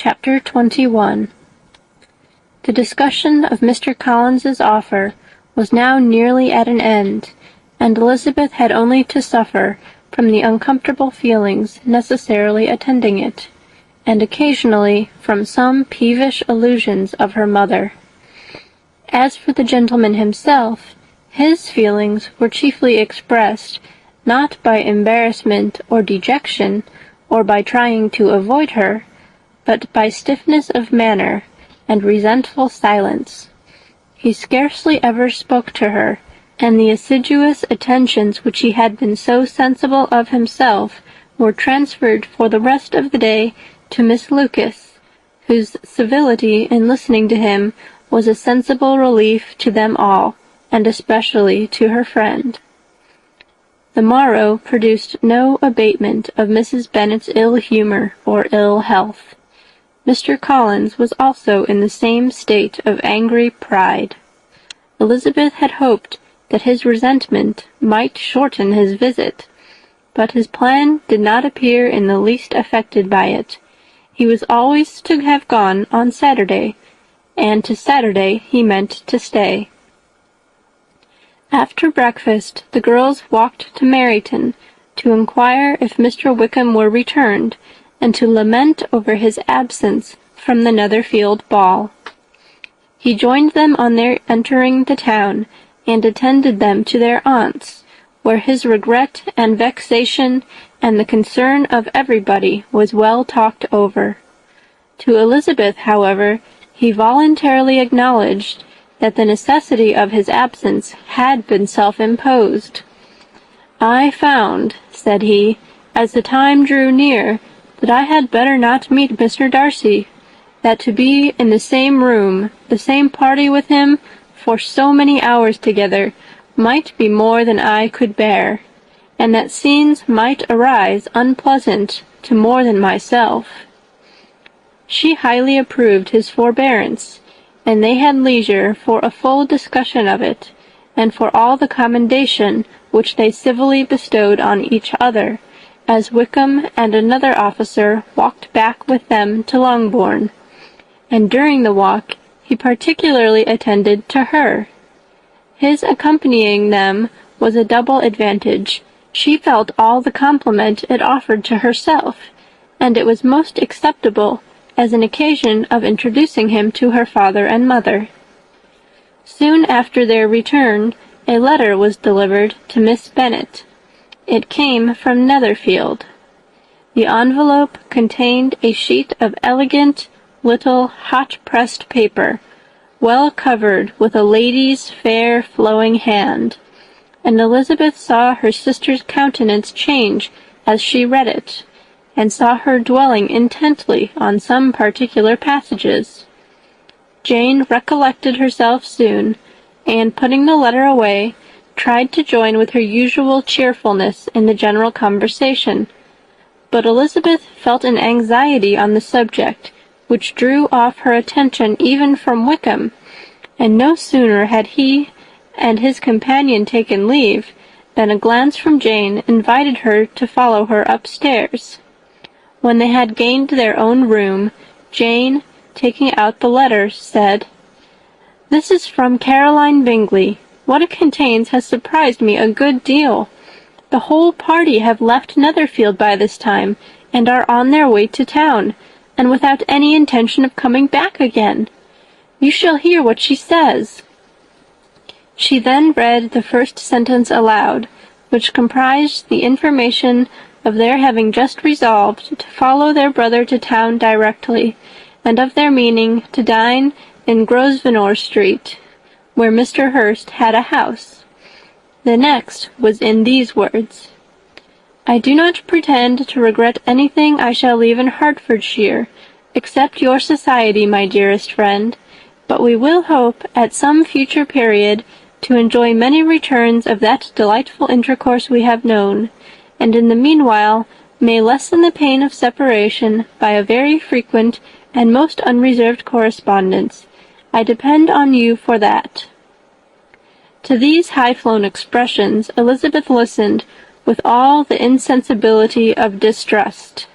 Chapter 21. The discussion of Mr. Collins's offer was now nearly at an end, and Elizabeth had only to suffer from the uncomfortable feelings necessarily attending it, and occasionally from some peevish allusions of her mother. As for the gentleman himself, his feelings were chiefly expressed not by embarrassment or dejection, or by trying to avoid her, but by stiffness of manner and resentful silence. He scarcely ever spoke to her, and the assiduous attentions which he had been so sensible of himself were transferred for the rest of the day to Miss Lucas, whose civility in listening to him was a sensible relief to them all, and especially to her friend. The morrow produced no abatement of Mrs. Bennet's ill humour or ill health. Mr. Collins was also in the same state of angry pride. Elizabeth had hoped that his resentment might shorten his visit, but his plan did not appear in the least affected by it. He was always to have gone on Saturday, and to Saturday he meant to stay. After breakfast the girls walked to Meryton to inquire if Mr. Wickham were returned, and to lament over his absence from the Netherfield ball. He joined them on their entering the town, and attended them to their aunt's, where his regret and vexation and the concern of everybody was well talked over. To Elizabeth, however, he voluntarily acknowledged that the necessity of his absence had been self-imposed. "I found," said he, "as the time drew near, that I had better not meet Mr. Darcy, that to be in the same room, the same party with him, for so many hours together, might be more than I could bear, and that scenes might arise unpleasant to more than myself." She highly approved his forbearance, and they had leisure for a full discussion of it, and for all the commendation which they civilly bestowed on each other, as Wickham and another officer walked back with them to Longbourn, and during the walk he particularly attended to her. His accompanying them was a double advantage. She felt all the compliment it offered to herself, and it was most acceptable as an occasion of introducing him to her father and mother. Soon after their return, a letter was delivered to Miss Bennet. It came from Netherfield. The envelope contained a sheet of elegant, little, hot-pressed paper, well covered with a lady's fair flowing hand, and Elizabeth saw her sister's countenance change as she read it, and saw her dwelling intently on some particular passages. Jane recollected herself soon, and, putting the letter away, tried to join with her usual cheerfulness in the general conversation, but Elizabeth felt an anxiety on the subject which drew off her attention even from Wickham, and no sooner had he and his companion taken leave than a glance from Jane invited her to follow her upstairs. When they had gained their own room, Jane, taking out the letter, said, "This is from Caroline Bingley. What it contains has surprised me a good deal. The whole party have left Netherfield by this time, and are on their way to town, and without any intention of coming back again. You shall hear what she says." She then read the first sentence aloud, which comprised the information of their having just resolved to follow their brother to town directly, and of their meaning to dine in Grosvenor Street, where Mr. Hurst had a house. The next was in these words: "I do not pretend to regret anything I shall leave in Hertfordshire, except your society, my dearest friend, but we will hope, at some future period, to enjoy many returns of that delightful intercourse we have known, and in the meanwhile may lessen the pain of separation by a very frequent and most unreserved correspondence. I depend on you for that." To these high-flown expressions Elizabeth listened with all the insensibility of distrust,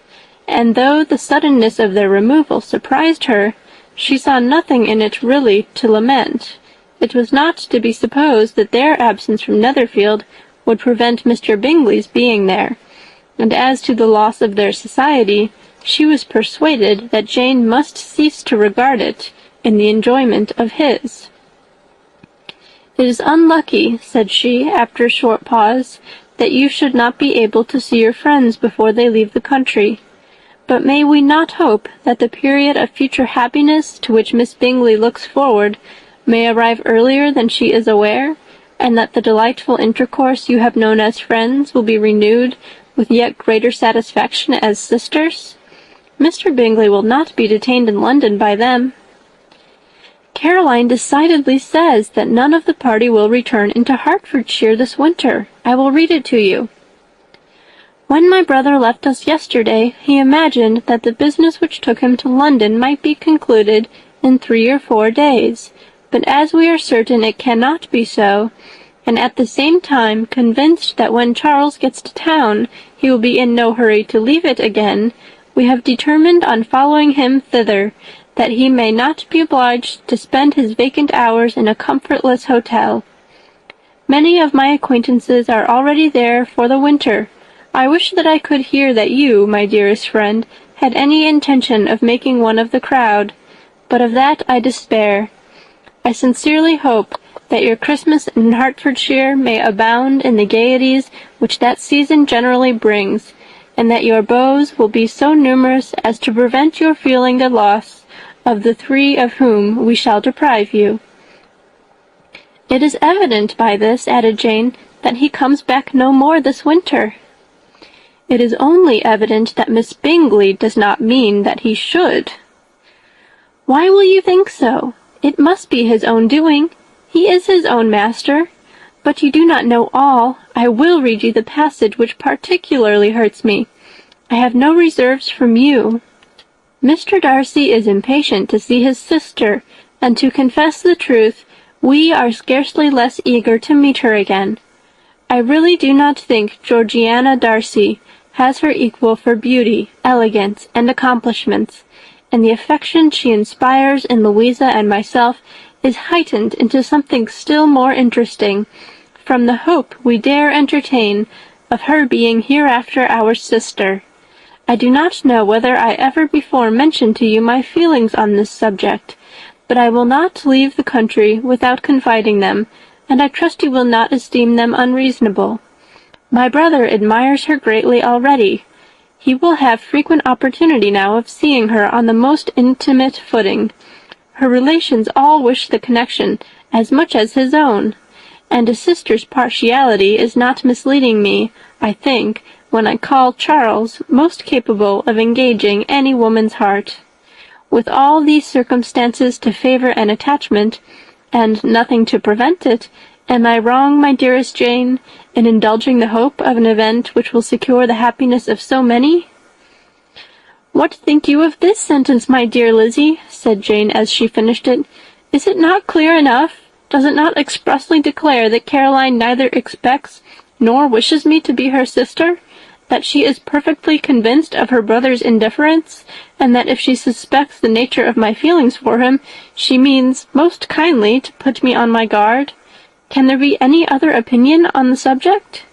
and though the suddenness of their removal surprised her, she saw nothing in it really to lament. It was not to be supposed that their absence from Netherfield would prevent Mr. Bingley's being there, and as to the loss of their society, she was persuaded that Jane must cease to regard it in the enjoyment of his. "It is unlucky," said she, after a short pause, "that you should not be able to see your friends before they leave the country. But may we not hope that the period of future happiness to which Miss Bingley looks forward may arrive earlier than she is aware, and that the delightful intercourse you have known as friends will be renewed with yet greater satisfaction as sisters? Mr. Bingley will not be detained in London by them." "Caroline decidedly says that none of the party will return into Hertfordshire this winter. I will read it to you. When my brother left us yesterday, he imagined that the business which took him to London might be concluded in 3 or 4 days, but as we are certain it cannot be so, and at the same time convinced that when Charles gets to town he will be in no hurry to leave it again, we have determined on following him thither, that he may not be obliged to spend his vacant hours in a comfortless hotel. Many of my acquaintances are already there for the winter. I wish that I could hear that you, my dearest friend, had any intention of making one of the crowd, but of that I despair. I sincerely hope that your Christmas in Hertfordshire may abound in the gaieties which that season generally brings, and that your beaux will be so numerous as to prevent your feeling the loss of the 3 of whom we shall deprive you." "It is evident by this," added Jane, "that he comes back no more this winter." "It is only evident that Miss Bingley does not mean that he should." "Why will you think so? It must be his own doing. He is his own master. But you do not know all. I will read you the passage which particularly hurts me. I have no reserves from you. Mr. Darcy is impatient to see his sister, and to confess the truth, we are scarcely less eager to meet her again. I really do not think Georgiana Darcy has her equal for beauty, elegance, and accomplishments, and the affection she inspires in Louisa and myself is heightened into something still more interesting from the hope we dare entertain of her being hereafter our sister. I do not know whether I ever before mentioned to you my feelings on this subject, but I will not leave the country without confiding them, and I trust you will not esteem them unreasonable. My brother admires her greatly already. He will have frequent opportunity now of seeing her on the most intimate footing. Her relations all wish the connection as much as his own, and a sister's partiality is not misleading me, I think, when I call Charles most capable of engaging any woman's heart. With all these circumstances to favour an attachment, and nothing to prevent it, am I wrong, my dearest Jane, in indulging the hope of an event which will secure the happiness of so many?" "What think you of this sentence, my dear Lizzie?" said Jane as she finished it. "Is it not clear enough? Does it not expressly declare that Caroline neither expects nor wishes me to be her sister? That she is perfectly convinced of her brother's indifference, and that if she suspects the nature of my feelings for him, she means most kindly to put me on my guard? Can there be any other opinion on the subject?"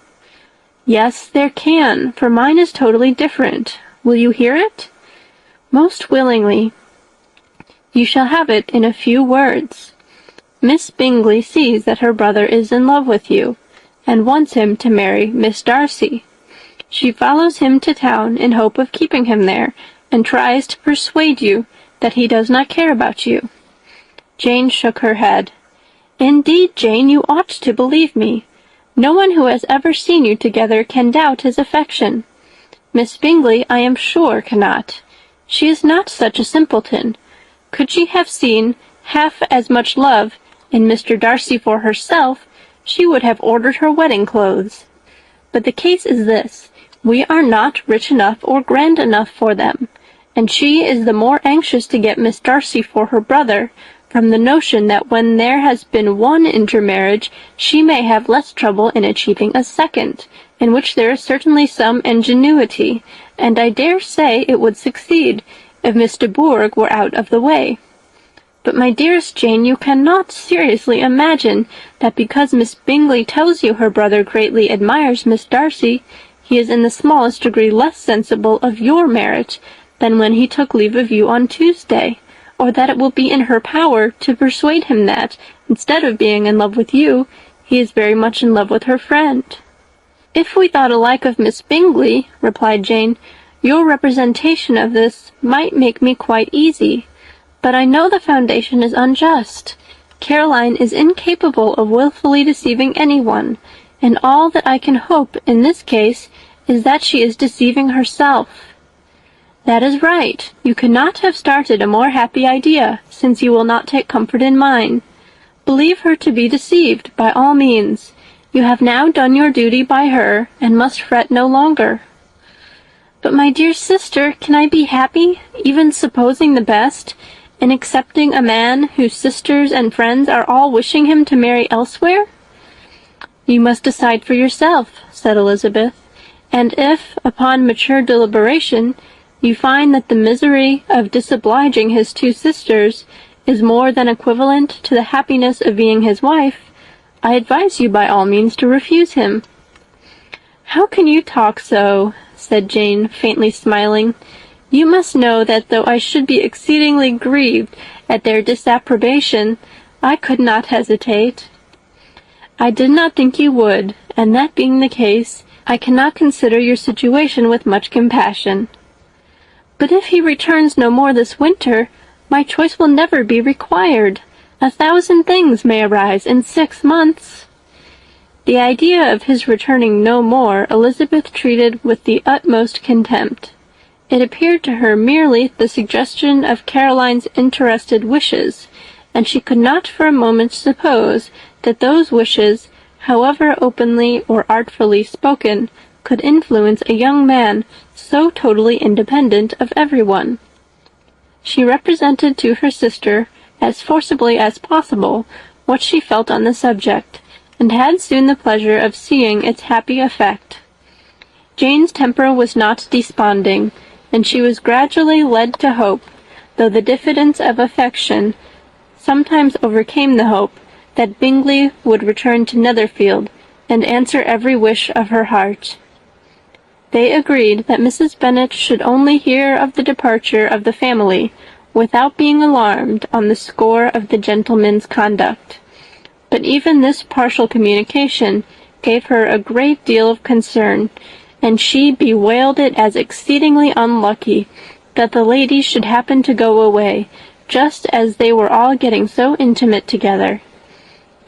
"Yes, there can, for mine is totally different. Will you hear it?" "Most willingly." "You shall have it in a few words. Miss Bingley sees that her brother is in love with you, and wants him to marry Miss Darcy. She follows him to town in hope of keeping him there, and tries to persuade you that he does not care about you." Jane shook her head. "Indeed, Jane, you ought to believe me. No one who has ever seen you together can doubt his affection. Miss Bingley, I am sure, cannot. She is not such a simpleton. Could she have seen half as much love in Mr. Darcy for herself, she would have ordered her wedding clothes. But the case is this. We are not rich enough or grand enough for them, and she is the more anxious to get Miss Darcy for her brother, from the notion that when there has been one intermarriage, she may have less trouble in achieving a second, in which there is certainly some ingenuity, and I dare say it would succeed if Miss de Bourgh were out of the way. But, my dearest Jane, you cannot seriously imagine that because Miss Bingley tells you her brother greatly admires Miss Darcy, he is in the smallest degree less sensible of your merit than when he took leave of you on Tuesday, or that it will be in her power to persuade him that, instead of being in love with you, he is very much in love with her friend." "If we thought alike of Miss Bingley," replied Jane, "your representation of this might make me quite easy. But I know the foundation is unjust. Caroline is incapable of wilfully deceiving anyone, and all that I can hope in this case is that she is deceiving herself." "That is right. You could not have started a more happy idea, since you will not take comfort in mine. Believe her to be deceived, by all means. You have now done your duty by her, and must fret no longer." "But, my dear sister, can I be happy, even supposing the best, in accepting a man whose sisters and friends are all wishing him to marry elsewhere?" "You must decide for yourself," said Elizabeth, "and if, upon mature deliberation, you find that the misery of disobliging his two sisters is more than equivalent to the happiness of being his wife, I advise you by all means to refuse him." "How can you talk so?" said Jane, faintly smiling. "You must know that though I should be exceedingly grieved at their disapprobation, I could not hesitate." "I did not think you would, and that being the case, I cannot consider your situation with much compassion." "But if he returns no more this winter, my choice will never be required. 1,000 things may arise in 6 months." The idea of his returning no more Elizabeth treated with the utmost contempt. It appeared to her merely the suggestion of Caroline's interested wishes, and she could not for a moment suppose that those wishes, however openly or artfully spoken, could influence a young man so totally independent of everyone. She represented to her sister, as forcibly as possible, what she felt on the subject, and had soon the pleasure of seeing its happy effect. Jane's temper was not desponding, and she was gradually led to hope, though the diffidence of affection sometimes overcame the hope, that Bingley would return to Netherfield, and answer every wish of her heart. They agreed that Mrs. Bennet should only hear of the departure of the family, without being alarmed on the score of the gentleman's conduct. But even this partial communication gave her a great deal of concern, and she bewailed it as exceedingly unlucky that the ladies should happen to go away, just as they were all getting so intimate together.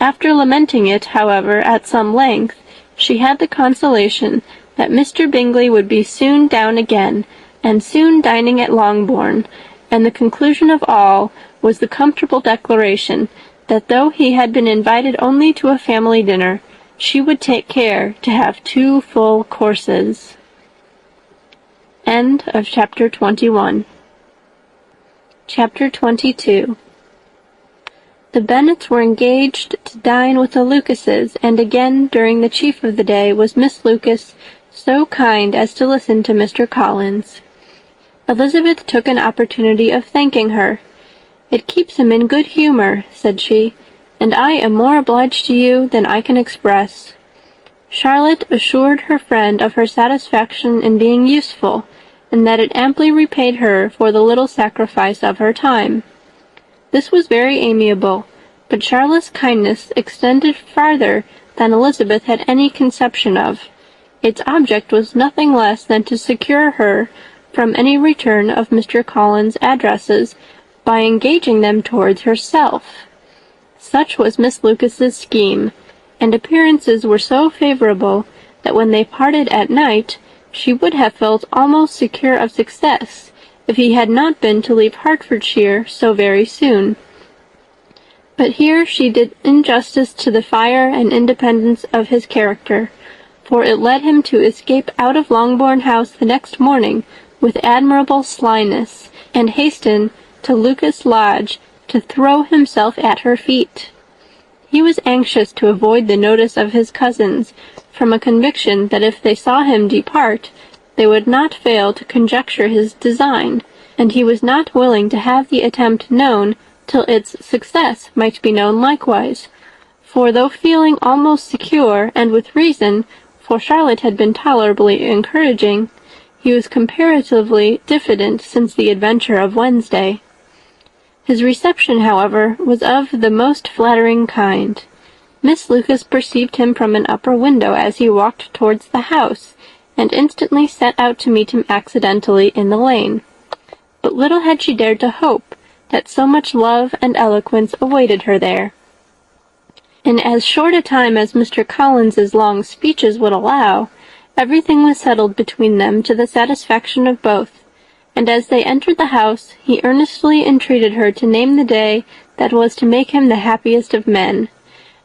After lamenting it, however, at some length, she had the consolation that Mr. Bingley would be soon down again, and soon dining at Longbourn, and the conclusion of all was the comfortable declaration that though he had been invited only to a family dinner, she would take care to have 2 full courses. End of chapter 21. Chapter 22. The Bennets were engaged to dine with the Lucases, and again during the chief of the day was Miss Lucas so kind as to listen to Mr. Collins. Elizabeth took an opportunity of thanking her. "It keeps him in good humour," said she, "and I am more obliged to you than I can express." Charlotte assured her friend of her satisfaction in being useful, and that it amply repaid her for the little sacrifice of her time. This was very amiable, but Charlotte's kindness extended farther than Elizabeth had any conception of. Its object was nothing less than to secure her from any return of Mr. Collins' addresses by engaging them towards herself. Such was Miss Lucas's scheme, and appearances were so favourable that when they parted at night, she would have felt almost secure of success if he had not been to leave Hertfordshire so very soon. But here she did injustice to the fire and independence of his character, for it led him to escape out of Longbourn House the next morning with admirable slyness, and hasten to Lucas Lodge to throw himself at her feet. He was anxious to avoid the notice of his cousins, from a conviction that if they saw him depart, they would not fail to conjecture his design, and he was not willing to have the attempt known till its success might be known likewise, for though feeling almost secure, and with reason, for Charlotte had been tolerably encouraging, he was comparatively diffident since the adventure of Wednesday. His reception, however, was of the most flattering kind. Miss Lucas perceived him from an upper window as he walked towards the house, and instantly set out to meet him accidentally in the lane. But little had she dared to hope that so much love and eloquence awaited her there. In as short a time as Mr. Collins's long speeches would allow, everything was settled between them to the satisfaction of both, and as they entered the house, he earnestly entreated her to name the day that was to make him the happiest of men,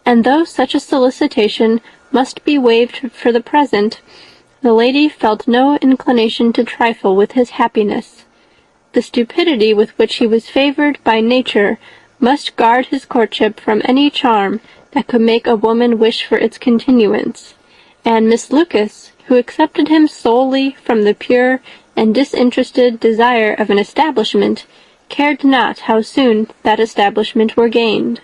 and though such a solicitation must be waived for the present, the lady felt no inclination to trifle with his happiness. The stupidity with which he was favoured by nature must guard his courtship from any charm that could make a woman wish for its continuance, and Miss Lucas, who accepted him solely from the pure and disinterested desire of an establishment, cared not how soon that establishment were gained.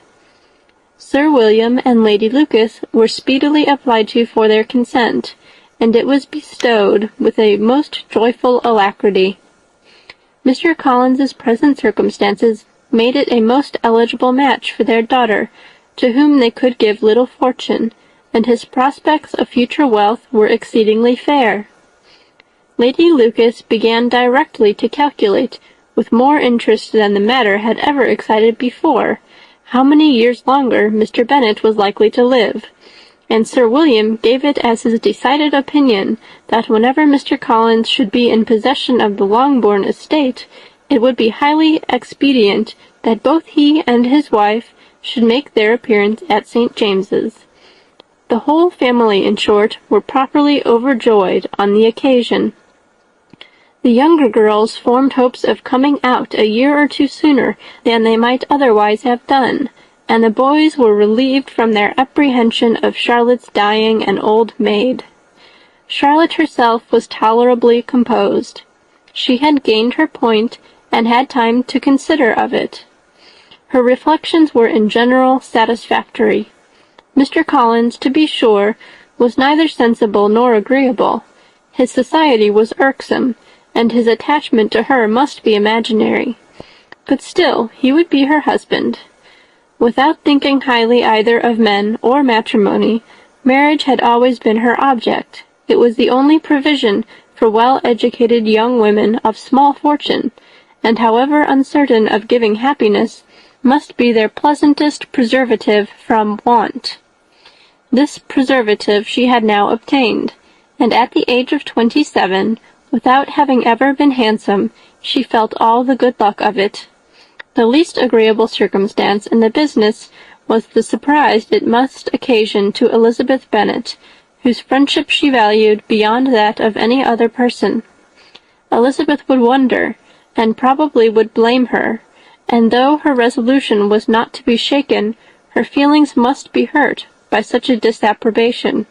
Sir William and Lady Lucas were speedily applied to for their consent, and it was bestowed with a most joyful alacrity. Mr. Collins's present circumstances made it a most eligible match for their daughter, to whom they could give little fortune, and his prospects of future wealth were exceedingly fair. Lady Lucas began directly to calculate, with more interest than the matter had ever excited before, how many years longer Mr. Bennet was likely to live, and Sir William gave it as his decided opinion that whenever Mr. Collins should be in possession of the Longbourn estate, it would be highly expedient that both he and his wife should make their appearance at St. James's. The whole family, in short, were properly overjoyed on the occasion. The younger girls formed hopes of coming out a year or two sooner than they might otherwise have done, and the boys were relieved from their apprehension of Charlotte's dying an old maid. Charlotte herself was tolerably composed. She had gained her point, and had time to consider of it. Her reflections were in general satisfactory. Mr. Collins, to be sure, was neither sensible nor agreeable. His society was irksome, and his attachment to her must be imaginary. But still he would be her husband. Without thinking highly either of men or matrimony, marriage had always been her object. It was the only provision for well-educated young women of small fortune, and however uncertain of giving happiness, must be their pleasantest preservative from want. This preservative she had now obtained, and at the age of 27, without having ever been handsome, she felt all the good luck of it. The least agreeable circumstance in the business was the surprise it must occasion to Elizabeth Bennet, whose friendship she valued beyond that of any other person. Elizabeth would wonder, and probably would blame her, and though her resolution was not to be shaken, her feelings must be hurt by such a disapprobation.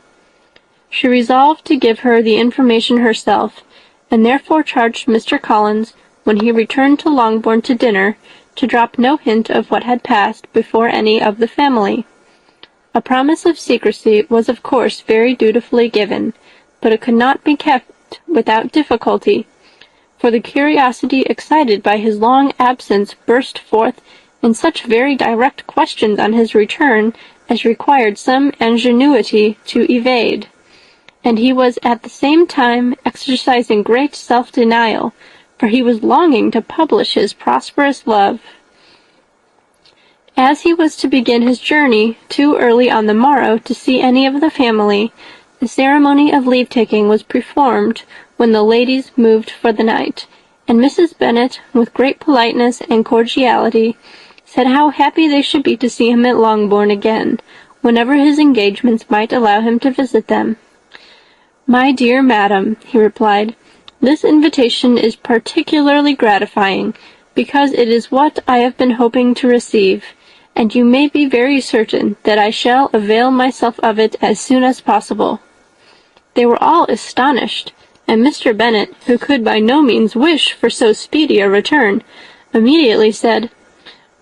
She resolved to give her the information herself, and therefore charged Mr. Collins, when he returned to Longbourn to dinner, to drop no hint of what had passed before any of the family. A promise of secrecy was of course very dutifully given, but it could not be kept without difficulty, for the curiosity excited by his long absence burst forth in such very direct questions on his return as required some ingenuity to evade, and he was at the same time exercising great self-denial, for he was longing to publish his prosperous love. As he was to begin his journey too early on the morrow to see any of the family, the ceremony of leave-taking was performed when the ladies moved for the night, and Mrs. Bennet, with great politeness and cordiality, said how happy they should be to see him at Longbourn again, whenever his engagements might allow him to visit them. "My dear madam," he replied, "this invitation is particularly gratifying, because it is what I have been hoping to receive, and you may be very certain that I shall avail myself of it as soon as possible." They were all astonished, and Mr. Bennet, who could by no means wish for so speedy a return, immediately said,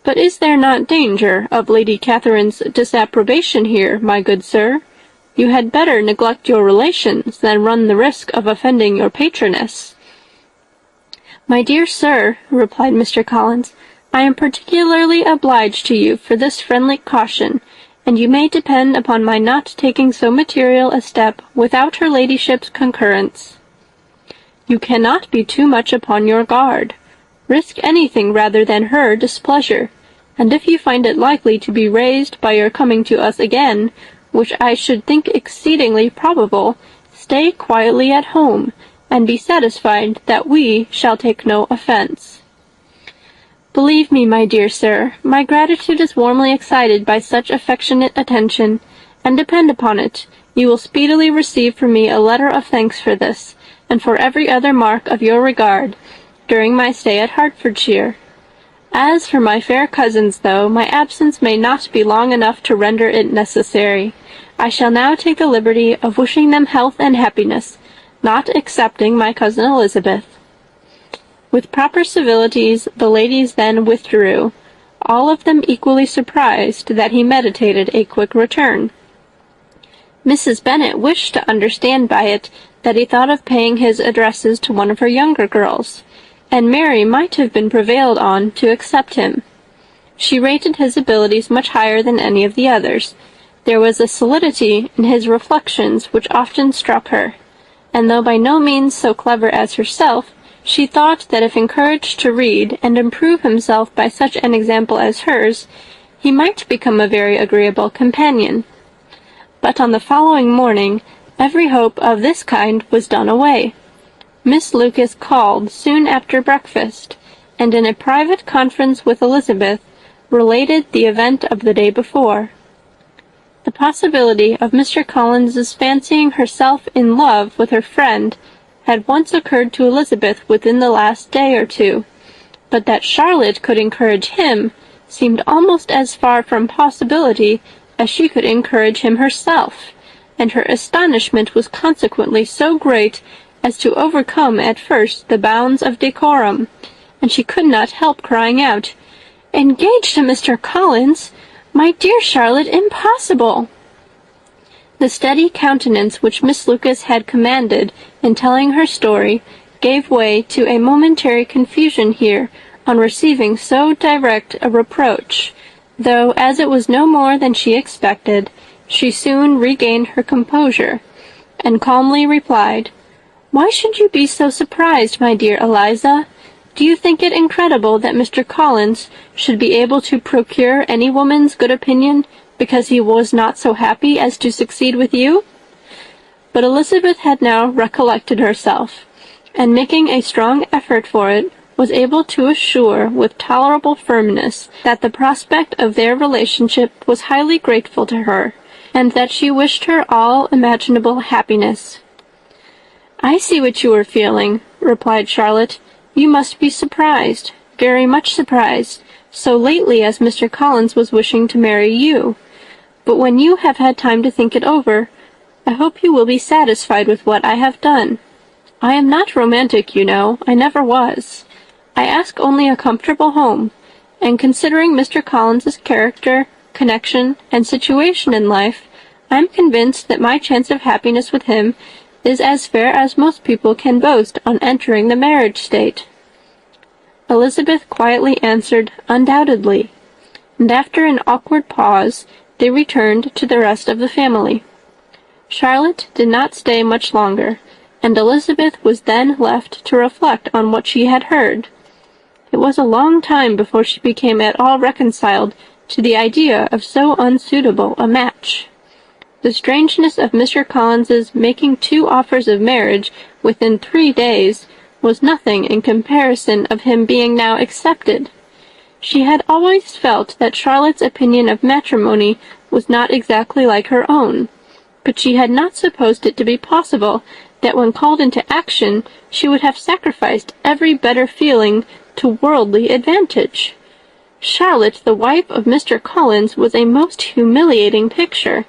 "But is there not danger of Lady Catherine's disapprobation here, my good sir? You had better neglect your relations than run the risk of offending your patroness." "My dear sir," replied Mr. Collins, "I am particularly obliged to you for this friendly caution, and you may depend upon my not taking so material a step without her ladyship's concurrence. You cannot be too much upon your guard. Risk anything rather than her displeasure, and if you find it likely to be raised by your coming to us again, which I should think exceedingly probable, stay quietly at home, and be satisfied that we shall take no offence." "Believe me, my dear sir, my gratitude is warmly excited by such affectionate attention, and depend upon it, you will speedily receive from me a letter of thanks for this, and for every other mark of your regard, during my stay at Hertfordshire. As for my fair cousins, though my absence may not be long enough to render it necessary, I shall now take the liberty of wishing them health and happiness, not excepting my cousin Elizabeth." With proper civilities the ladies then withdrew, all of them equally surprised that he meditated a quick return. Mrs. Bennet wished to understand by it that he thought of paying his addresses to one of her younger girls, and Mary might have been prevailed on to accept him. She rated his abilities much higher than any of the others. There was a solidity in his reflections which often struck her, and though by no means so clever as herself, she thought that if encouraged to read and improve himself by such an example as hers, he might become a very agreeable companion. But on the following morning every hope of this kind was done away. Miss Lucas called soon after breakfast, and in a private conference with Elizabeth related the event of the day before. The possibility of Mr. Collins's fancying herself in love with her friend had once occurred to Elizabeth within the last day or two, but that Charlotte could encourage him seemed almost as far from possibility as she could encourage him herself, and her astonishment was consequently so great as to overcome at first the bounds of decorum, and she could not help crying out, "Engaged to Mr. Collins? My dear Charlotte, impossible!" The steady countenance which Miss Lucas had commanded in telling her story gave way to a momentary confusion here on receiving so direct a reproach, though, as it was no more than she expected, she soon regained her composure, and calmly replied, "Why should you be so surprised, my dear Eliza? Do you think it incredible that Mr. Collins should be able to procure any woman's good opinion because he was not so happy as to succeed with you?" But Elizabeth had now recollected herself, and making a strong effort for it, was able to assure with tolerable firmness that the prospect of their relationship was highly grateful to her, and that she wished her all imaginable happiness. "I see what you are feeling," replied Charlotte. "You must be surprised, very much surprised, so lately as Mr. Collins was wishing to marry you. But when you have had time to think it over, I hope you will be satisfied with what I have done. I am not romantic, you know. I never was. I ask only a comfortable home, and considering Mr. Collins's character, connection, and situation in life, I am convinced that my chance of happiness with him is as fair as most people can boast on entering the marriage state." Elizabeth quietly answered, "Undoubtedly," and after an awkward pause, they returned to the rest of the family. Charlotte did not stay much longer, and Elizabeth was then left to reflect on what she had heard. It was a long time before she became at all reconciled to the idea of so unsuitable a match. The strangeness of Mr. Collins's making 2 offers of marriage within 3 days was nothing in comparison of him being now accepted. She had always felt that Charlotte's opinion of matrimony was not exactly like her own, but she had not supposed it to be possible that when called into action she would have sacrificed every better feeling to worldly advantage. Charlotte, the wife of Mr. Collins, was a most humiliating picture,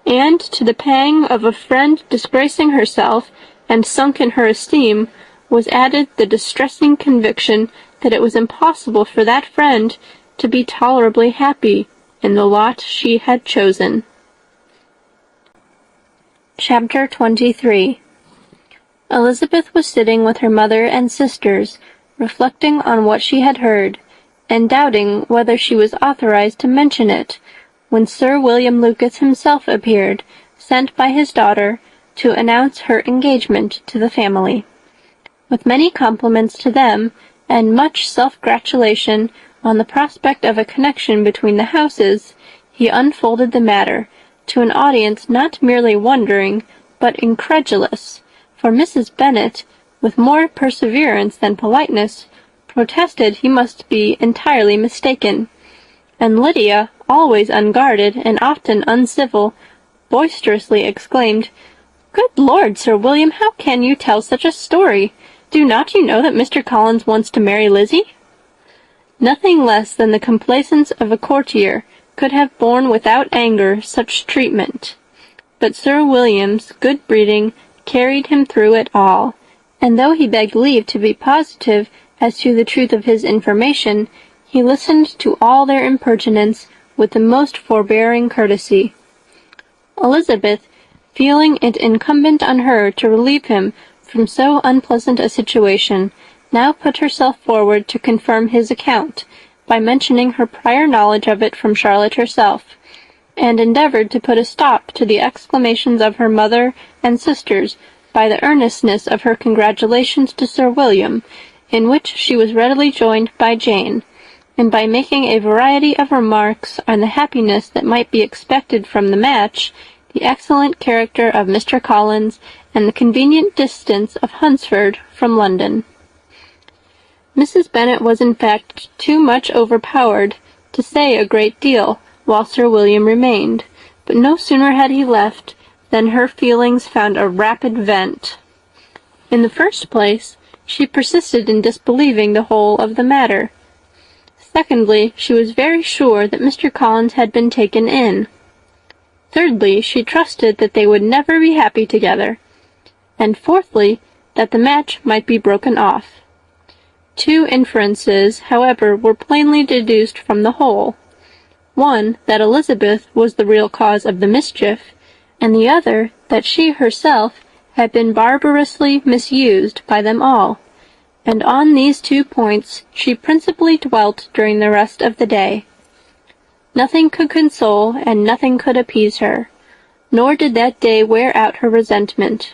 and to the pang of a friend disgracing herself, and sunk in her esteem, was added the distressing conviction that it was impossible for that friend to be tolerably happy in the lot she had chosen. Chapter 23. Elizabeth was sitting with her mother and sisters, reflecting on what she had heard, and doubting whether she was authorized to mention it, when Sir William Lucas himself appeared, sent by his daughter, to announce her engagement to the family. With many compliments to them, and much self-gratulation on the prospect of a connection between the houses, he unfolded the matter to an audience not merely wondering, but incredulous, for Mrs. Bennet, with more perseverance than politeness, protested he must be entirely mistaken, and Lydia, always unguarded and often uncivil, boisterously exclaimed, "Good Lord, Sir William, how can you tell such a story? Do not you know that Mr. Collins wants to marry Lizzie?" Nothing less than the complaisance of a courtier could have borne without anger such treatment. But Sir William's good breeding carried him through it all, and though he begged leave to be positive as to the truth of his information, he listened to all their impertinence with the most forbearing courtesy. Elizabeth, feeling it incumbent on her to relieve him from so unpleasant a situation, now put herself forward to confirm his account, by mentioning her prior knowledge of it from Charlotte herself, and endeavoured to put a stop to the exclamations of her mother and sisters by the earnestness of her congratulations to Sir William, in which she was readily joined by Jane, and by making a variety of remarks on the happiness that might be expected from the match, the excellent character of Mr. Collins, and the convenient distance of Hunsford from London. Mrs. Bennet was in fact too much overpowered to say a great deal while Sir William remained, but no sooner had he left than her feelings found a rapid vent. In the first place, she persisted in disbelieving the whole of the matter. Secondly, she was very sure that Mr. Collins had been taken in. Thirdly, she trusted that they would never be happy together. And fourthly, that the match might be broken off. Two inferences, however, were plainly deduced from the whole. One, that Elizabeth was the real cause of the mischief, and the other, that she herself had been barbarously misused by them all, and on these 2 points she principally dwelt during the rest of the day. Nothing could console and nothing could appease her, nor did that day wear out her resentment.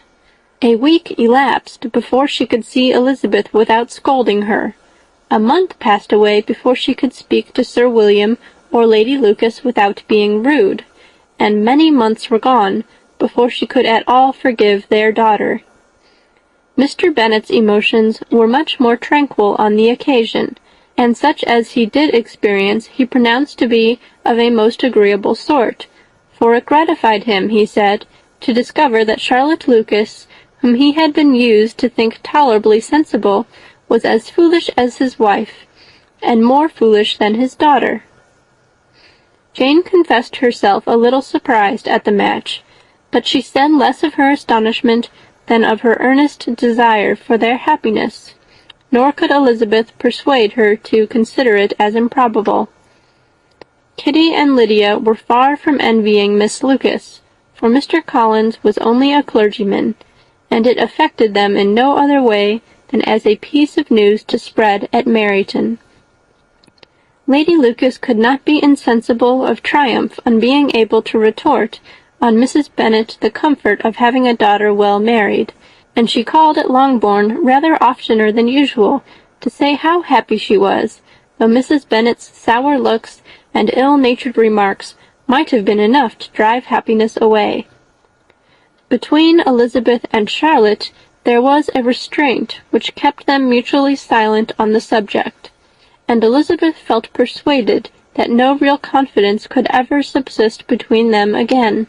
A week elapsed before she could see Elizabeth without scolding her. A month passed away before she could speak to Sir William or Lady Lucas without being rude, and many months were gone before she could at all forgive their daughter. Mr. Bennet's emotions were much more tranquil on the occasion, and such as he did experience he pronounced to be of a most agreeable sort, for it gratified him, he said, to discover that Charlotte Lucas, whom he had been used to think tolerably sensible, was as foolish as his wife, and more foolish than his daughter. Jane confessed herself a little surprised at the match, but she said less of her astonishment than of her earnest desire for their happiness, nor could Elizabeth persuade her to consider it as improbable. Kitty and Lydia were far from envying Miss Lucas, for Mr. Collins was only a clergyman, and it affected them in no other way than as a piece of news to spread at Meryton. Lady Lucas could not be insensible of triumph on being able to retort on Mrs. Bennet the comfort of having a daughter well married, and she called at Longbourn rather oftener than usual to say how happy she was, though Mrs. Bennet's sour looks and ill-natured remarks might have been enough to drive happiness away. Between Elizabeth and Charlotte there was a restraint which kept them mutually silent on the subject, and Elizabeth felt persuaded that no real confidence could ever subsist between them again.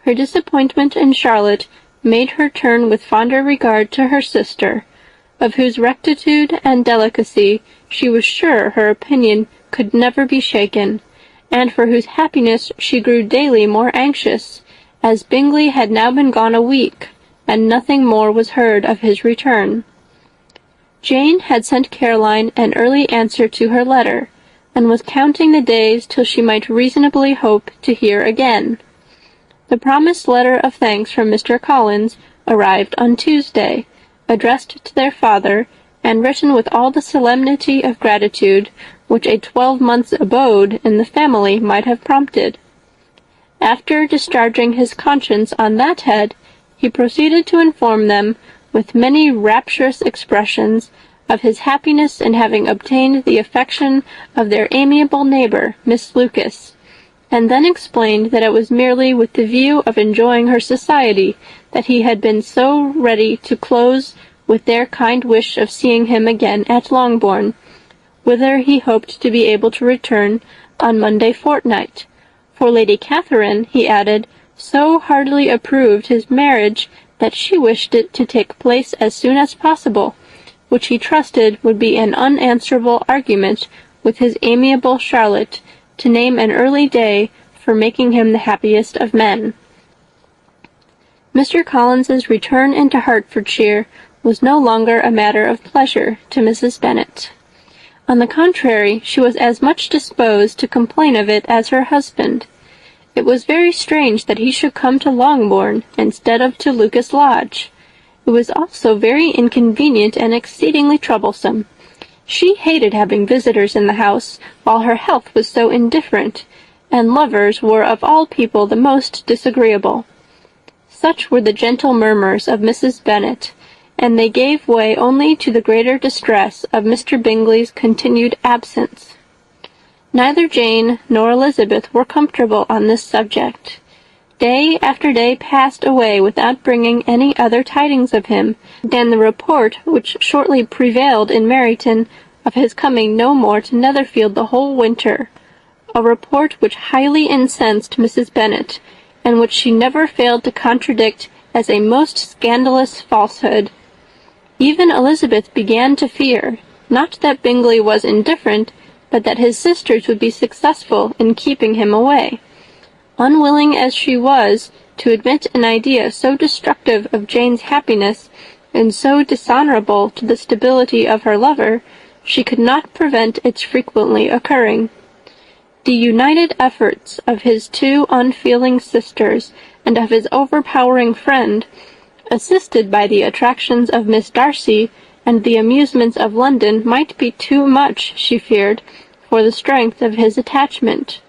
Her disappointment in Charlotte made her turn with fonder regard to her sister, of whose rectitude and delicacy she was sure her opinion could never be shaken, and for whose happiness she grew daily more anxious, as Bingley had now been gone a week, and nothing more was heard of his return. Jane had sent Caroline an early answer to her letter, and was counting the days till she might reasonably hope to hear again. The promised letter of thanks from Mr. Collins arrived on Tuesday, addressed to their father, and written with all the solemnity of gratitude which a 12-month's abode in the family might have prompted. After discharging his conscience on that head, he proceeded to inform them, with many rapturous expressions, of his happiness in having obtained the affection of their amiable neighbour, Miss Lucas, and then explained that it was merely with the view of enjoying her society that he had been so ready to close with their kind wish of seeing him again at Longbourn, whither he hoped to be able to return on Monday fortnight, for Lady Catherine, he added, so heartily approved his marriage that she wished it to take place as soon as possible, which he trusted would be an unanswerable argument with his amiable Charlotte to name an early day for making him the happiest of men. Mr. Collins's return into Hertfordshire was no longer a matter of pleasure to Mrs. Bennet. On the contrary, she was as much disposed to complain of it as her husband. It was very strange that he should come to Longbourn instead of to Lucas Lodge. It was also very inconvenient and exceedingly troublesome. She hated having visitors in the house, while her health was so indifferent, and lovers were of all people the most disagreeable. Such were the gentle murmurs of Mrs. Bennet, and they gave way only to the greater distress of Mr. Bingley's continued absence. Neither Jane nor Elizabeth were comfortable on this subject. Day after day passed away without bringing any other tidings of him than the report which shortly prevailed in Meryton of his coming no more to Netherfield the whole winter, a report which highly incensed Mrs. Bennet, and which she never failed to contradict as a most scandalous falsehood. Even Elizabeth began to fear, not that Bingley was indifferent, but that his sisters would be successful in keeping him away. Unwilling as she was to admit an idea so destructive of Jane's happiness and so dishonourable to the stability of her lover, she could not prevent its frequently occurring. The united efforts of his two unfeeling sisters and of his overpowering friend, assisted by the attractions of Miss Darcy and the amusements of London, might be too much, she feared, for the strength of his attachment.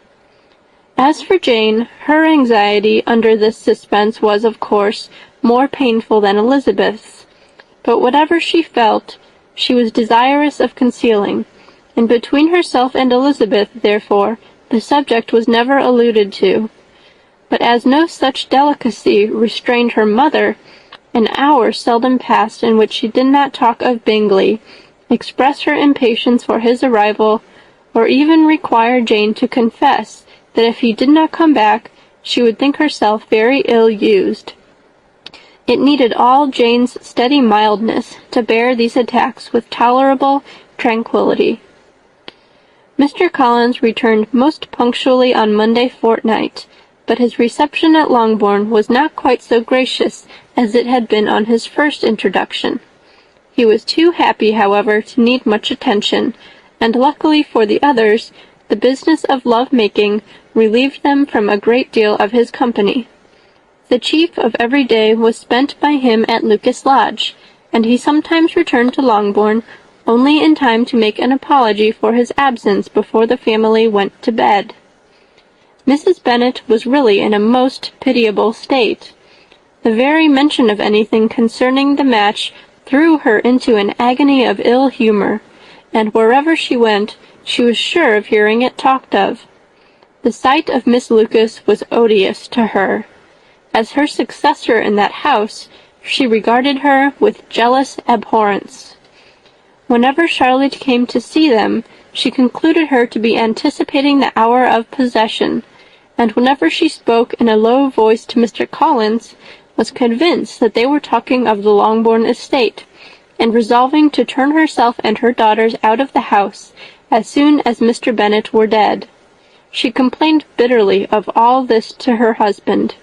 As for Jane, her anxiety under this suspense was, of course, more painful than Elizabeth's, but whatever she felt, she was desirous of concealing, and between herself and Elizabeth, therefore, the subject was never alluded to. But as no such delicacy restrained her mother, an hour seldom passed in which she did not talk of Bingley, express her impatience for his arrival, or even require Jane to confess that if he did not come back, she would think herself very ill-used. It needed all Jane's steady mildness to bear these attacks with tolerable tranquillity. Mr. Collins returned most punctually on Monday fortnight, but his reception at Longbourn was not quite so gracious as it had been on his first introduction. He was too happy, however, to need much attention, and luckily for the others, the business of love-making relieved them from a great deal of his company. The chief of every day was spent by him at Lucas Lodge, and he sometimes returned to Longbourn only in time to make an apology for his absence before the family went to bed. Mrs. Bennet was really in a most pitiable state. The very mention of anything concerning the match threw her into an agony of ill-humour, and wherever she went, she was sure of hearing it talked of. The sight of Miss Lucas was odious to her. As her successor in that house, she regarded her with jealous abhorrence. Whenever Charlotte came to see them, she concluded her to be anticipating the hour of possession, and whenever she spoke in a low voice to Mr. Collins, was convinced that they were talking of the Longbourn estate, and resolving to turn herself and her daughters out of the house as soon as Mr. Bennet were dead. She complained bitterly of all this to her husband.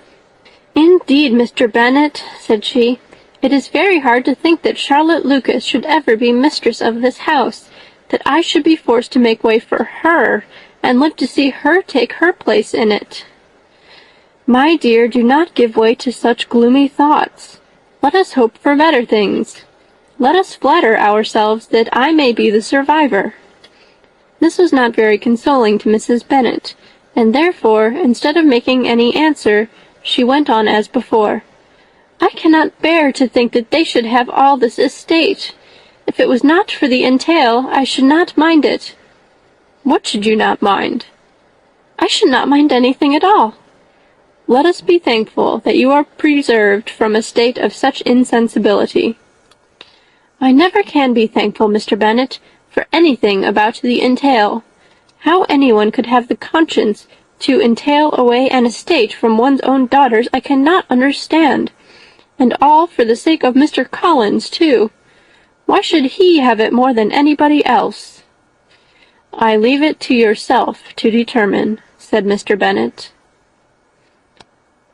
"Indeed, Mr. Bennet," said she, "it is very hard to think that Charlotte Lucas should ever be mistress of this house, that I should be forced to make way for her, and live to see her take her place in it." "My dear, do not give way to such gloomy thoughts. Let us hope for better things. Let us flatter ourselves that I may be the survivor." This was not very consoling to Mrs. Bennet, and therefore, instead of making any answer, she went on as before. "I cannot bear to think that they should have all this estate. If it was not for the entail, I should not mind it." "What should you not mind?" "I should not mind anything at all." "Let us be thankful that you are preserved from a state of such insensibility." "I never can be thankful, Mr. Bennet, for anything about the entail. How anyone could have the conscience to entail away an estate from one's own daughters I cannot understand. And all for the sake of Mr. Collins, too. Why should he have it more than anybody else?" "I leave it to yourself to determine," said Mr. Bennet.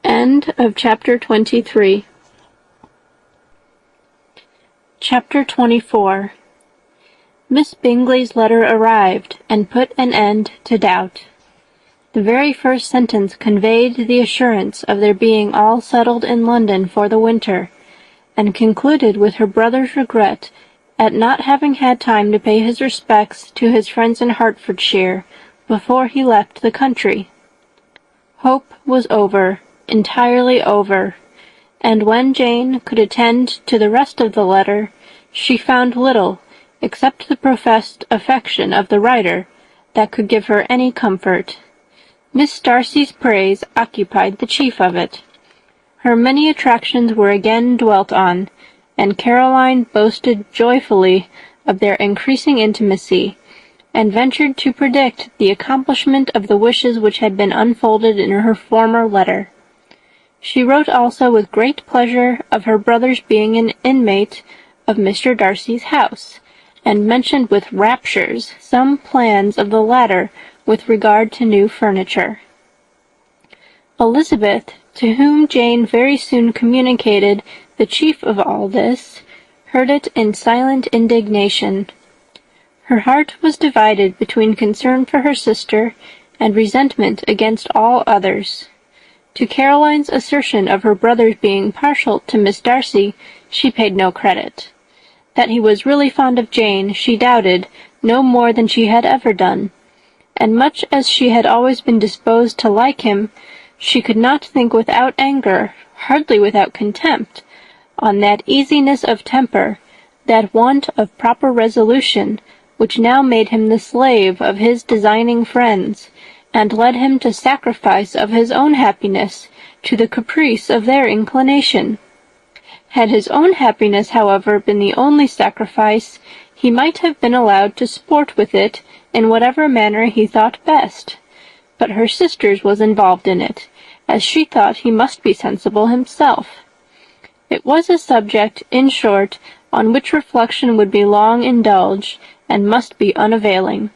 End of chapter 23. Chapter 24. Miss Bingley's letter arrived, and put an end to doubt. The very first sentence conveyed the assurance of their being all settled in London for the winter, and concluded with her brother's regret at not having had time to pay his respects to his friends in Hertfordshire before he left the country. Hope was over, entirely over, and when Jane could attend to the rest of the letter, she found little, except the professed affection of the writer, that could give her any comfort. Miss Darcy's praise occupied the chief of it. Her many attractions were again dwelt on, and Caroline boasted joyfully of their increasing intimacy, and ventured to predict the accomplishment of the wishes which had been unfolded in her former letter. She wrote also with great pleasure of her brother's being an inmate of Mr. Darcy's house, and mentioned with raptures some plans of the latter with regard to new furniture. Elizabeth, to whom Jane very soon communicated the chief of all this, heard it in silent indignation. Her heart was divided between concern for her sister and resentment against all others. To Caroline's assertion of her brother's being partial to Miss Darcy she paid no credit. That he was really fond of Jane she doubted no more than she had ever done, and much as she had always been disposed to like him, she could not think without anger, hardly without contempt, on that easiness of temper, that want of proper resolution, which now made him the slave of his designing friends, and led him to sacrifice of his own happiness to the caprice of their inclination. Had his own happiness, however, been the only sacrifice, he might have been allowed to sport with it in whatever manner he thought best. But her sister's was involved in it, as she thought he must be sensible himself. It was a subject, in short, on which reflection would be long indulged, and must be unavailing.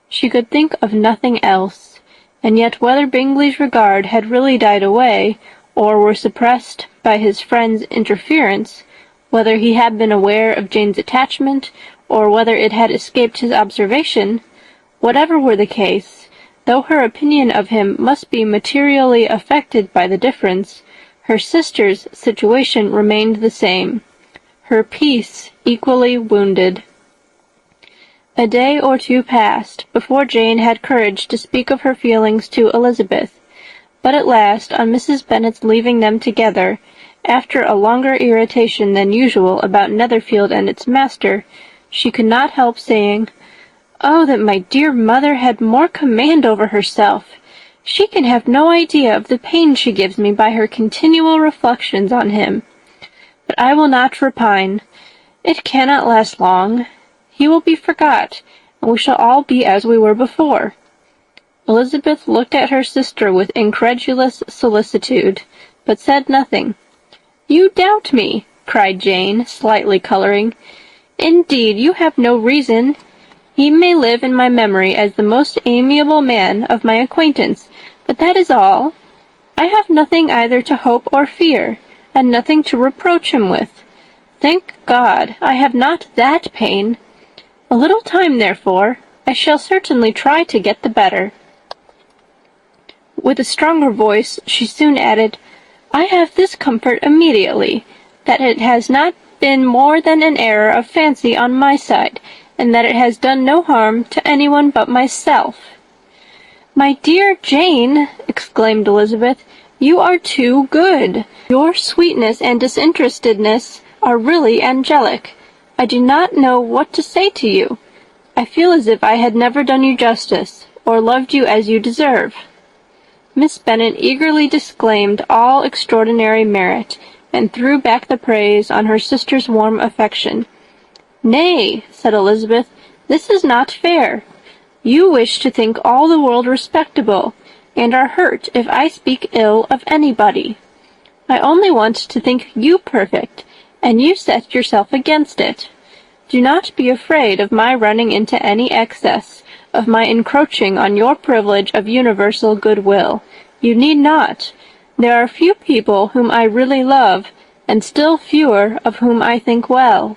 She could think of nothing else, and yet whether Bingley's regard had really died away, or were suppressed by his friend's interference, whether he had been aware of Jane's attachment, or whether it had escaped his observation, whatever were the case, though her opinion of him must be materially affected by the difference, her sister's situation remained the same, her peace equally wounded. A day or two passed before Jane had courage to speak of her feelings to Elizabeth, but at last, on Mrs. Bennet's leaving them together, after a longer irritation than usual about Netherfield and its master, she could not help saying, "Oh, that my dear mother had more command over herself! She can have no idea of the pain she gives me by her continual reflections on him. But I will not repine. It cannot last long. He will be forgot, and we shall all be as we were before." Elizabeth looked at her sister with incredulous solicitude, but said nothing. "You doubt me," cried Jane, slightly colouring. "Indeed, you have no reason. He may live in my memory as the most amiable man of my acquaintance, but that is all." I have nothing either to hope or fear, and nothing to reproach him with. Thank God, I have not that pain. A little time, therefore, I shall certainly try to get the better." With a stronger voice, she soon added, "I have this comfort immediately, that it has not been more than an error of fancy on my side, and that it has done no harm to anyone but myself." "My dear Jane," exclaimed Elizabeth, "you are too good. Your sweetness and disinterestedness are really angelic. I do not know what to say to you. I feel as if I had never done you justice, or loved you as you deserve." Miss Bennet eagerly disclaimed all extraordinary merit, and threw back the praise on her sister's warm affection. "Nay," said Elizabeth, "this is not fair. You wish to think all the world respectable, and are hurt if I speak ill of anybody. I only want to think you perfect, and you set yourself against it. Do not be afraid of my running into any excess, of my encroaching on your privilege of universal goodwill. You need not. There are few people whom I really love, and still fewer of whom I think well.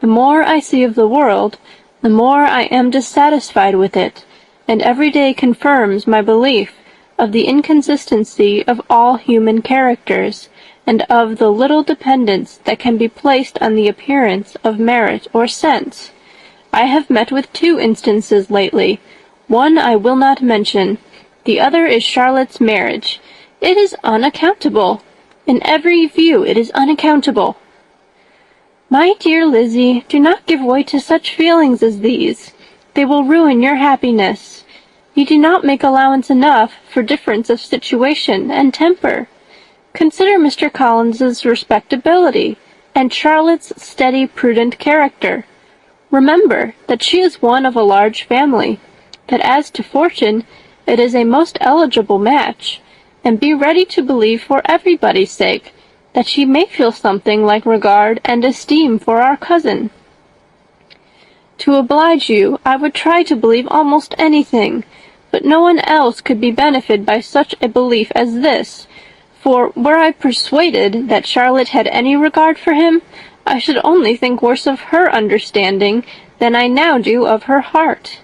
The more I see of the world, the more I am dissatisfied with it, and every day confirms my belief of the inconsistency of all human characters, and of the little dependence that can be placed on the appearance of merit or sense. I have met with 2 instances lately. One I will not mention. The other is Charlotte's marriage. It is unaccountable. In every view it is unaccountable." "My dear Lizzie, do not give way to such feelings as these. They will ruin your happiness. You do not make allowance enough for difference of situation and temper. Consider Mr. Collins's respectability, and Charlotte's steady, prudent character. Remember that she is one of a large family, that as to fortune, it is a most eligible match, and be ready to believe for everybody's sake that she may feel something like regard and esteem for our cousin. To oblige you, I would try to believe almost anything, but no one else could be benefited by such a belief as this, for were I persuaded that Charlotte had any regard for him, I should only think worse of her understanding than I now do of her heart.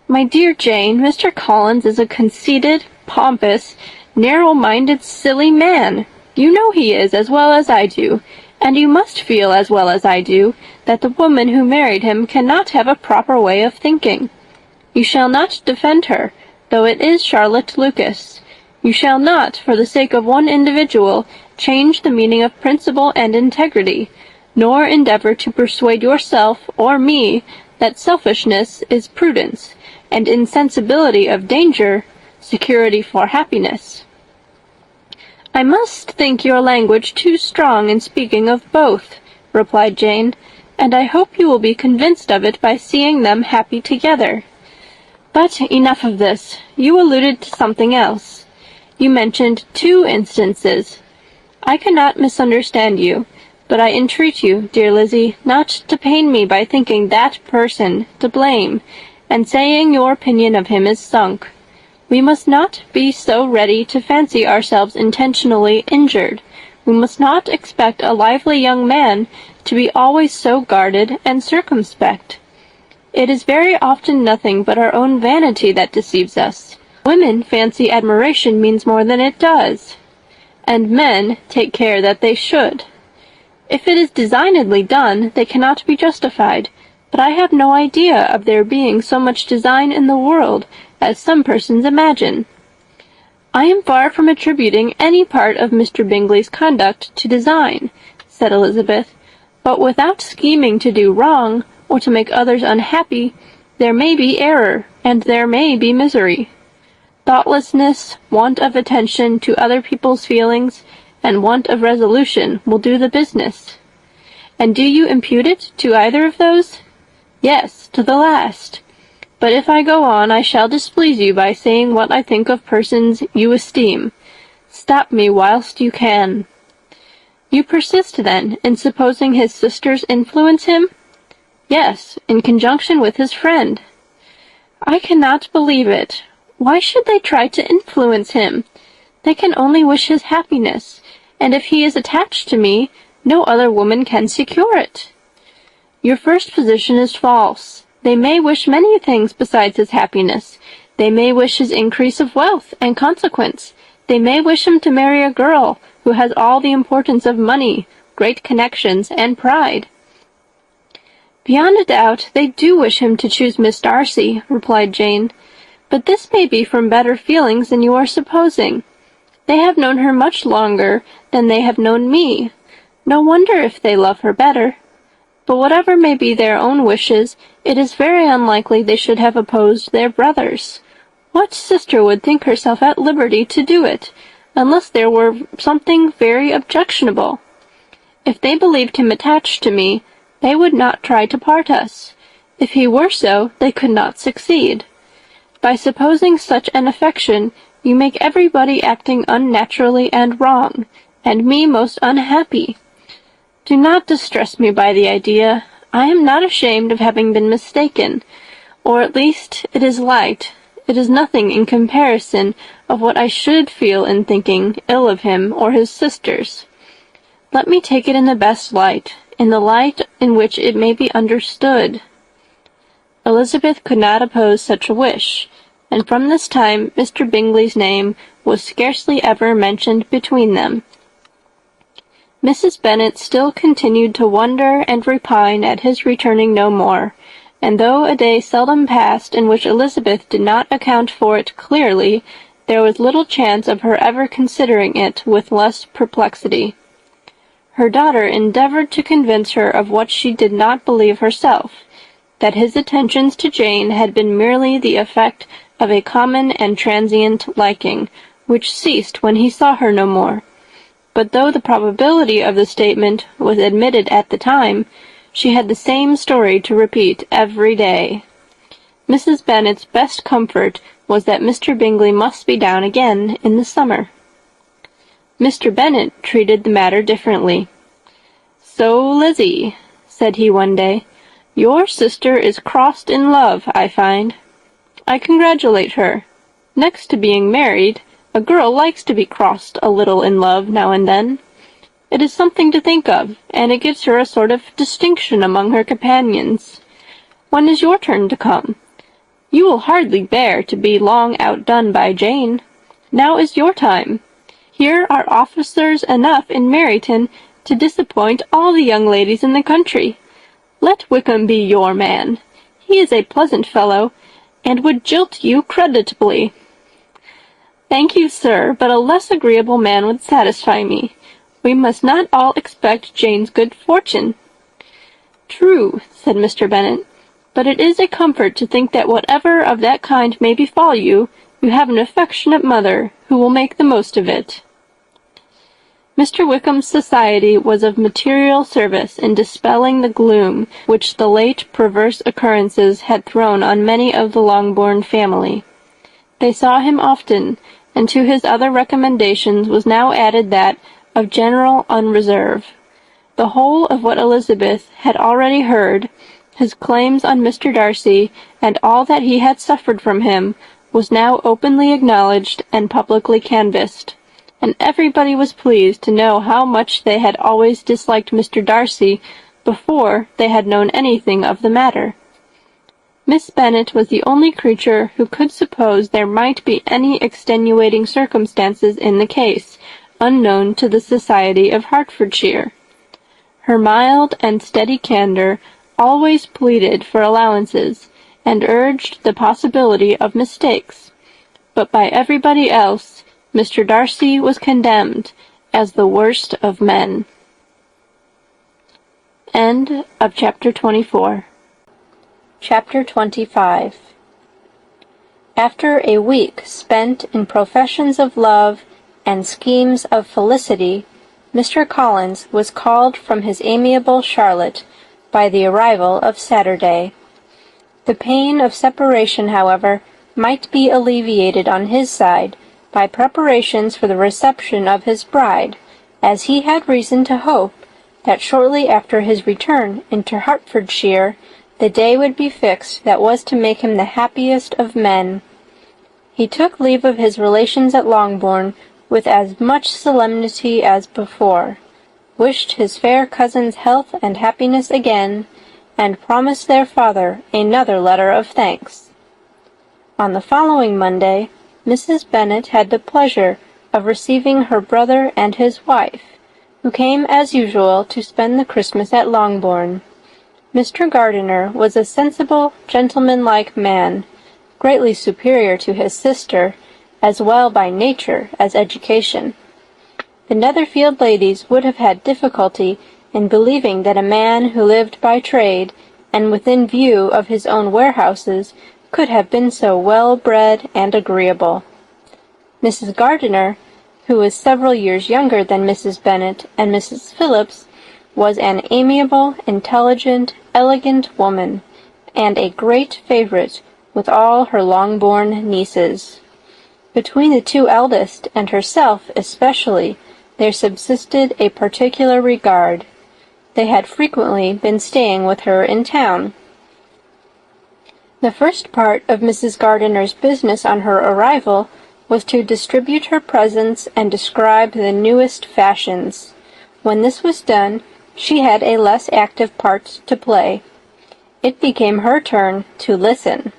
My dear Jane, Mr. Collins is a conceited, pompous, narrow-minded, silly man. You know he is as well as I do, and you must feel as well as I do that the woman who married him cannot have a proper way of thinking. You shall not defend her, though it is Charlotte Lucas. You shall not, for the sake of one individual, change the meaning of principle and integrity, nor endeavor to persuade yourself or me that selfishness is prudence, and insensibility of danger security for happiness. I must think your language too strong in speaking of both, replied Jane, and I hope you will be convinced of it by seeing them happy together. But enough of this. You alluded to something else. You mentioned 2 instances. I cannot misunderstand you, but I entreat you, dear Lizzie, not to pain me by thinking that person to blame, and saying your opinion of him is sunk. We must not be so ready to fancy ourselves intentionally injured. We must not expect a lively young man to be always so guarded and circumspect. It is very often nothing but our own vanity that deceives us. Women fancy admiration means more than it does, and men take care that they should. If it is designedly done, they cannot be justified, but I have no idea of there being so much design in the world as some persons imagine. I am far from attributing any part of Mr. Bingley's conduct to design, said Elizabeth, but without scheming to do wrong, or to make others unhappy, there may be error, and there may be misery. Thoughtlessness, want of attention to other people's feelings, and want of resolution will do the business. And do you impute it to either of those? Yes, to the last. But if I go on, I shall displease you by saying what I think of persons you esteem. Stop me whilst you can. You persist, then, in supposing his sisters influence him? Yes, in conjunction with his friend. I cannot believe it. Why should they try to influence him? They can only wish his happiness, and if he is attached to me, no other woman can secure it. Your first position is false. They may wish many things besides his happiness. They may wish his increase of wealth and consequence. They may wish him to marry a girl who has all the importance of money, great connections, and pride. Beyond a doubt, they do wish him to choose Miss Darcy, replied Jane, but this may be from better feelings than you are supposing. They have known her much longer than they have known me. No wonder if they love her better. But whatever may be their own wishes, it is very unlikely they should have opposed their brothers. What sister would think herself at liberty to do it, unless there were something very objectionable? If they believed him attached to me, they would not try to part us. If he were so, they could not succeed. By supposing such an affection, you make everybody acting unnaturally and wrong, and me most unhappy. Do not distress me by the idea. I am not ashamed of having been mistaken, or at least it is light. It is nothing in comparison of what I should feel in thinking ill of him or his sisters. Let me take it in the best light, in the light in which it may be understood. Elizabeth could not oppose such a wish, and from this time Mr. Bingley's name was scarcely ever mentioned between them. Mrs. Bennet still continued to wonder and repine at his returning no more, and though a day seldom passed in which Elizabeth did not account for it clearly, there was little chance of her ever considering it with less perplexity. Her daughter endeavoured to convince her of what she did not believe herself, that his attentions to Jane had been merely the effect of a common and transient liking, which ceased when he saw her no more. But though the probability of the statement was admitted at the time, she had the same story to repeat every day. Mrs. Bennet's best comfort was that Mr. Bingley must be down again in the summer. Mr. Bennet treated the matter differently. "So, Lizzie," said he one day, "your sister is crossed in love, I find. I congratulate her. Next to being married, a girl likes to be crossed a little in love now and then. It is something to think of, and it gives her a sort of distinction among her companions. When is your turn to come? You will hardly bear to be long outdone by Jane. Now is your time. Here are officers enough in Meryton to disappoint all the young ladies in the country. Let Wickham be your man. He is a pleasant fellow, and would jilt you creditably." "Thank you, sir, but a less agreeable man would satisfy me. We must not all expect Jane's good fortune." "True," said Mr. Bennet, "but it is a comfort to think that whatever of that kind may befall you, you have an affectionate mother who will make the most of it." Mr. Wickham's society was of material service in dispelling the gloom which the late perverse occurrences had thrown on many of the Longbourn family. They saw him often, and to his other recommendations was now added that of general unreserve. The whole of what Elizabeth had already heard, his claims on Mr. Darcy, and all that he had suffered from him, was now openly acknowledged and publicly canvassed, and everybody was pleased to know how much they had always disliked Mr. Darcy before they had known anything of the matter. Miss Bennet was the only creature who could suppose there might be any extenuating circumstances in the case, unknown to the society of Hertfordshire. Her mild and steady candour always pleaded for allowances, and urged the possibility of mistakes, but by everybody else Mr. Darcy was condemned as the worst of men. End of Chapter 24. Chapter 25. After a week spent in professions of love and schemes of felicity, Mr. Collins was called from his amiable Charlotte by the arrival of Saturday. The pain of separation, however, might be alleviated on his side by preparations for the reception of his bride, as he had reason to hope that shortly after his return into Hertfordshire the day would be fixed that was to make him the happiest of men. He took leave of his relations at Longbourn with as much solemnity as before, wished his fair cousin's health and happiness again, and promised their father another letter of thanks. On the following Monday, Mrs. Bennet had the pleasure of receiving her brother and his wife, who came as usual to spend the Christmas at Longbourn. Mr. Gardiner was a sensible, gentlemanlike man, greatly superior to his sister, as well by nature as education. The Netherfield ladies would have had difficulty in believing that a man who lived by trade, and within view of his own warehouses, could have been so well-bred and agreeable. Mrs. Gardiner, who was several years younger than Mrs. Bennet and Mrs. Phillips, was an amiable, intelligent, elegant woman, and a great favourite with all her Longbourn nieces. Between the two eldest, and herself especially, there subsisted a particular regard. They had frequently been staying with her in town. The first part of Mrs. Gardiner's business on her arrival was to distribute her presents and describe the newest fashions. When this was done, she had a less active part to play. It became her turn to listen.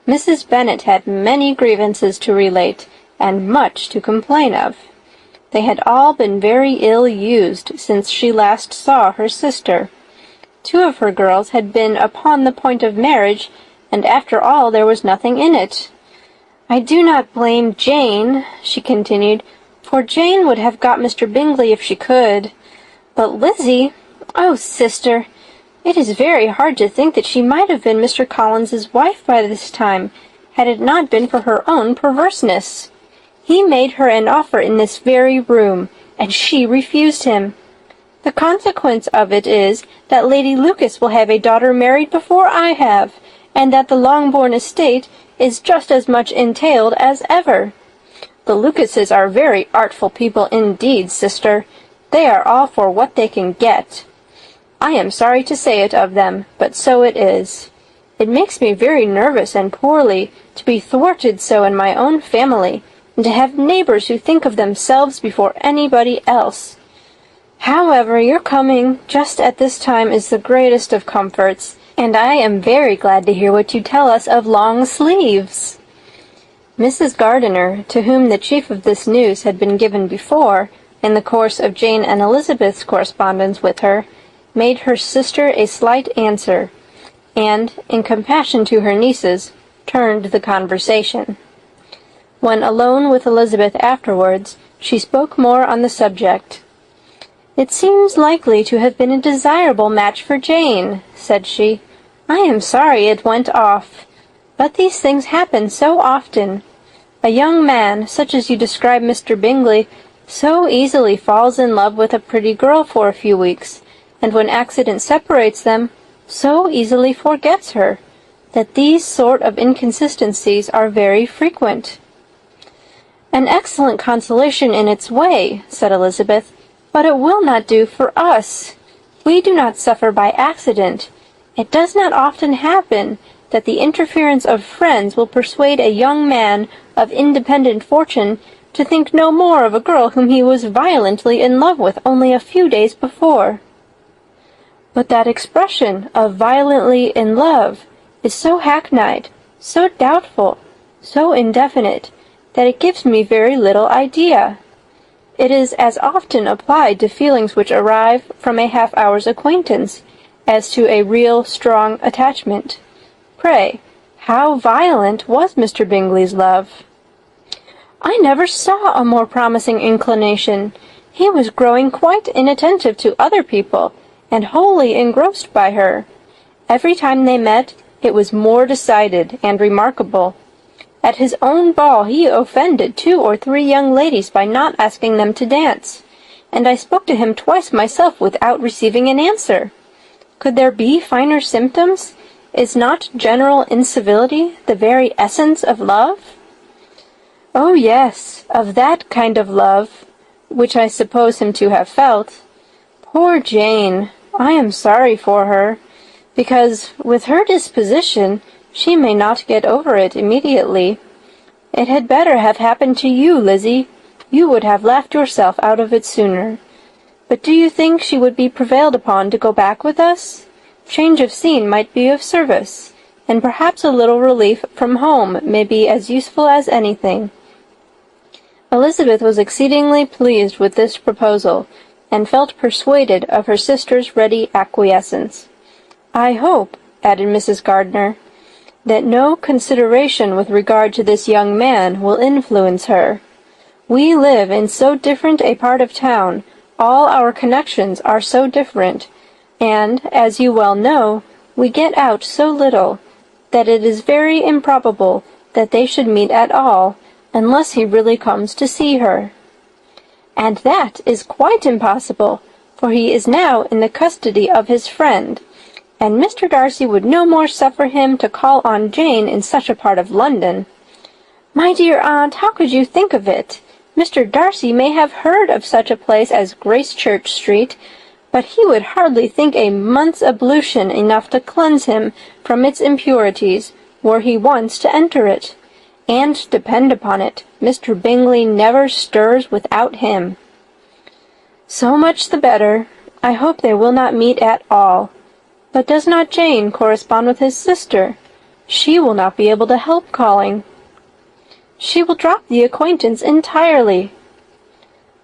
Mrs. Bennet had many grievances to relate, and much to complain of. They had all been very ill used since she last saw her sister. 2 of her girls had been upon the point of marriage, and after all there was nothing in it. "I do not blame Jane," she continued, "for Jane would have got Mr. Bingley if she could. But Lizzie, oh, sister, it is very hard to think that she might have been Mr. Collins's wife by this time, had it not been for her own perverseness. He made her an offer in this very room, and she refused him. The consequence of it is that Lady Lucas will have a daughter married before I have, and that the Longbourn estate is just as much entailed as ever. The Lucases are very artful people indeed, sister. They are all for what they can get. I am sorry to say it of them, but so it is. It makes me very nervous and poorly to be thwarted so in my own family, and to have neighbours who think of themselves before anybody else. However, your coming just at this time is the greatest of comforts, and I am very glad to hear what you tell us of long sleeves." Mrs. Gardiner, to whom the chief of this news had been given before, in the course of Jane and Elizabeth's correspondence with her, made her sister a slight answer, and, in compassion to her nieces, turned the conversation. When alone with Elizabeth afterwards, she spoke more on the subject. "It seems likely to have been a desirable match for Jane," said she. "I am sorry it went off. But these things happen so often. A young man, such as you describe Mr. Bingley, so easily falls in love with a pretty girl for a few weeks, and when accident separates them, so easily forgets her, that these sort of inconsistencies are very frequent." "An excellent consolation in its way," said Elizabeth, "but it will not do for us. We do not suffer by accident. It does not often happen that the interference of friends will persuade a young man of independent fortune to think no more of a girl whom he was violently in love with only a few days before." "But that expression of violently in love is so hackneyed, so doubtful, so indefinite, that it gives me very little idea. It is as often applied to feelings which arrive from a half-hour's acquaintance as to a real strong attachment. Pray, how violent was Mr. Bingley's love?" "I never saw a more promising inclination. He was growing quite inattentive to other people, and wholly engrossed by her. Every time they met, it was more decided and remarkable. At his own ball he offended 2 or 3 young ladies by not asking them to dance, and I spoke to him twice myself without receiving an answer. Could there be finer symptoms? Is not general incivility the very essence of love?" "Oh, yes, of that kind of love, which I suppose him to have felt. Poor Jane, I am sorry for her, because, with her disposition, she may not get over it immediately. It had better have happened to you, Lizzie. You would have laughed yourself out of it sooner. But do you think she would be prevailed upon to go back with us? Change of scene might be of service, and perhaps a little relief from home may be as useful as anything." Elizabeth was exceedingly pleased with this proposal, and felt persuaded of her sister's ready acquiescence. "I hope," added Mrs. Gardiner, "that no consideration with regard to this young man will influence her. We live in so different a part of town, all our connections are so different, and, as you well know, we get out so little, that it is very improbable that they should meet at all, unless he really comes to see her." "And that is quite impossible, for he is now in the custody of his friend, and Mr. Darcy would no more suffer him to call on Jane in such a part of London." "My dear aunt, how could you think of it? Mr. Darcy may have heard of such a place as Gracechurch Street, but he would hardly think a month's ablution enough to cleanse him from its impurities, were he once to enter it. And depend upon it, Mr. Bingley never stirs without him." "So much the better. I hope they will not meet at all. But does not Jane correspond with his sister? She will not be able to help calling." "She will drop the acquaintance entirely."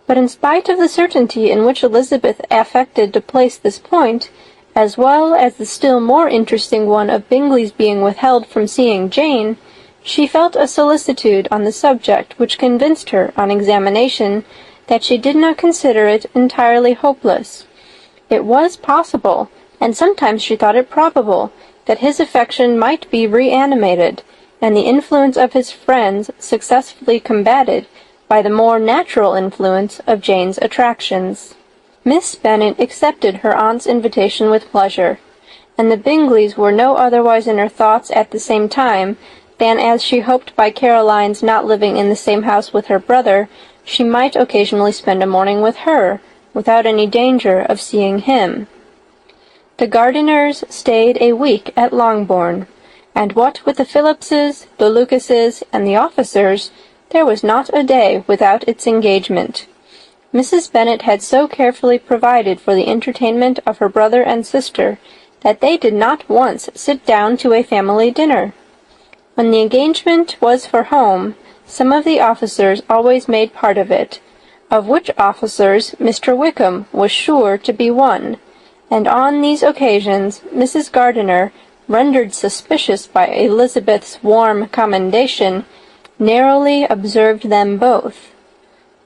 But in spite of the certainty in which Elizabeth affected to place this point, as well as the still more interesting one of Bingley's being withheld from seeing Jane, she felt a solicitude on the subject which convinced her, on examination, that she did not consider it entirely hopeless. It was possible, and sometimes she thought it probable, that his affection might be reanimated, and the influence of his friends successfully combated by the more natural influence of Jane's attractions. Miss Bennet accepted her aunt's invitation with pleasure, and the Bingleys were no otherwise in her thoughts at the same time than as she hoped by Caroline's not living in the same house with her brother, she might occasionally spend a morning with her, without any danger of seeing him. The Gardiners stayed a week at Longbourn, and what with the Phillipses, the Lucases, and the officers, there was not a day without its engagement. Mrs. Bennet had so carefully provided for the entertainment of her brother and sister that they did not once sit down to a family dinner. When the engagement was for home, some of the officers always made part of it, of which officers Mr. Wickham was sure to be one, and on these occasions Mrs. Gardiner, rendered suspicious by Elizabeth's warm commendation, narrowly observed them both.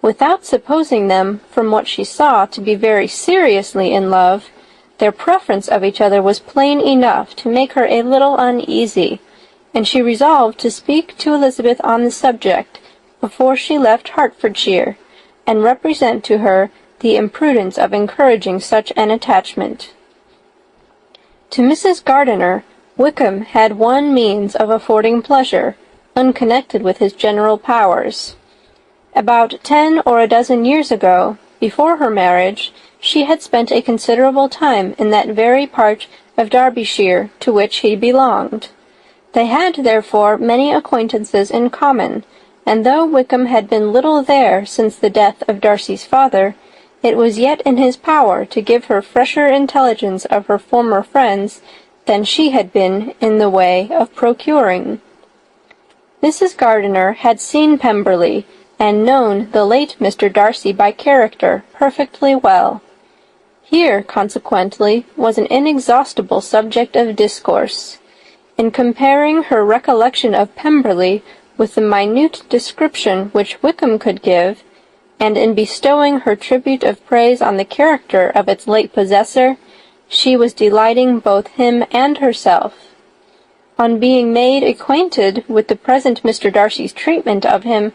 Without supposing them, from what she saw, to be very seriously in love, their preference of each other was plain enough to make her a little uneasy, and she resolved to speak to Elizabeth on the subject before she left Hertfordshire, and represent to her the imprudence of encouraging such an attachment. To Mrs. Gardiner, Wickham had one means of affording pleasure, unconnected with his general powers. About 10 or a dozen years ago, before her marriage, she had spent a considerable time in that very part of Derbyshire to which he belonged. They had, therefore, many acquaintances in common, and though Wickham had been little there since the death of Darcy's father, it was yet in his power to give her fresher intelligence of her former friends than she had been in the way of procuring. Mrs. Gardiner had seen Pemberley, and known the late Mr. Darcy by character perfectly well. Here, consequently, was an inexhaustible subject of discourse. In comparing her recollection of Pemberley with the minute description which Wickham could give, and in bestowing her tribute of praise on the character of its late possessor, she was delighting both him and herself. On being made acquainted with the present Mr. Darcy's treatment of him,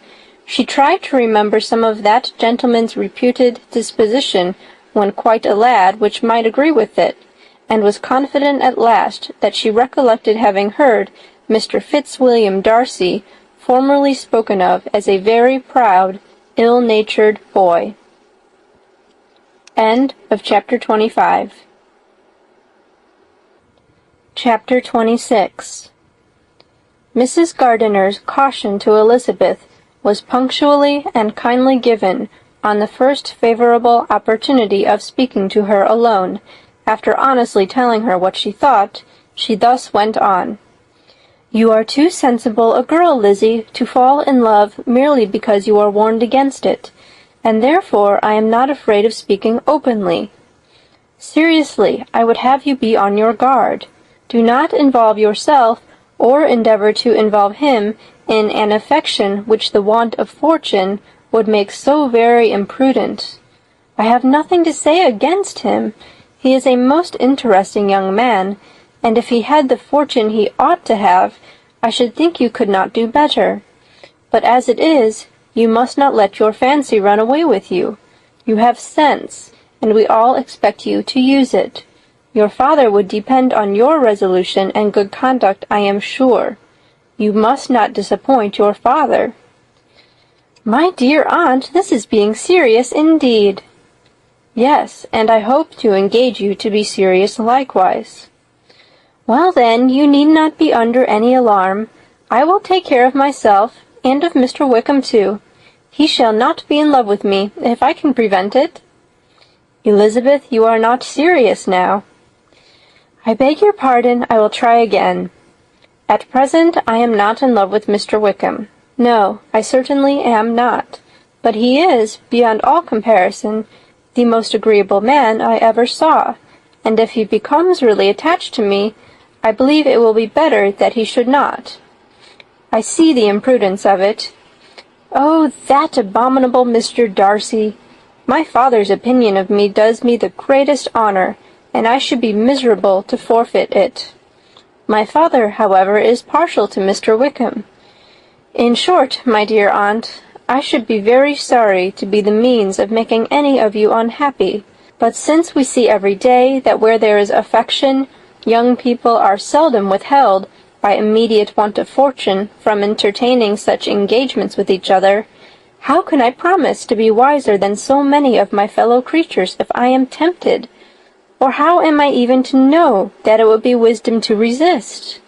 she tried to remember some of that gentleman's reputed disposition when quite a lad which might agree with it, and was confident at last that she recollected having heard Mr. Fitzwilliam Darcy formerly spoken of as a very proud, ill-natured boy. End of chapter 25. Chapter 26. Mrs. Gardiner's caution to Elizabeth was punctually and kindly given on the first favorable opportunity of speaking to her alone. After honestly telling her what she thought, she thus went on. "You are too sensible a girl, Lizzie, to fall in love merely because you are warned against it, and therefore I am not afraid of speaking openly. Seriously, I would have you be on your guard. Do not involve yourself or endeavor to involve him in an affection which the want of fortune would make so very imprudent. I have nothing to say against him. He is a most interesting young man, and if he had the fortune he ought to have, I should think you could not do better. But as it is, you must not let your fancy run away with you. You have sense, and we all expect you to use it. Your father would depend on your resolution and good conduct, I am sure. You must not disappoint your father." "My dear aunt, this is being serious indeed." "Yes, and I hope to engage you to be serious likewise." "Well, then, you need not be under any alarm. I will take care of myself, and of Mr. Wickham too. He shall not be in love with me, if I can prevent it." "Elizabeth, you are not serious now." "I beg your pardon, I will try again. At present I am not in love with Mr. Wickham. No, I certainly am not. But he is, beyond all comparison, the most agreeable man I ever saw, and if he becomes really attached to me, I believe it will be better that he should not. I see the imprudence of it. Oh, that abominable Mr. Darcy! My father's opinion of me does me the greatest honor, and I should be miserable to forfeit it. My father, however, is partial to Mr. Wickham. In short, my dear aunt, I should be very sorry to be the means of making any of you unhappy, but since we see every day that where there is affection, young people are seldom withheld, by immediate want of fortune, from entertaining such engagements with each other, how can I promise to be wiser than so many of my fellow creatures if I am tempted? Or how am I even to know that it would be wisdom to resist?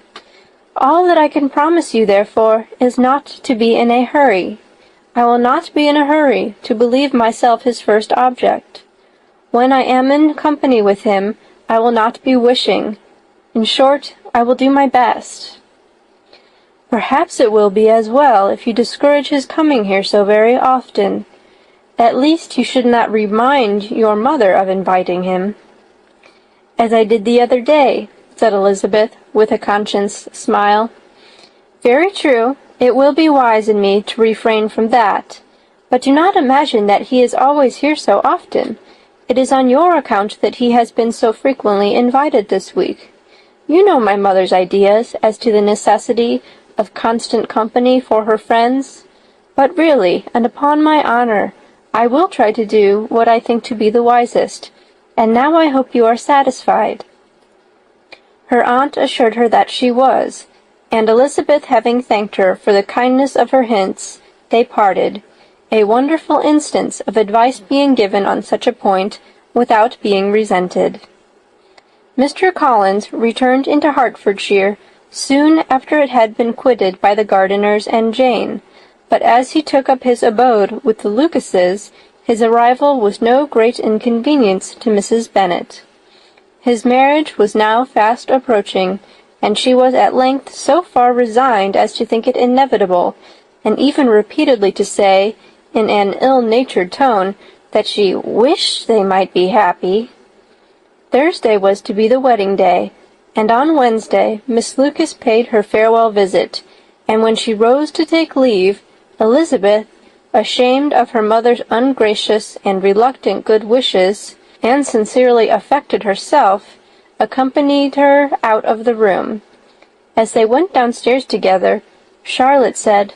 All that I can promise you, therefore, is not to be in a hurry. I will not be in a hurry to believe myself his first object. When I am in company with him, I will not be wishing. In short, I will do my best. Perhaps it will be as well if you discourage his coming here so very often. At least you should not remind your mother of inviting him." "As I did the other day," said Elizabeth, with a conscious smile. "Very true. It will be wise in me to refrain from that. But do not imagine that he is always here so often. It is on your account that he has been so frequently invited this week. You know my mother's ideas as to the necessity of constant company for her friends. But really, and upon my honor, I will try to do what I think to be the wisest, and now I hope you are satisfied." Her aunt assured her that she was, and Elizabeth having thanked her for the kindness of her hints, they parted, a wonderful instance of advice being given on such a point without being resented. Mr. Collins returned into Hertfordshire soon after it had been quitted by the Gardiners and Jane, but as he took up his abode with the Lucases, his arrival was no great inconvenience to Mrs. Bennet. His marriage was now fast approaching, and she was at length so far resigned as to think it inevitable, and even repeatedly to say, in an ill-natured tone, that she wished they might be happy. Thursday was to be the wedding day, and on Wednesday Miss Lucas paid her farewell visit, and when she rose to take leave, Elizabeth, ashamed of her mother's ungracious and reluctant good wishes, and sincerely affected herself, accompanied her out of the room. As they went downstairs together, Charlotte said,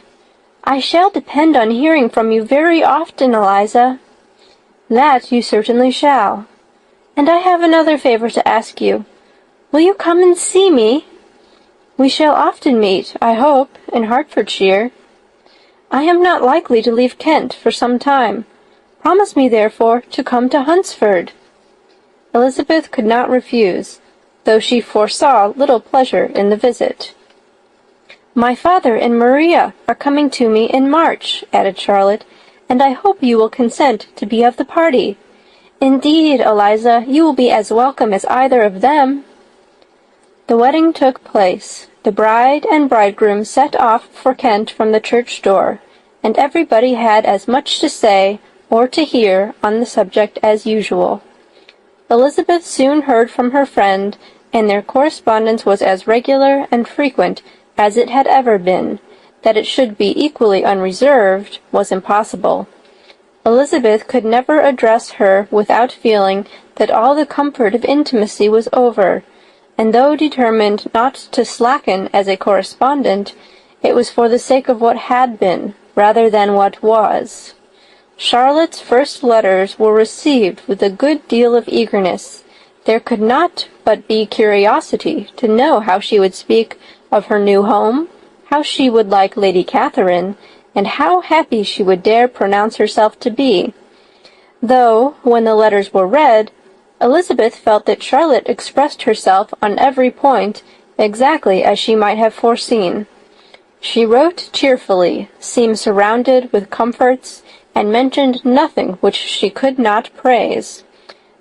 "I shall depend on hearing from you very often, Eliza." "That you certainly shall. And I have another favor to ask you. Will you come and see me? We shall often meet, I hope, in Hertfordshire. I am not likely to leave Kent for some time. Promise me, therefore, to come to Hunsford." Elizabeth could not refuse, though she foresaw little pleasure in the visit. "My father and Maria are coming to me in March," added Charlotte, "and I hope you will consent to be of the party. Indeed, Eliza, you will be as welcome as either of them." The wedding took place. The bride and bridegroom set off for Kent from the church door, and everybody had as much to say or to hear on the subject as usual. Elizabeth soon heard from her friend, and their correspondence was as regular and frequent as it had ever been. That it should be equally unreserved was impossible. Elizabeth could never address her without feeling that all the comfort of intimacy was over, and though determined not to slacken as a correspondent, it was for the sake of what had been, rather than what was. Charlotte's first letters were received with a good deal of eagerness. There could not but be curiosity to know how she would speak of her new home, how she would like Lady Catherine, and how happy she would dare pronounce herself to be. Though, when the letters were read, Elizabeth felt that Charlotte expressed herself on every point exactly as she might have foreseen. She wrote cheerfully, seemed surrounded with comforts, and mentioned nothing which she could not praise.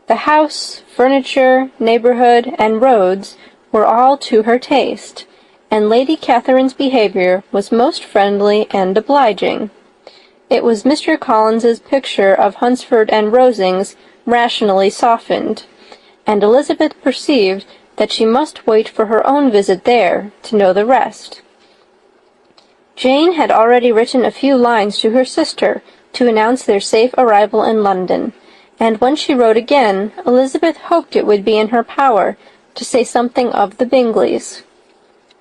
The house, furniture, neighborhood, and roads were all to her taste, and Lady Catherine's behavior was most friendly and obliging. It was Mr. Collins's picture of Hunsford and Rosings rationally softened, and Elizabeth perceived that she must wait for her own visit there to know the rest. Jane had already written a few lines to her sister to announce their safe arrival in London, and when she wrote again, Elizabeth hoped it would be in her power to say something of the Bingleys.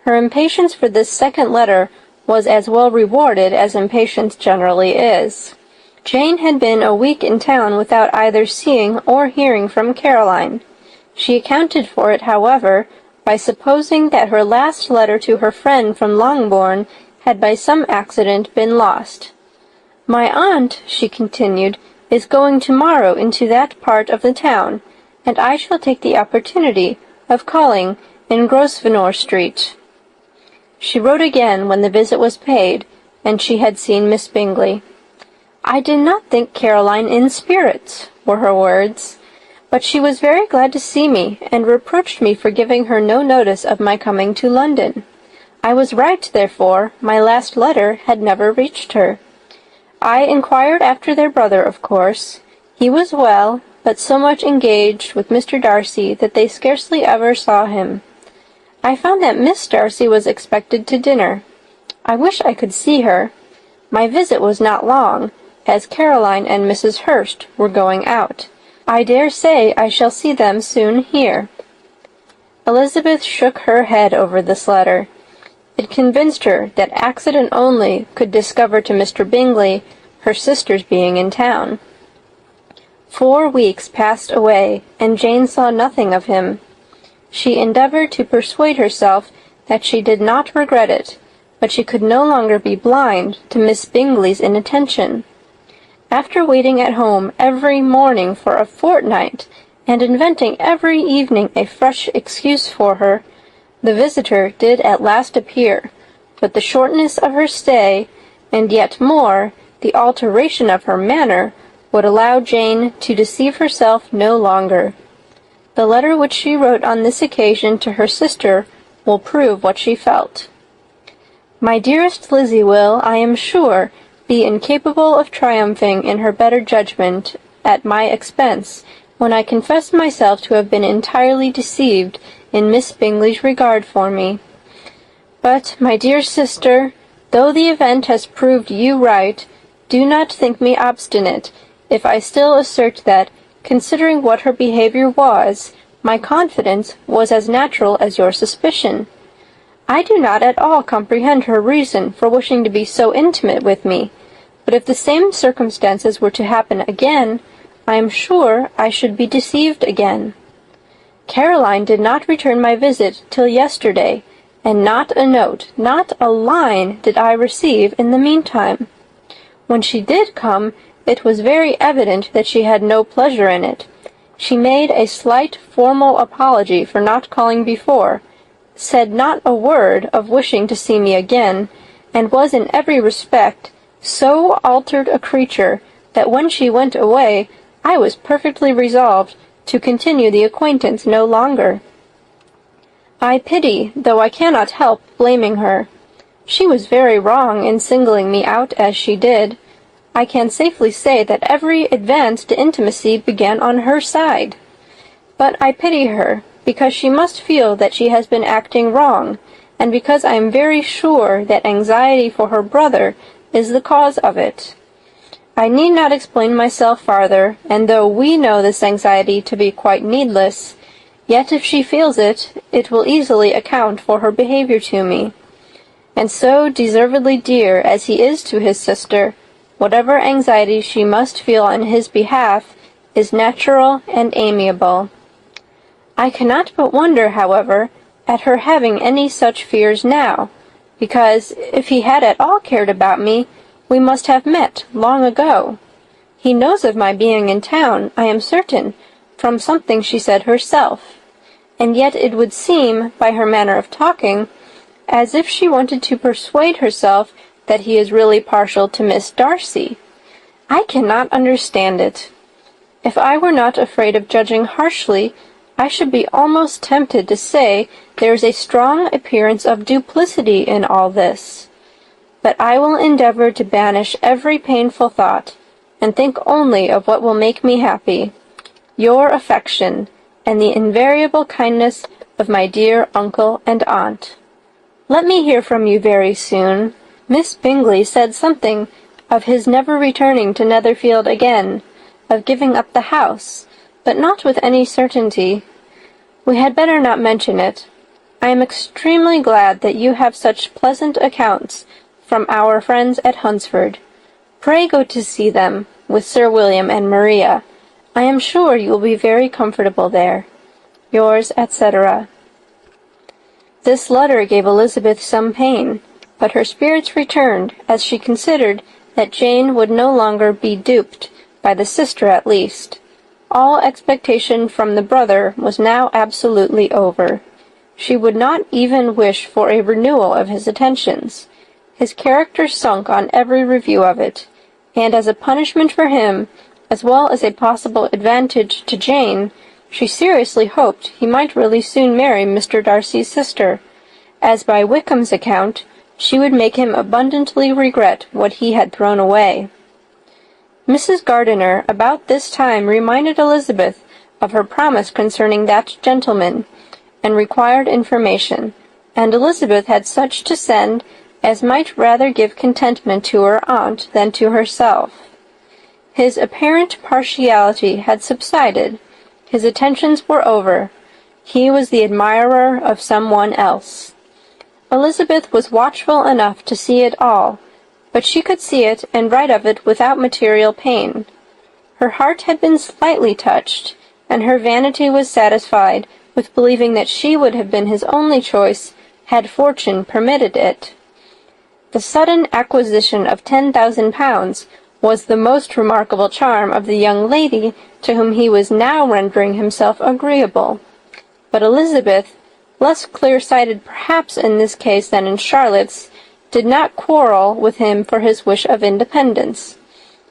Her impatience for this second letter was as well rewarded as impatience generally is. Jane had been a week in town without either seeing or hearing from Caroline. She accounted for it, however, by supposing that her last letter to her friend from Longbourn had by some accident been lost. "My aunt," she continued, "is going tomorrow into that part of the town, and I shall take the opportunity of calling in Grosvenor Street." She wrote again when the visit was paid, and she had seen Miss Bingley. "I did not think Caroline in spirits," were her words, "but she was very glad to see me, and reproached me for giving her no notice of my coming to London. I was right, therefore, my last letter had never reached her. I inquired after their brother, of course. He was well, but so much engaged with Mr. Darcy that they scarcely ever saw him. I found that Miss Darcy was expected to dinner. I wish I could see her. My visit was not long, as Caroline and Mrs. Hurst were going out. I dare say I shall see them soon here." Elizabeth shook her head over this letter. It convinced her that accident only could discover to Mr. Bingley her sister's being in town. 4 weeks passed away, and Jane saw nothing of him. She endeavored to persuade herself that she did not regret it, but she could no longer be blind to Miss Bingley's inattention. After waiting at home every morning for a fortnight, and inventing every evening a fresh excuse for her, the visitor did at last appear, but the shortness of her stay, and yet more, the alteration of her manner, would allow Jane to deceive herself no longer. The letter which she wrote on this occasion to her sister will prove what she felt. "My dearest Lizzie will, I am sure, be incapable of triumphing in her better judgment at my expense, when I confess myself to have been entirely deceived in Miss Bingley's regard for me. But, my dear sister, though the event has proved you right, do not think me obstinate if I still assert that, considering what her behavior was, my confidence was as natural as your suspicion. I do not at all comprehend her reason for wishing to be so intimate with me, but if the same circumstances were to happen again, I am sure I should be deceived again. Caroline did not return my visit till yesterday, and not a note, not a line did I receive in the meantime. When she did come, it was very evident that she had no pleasure in it. She made a slight formal apology for not calling before, said not a word of wishing to see me again, and was in every respect so altered a creature that when she went away I was perfectly resolved to continue the acquaintance no longer. I pity, though I cannot help blaming her. She was very wrong in singling me out as she did. I can safely say that every advance to intimacy began on her side. But I pity her, because she must feel that she has been acting wrong, and because I am very sure that anxiety for her brother is the cause of it. I need not explain myself farther, and though we know this anxiety to be quite needless, yet if she feels it, it will easily account for her behavior to me. And so deservedly dear as he is to his sister, whatever anxiety she must feel on his behalf is natural and amiable. I cannot but wonder, however, at her having any such fears now, because if he had at all cared about me, we must have met long ago. He knows of my being in town, I am certain, from something she said herself, and yet it would seem, by her manner of talking, as if she wanted to persuade herself that he is really partial to Miss Darcy. I cannot understand it. If I were not afraid of judging harshly, I should be almost tempted to say there is a strong appearance of duplicity in all this. But I will endeavor to banish every painful thought, and think only of what will make me happy. Your affection, and the invariable kindness of my dear uncle and aunt. Let me hear from you very soon. Miss Bingley said something of his never returning to Netherfield again, of giving up the house, but not with any certainty. We had better not mention it. I am extremely glad that you have such pleasant accounts from our friends at Hunsford. Pray go to see them, with Sir William and Maria. I am sure you will be very comfortable there. Yours, etc. This letter gave Elizabeth some pain, but her spirits returned as she considered that Jane would no longer be duped, by the sister at least. All expectation from the brother was now absolutely over. She would not even wish for a renewal of his attentions. His character sunk on every review of it, and as a punishment for him, as well as a possible advantage to Jane, she seriously hoped he might really soon marry Mr. Darcy's sister, as by Wickham's account she would make him abundantly regret what he had thrown away. Mrs. Gardiner about this time reminded Elizabeth of her promise concerning that gentleman, and required information, and Elizabeth had such to send as might rather give contentment to her aunt than to herself. His apparent partiality had subsided. His attentions were over. He was the admirer of some one else. Elizabeth was watchful enough to see it all, but she could see it and write of it without material pain. Her heart had been slightly touched, and her vanity was satisfied with believing that she would have been his only choice had fortune permitted it. The sudden acquisition of £10,000 was the most remarkable charm of the young lady to whom he was now rendering himself agreeable. But Elizabeth, less clear-sighted perhaps in this case than in Charlotte's, did not quarrel with him for his wish of independence.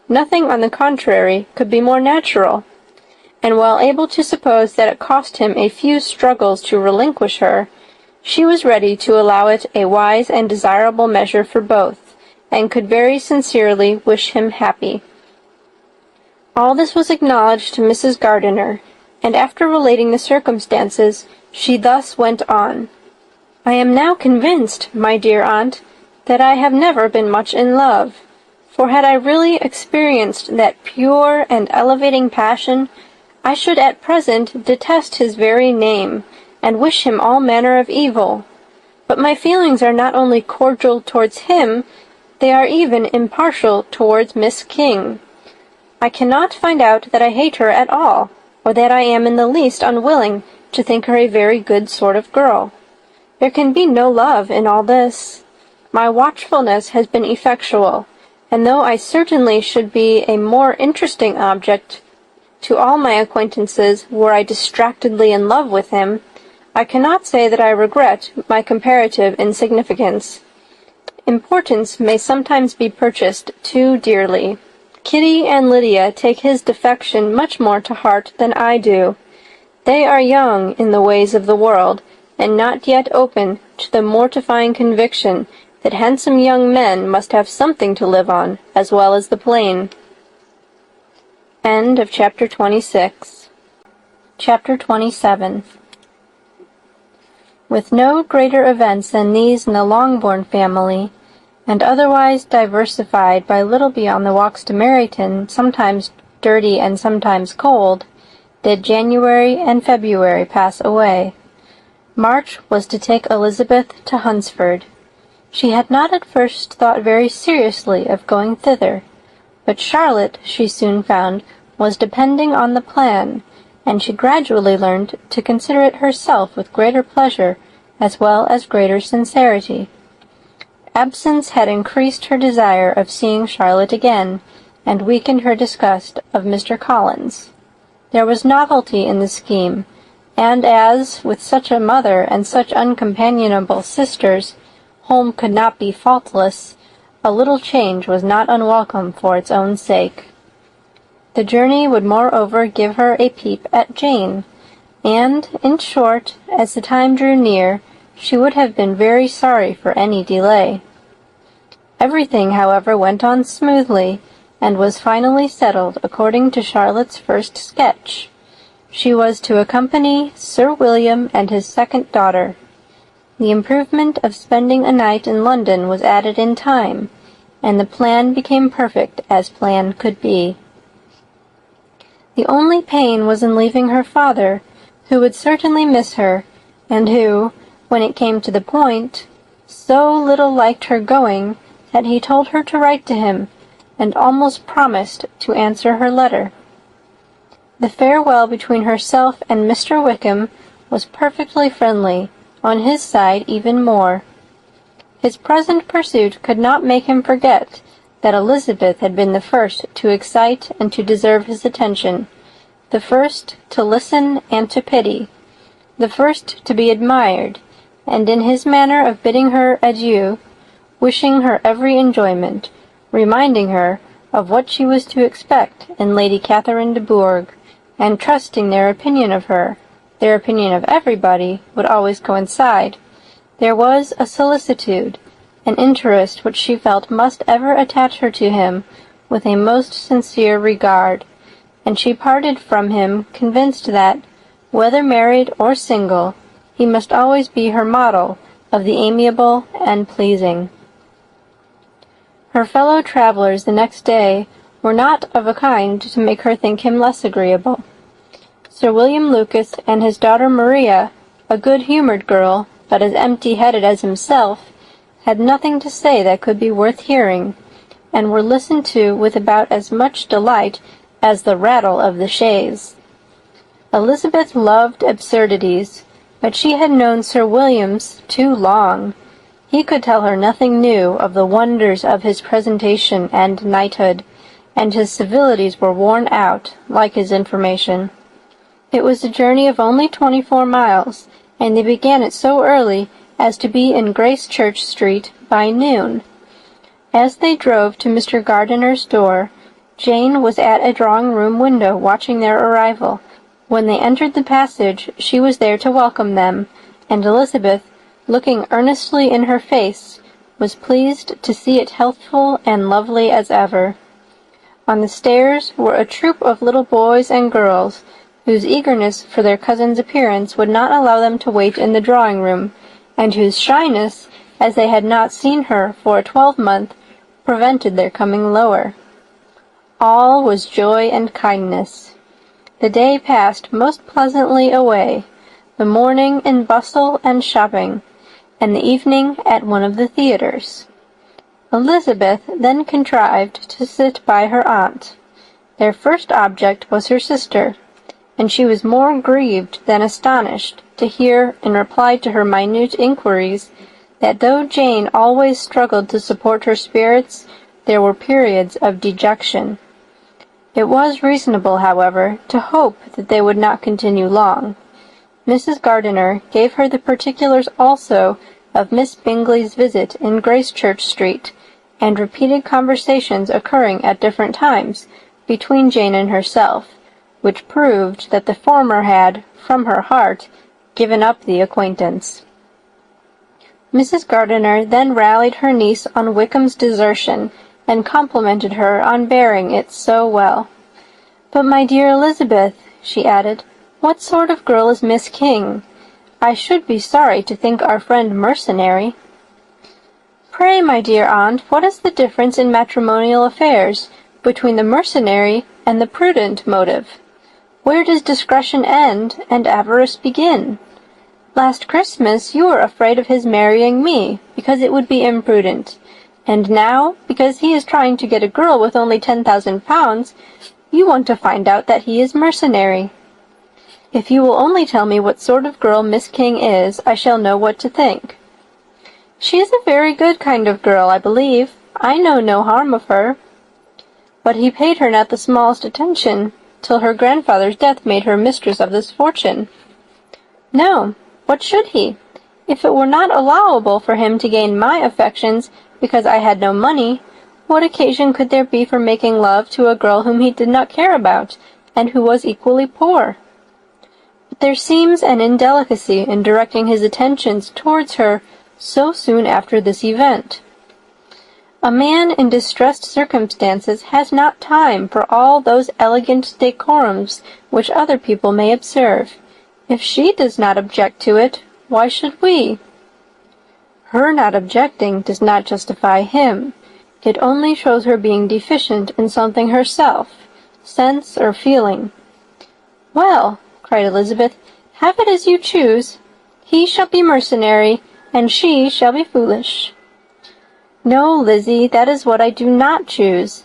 Nothing, on the contrary, could be more natural, and while able to suppose that it cost him a few struggles to relinquish her, she was ready to allow it a wise and desirable measure for both, and could very sincerely wish him happy. All this was acknowledged to Mrs. Gardiner, and after relating the circumstances, she thus went on. I am now convinced, my dear aunt, that I have never been much in love, for had I really experienced that pure and elevating passion, I should at present detest his very name, and wish him all manner of evil. But my feelings are not only cordial towards him, they are even impartial towards Miss King. I cannot find out that I hate her at all, or that I am in the least unwilling to think her a very good sort of girl. There can be no love in all this. My watchfulness has been effectual, and though I certainly should be a more interesting object to all my acquaintances were I distractedly in love with him, I cannot say that I regret my comparative insignificance. Importance may sometimes be purchased too dearly. Kitty and Lydia take his defection much more to heart than I do. They are young in the ways of the world, and not yet open to the mortifying conviction that handsome young men must have something to live on, as well as the plain. End of Chapter 26. Chapter 27. With no greater events than these in the Longbourn family, and otherwise diversified by little beyond the walks to Meryton, sometimes dirty and sometimes cold, did January and February pass away. March was to take Elizabeth to Hunsford. She had not at first thought very seriously of going thither, but Charlotte, she soon found, was depending on the plan, and she gradually learned to consider it herself with greater pleasure as well as greater sincerity. Absence had increased her desire of seeing Charlotte again, and weakened her disgust of Mr. Collins. There was novelty in the scheme, and as, with such a mother and such uncompanionable sisters, home could not be faultless, a little change was not unwelcome for its own sake. The journey would moreover give her a peep at Jane, and, in short, as the time drew near, she would have been very sorry for any delay. Everything, however, went on smoothly, and was finally settled according to Charlotte's first sketch. She was to accompany Sir William and his second daughter. The improvement of spending a night in London was added in time, and the plan became perfect as plan could be. The only pain was in leaving her father, who would certainly miss her, and who, when it came to the point, so little liked her going that he told her to write to him, and almost promised to answer her letter. The farewell between herself and Mr. Wickham was perfectly friendly, on his side even more. His present pursuit could not make him forget that Elizabeth had been the first to excite and to deserve his attention, the first to listen and to pity, the first to be admired, and in his manner of bidding her adieu, wishing her every enjoyment, reminding her of what she was to expect in Lady Catherine de Bourgh, and trusting their opinion of her, their opinion of everybody, would always coincide. There was a solicitude, an interest which she felt must ever attach her to him with a most sincere regard, and she parted from him convinced that, whether married or single, he must always be her model of the amiable and pleasing. Her fellow travellers the next day were not of a kind to make her think him less agreeable. Sir William Lucas and his daughter Maria, a good-humoured girl, but as empty-headed as himself, had nothing to say that could be worth hearing, and were listened to with about as much delight as the rattle of the chaise. Elizabeth loved absurdities, but she had known Sir William's too long. He could tell her nothing new of the wonders of his presentation and knighthood, and his civilities were worn out, like his information. It was a journey of only 24 miles, and they began it so early as to be in Gracechurch Street by noon. As they drove to Mr. Gardiner's door, Jane was at a drawing-room window watching their arrival. When they entered the passage, she was there to welcome them, and Elizabeth, looking earnestly in her face, was pleased to see it healthful and lovely as ever. On the stairs were a troop of little boys and girls, whose eagerness for their cousin's appearance would not allow them to wait in the drawing-room, and whose shyness, as they had not seen her for a 12-month, prevented their coming lower. All was joy and kindness. The day passed most pleasantly away, the morning in bustle and shopping, and the evening at one of the theatres. Elizabeth then contrived to sit by her aunt. Their first object was her sister, and she was more grieved than astonished to hear, in reply to her minute inquiries, that though Jane always struggled to support her spirits, there were periods of dejection. It was reasonable, however, to hope that they would not continue long. Mrs. Gardiner gave her the particulars also of Miss Bingley's visit in Gracechurch Street, and repeated conversations occurring at different times between Jane and herself, which proved that the former had, from her heart, given up the acquaintance. Mrs. Gardiner then rallied her niece on Wickham's desertion, and complimented her on bearing it so well. "But, my dear Elizabeth," she added, "what sort of girl is Miss King? I should be sorry to think our friend mercenary." "Pray, my dear aunt, what is the difference in matrimonial affairs between the mercenary and the prudent motive? Where does discretion end and avarice begin? Last Christmas you were afraid of his marrying me, because it would be imprudent, and now, because he is trying to get a girl with only 10,000 pounds, you want to find out that he is mercenary. If you will only tell me what sort of girl Miss King is, I shall know what to think." "She is a very good kind of girl, I believe. I know no harm of her." "But he paid her not the smallest attention, till her grandfather's death made her mistress of this fortune." "No. What should he? If it were not allowable for him to gain my affections because I had no money, what occasion could there be for making love to a girl whom he did not care about, and who was equally poor? But there seems an indelicacy in directing his attentions towards her so soon after this event. A man in distressed circumstances has not time for all those elegant decorums which other people may observe. If she does not object to it, why should we? Her not objecting does not justify him. It only shows her being deficient in something herself, sense or feeling." "Well," cried Elizabeth, "have it as you choose. He shall be mercenary, and she shall be foolish." "No, Lizzie, that is what I do not choose.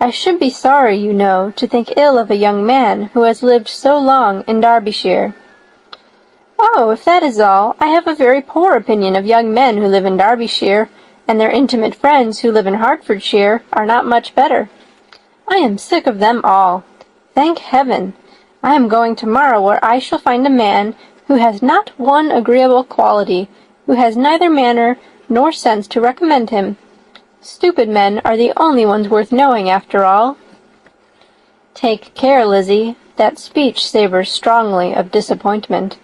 I should be sorry, you know, to think ill of a young man who has lived so long in Derbyshire." "Oh, if that is all, I have a very poor opinion of young men who live in Derbyshire, and their intimate friends who live in Hertfordshire are not much better. I am sick of them all. Thank heaven! I am going tomorrow where I shall find a man who has not one agreeable quality, who has neither manner nor sense to recommend him. Stupid men are the only ones worth knowing, after all." "Take care, Lizzie. That speech savors strongly of disappointment."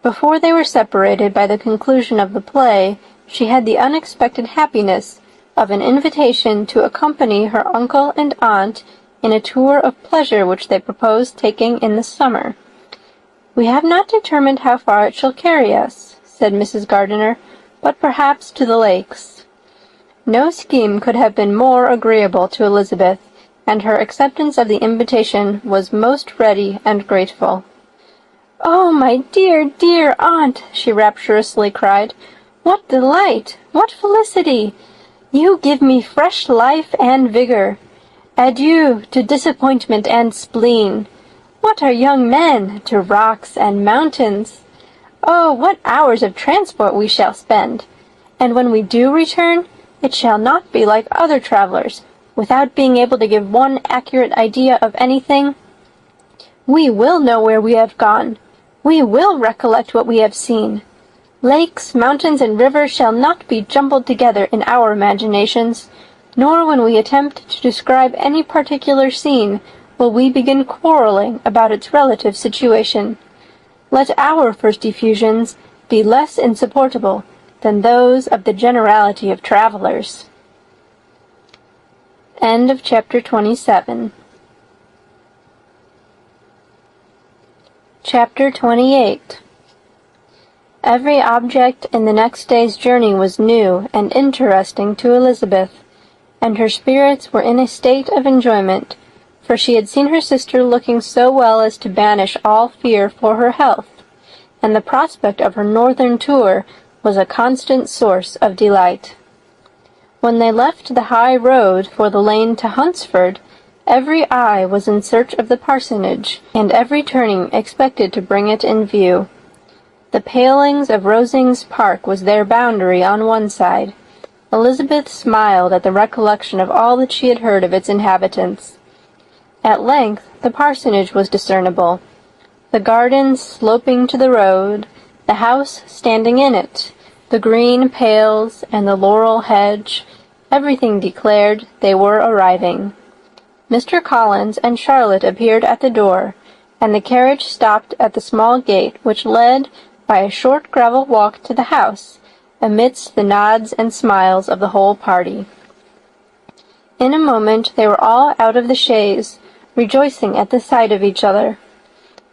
Before they were separated by the conclusion of the play, she had the unexpected happiness of an invitation to accompany her uncle and aunt in a tour of pleasure which they proposed taking in the summer. "We have not determined how far it shall carry us," said Mrs. Gardiner, "but perhaps to the lakes." No scheme could have been more agreeable to Elizabeth, and her acceptance of the invitation was most ready and grateful. "Oh, my dear, dear aunt," she rapturously cried, "what delight! What felicity! You give me fresh life and vigor. Adieu to disappointment and spleen. What are young men to rocks and mountains? Oh, what hours of transport we shall spend! And when we do return, it shall not be like other travelers, without being able to give one accurate idea of anything. We will know where we have gone. We will recollect what we have seen. Lakes, mountains, and rivers shall not be jumbled together in our imaginations, nor when we attempt to describe any particular scene will we begin quarreling about its relative situation. Let our first effusions be less insupportable than those of the generality of travelers." End of chapter 27. Chapter 28. Every object in the next day's journey was new and interesting to Elizabeth, and her spirits were in a state of enjoyment, for she had seen her sister looking so well as to banish all fear for her health, and the prospect of her northern tour was a constant source of delight. When they left the high road for the lane to Hunsford, every eye was in search of the parsonage, and every turning expected to bring it in view. The palings of Rosings Park was their boundary on one side. Elizabeth smiled at the recollection of all that she had heard of its inhabitants. At length the parsonage was discernible. the garden sloping to the road, the house standing in it, the green pales and the laurel hedge, everything declared they were arriving. Mr. Collins and Charlotte appeared at the door, and the carriage stopped at the small gate which led by a short gravel walk to the house, amidst the nods and smiles of the whole party. In a moment they were all out of the chaise, rejoicing at the sight of each other.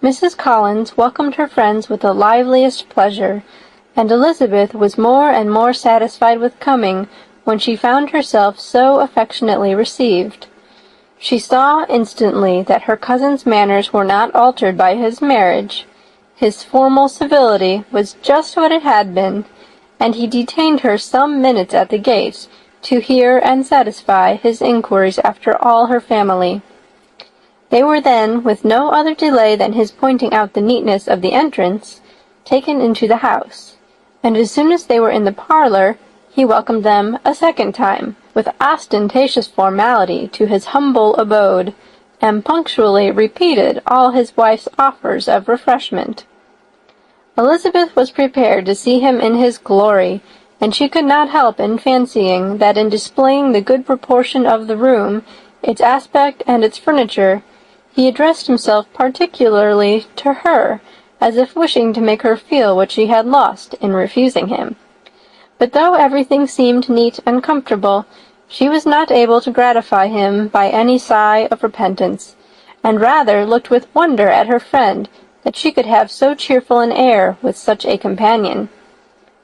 Mrs. Collins welcomed her friends with the liveliest pleasure, and Elizabeth was more and more satisfied with coming when she found herself so affectionately received. She saw instantly that her cousin's manners were not altered by his marriage. His formal civility was just what it had been, and he detained her some minutes at the gate to hear and satisfy his inquiries after all her family. They were then, with no other delay than his pointing out the neatness of the entrance, taken into the house, and as soon as they were in the parlor, he welcomed them a second time, with ostentatious formality, to his humble abode, and punctually repeated all his wife's offers of refreshment. Elizabeth was prepared to see him in his glory, and she could not help in fancying that in displaying the good proportion of the room, its aspect and its furniture, he addressed himself particularly to her, as if wishing to make her feel what she had lost in refusing him. But though everything seemed neat and comfortable, she was not able to gratify him by any sigh of repentance, and rather looked with wonder at her friend that she could have so cheerful an air with such a companion.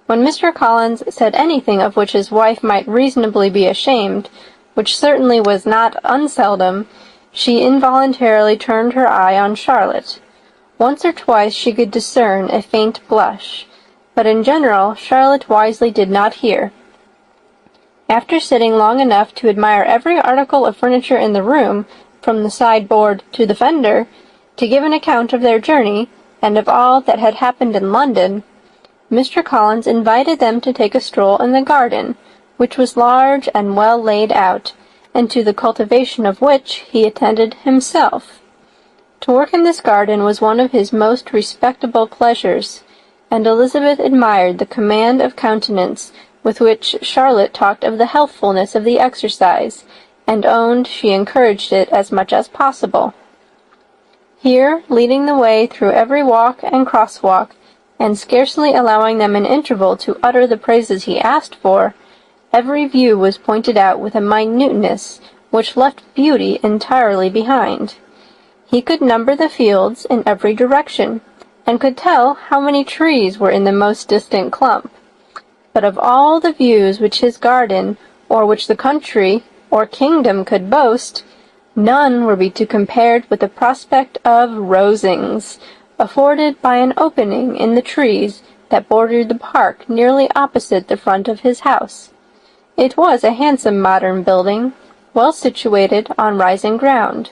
When Mr. Collins said anything of which his wife might reasonably be ashamed, which certainly was not unseldom, she involuntarily turned her eye on Charlotte. Once or twice she could discern a faint blush, but in general Charlotte wisely did not hear. After sitting long enough to admire every article of furniture in the room, from the sideboard to the fender, to give an account of their journey, and of all that had happened in London, Mr. Collins invited them to take a stroll in the garden, which was large and well laid out, and to the cultivation of which he attended himself. To work in this garden was one of his most respectable pleasures, and Elizabeth admired the command of countenance with which Charlotte talked of the healthfulness of the exercise, and owned she encouraged it as much as possible. Here, leading the way through every walk and crosswalk, and scarcely allowing them an interval to utter the praises he asked for, every view was pointed out with a minuteness which left beauty entirely behind. He could number the fields in every direction, and could tell how many trees were in the most distant clump. But of all the views which his garden, or which the country, or kingdom could boast, none were to be compared with the prospect of Rosings, afforded by an opening in the trees that bordered the park nearly opposite the front of his house. It was a handsome modern building, well situated on rising ground.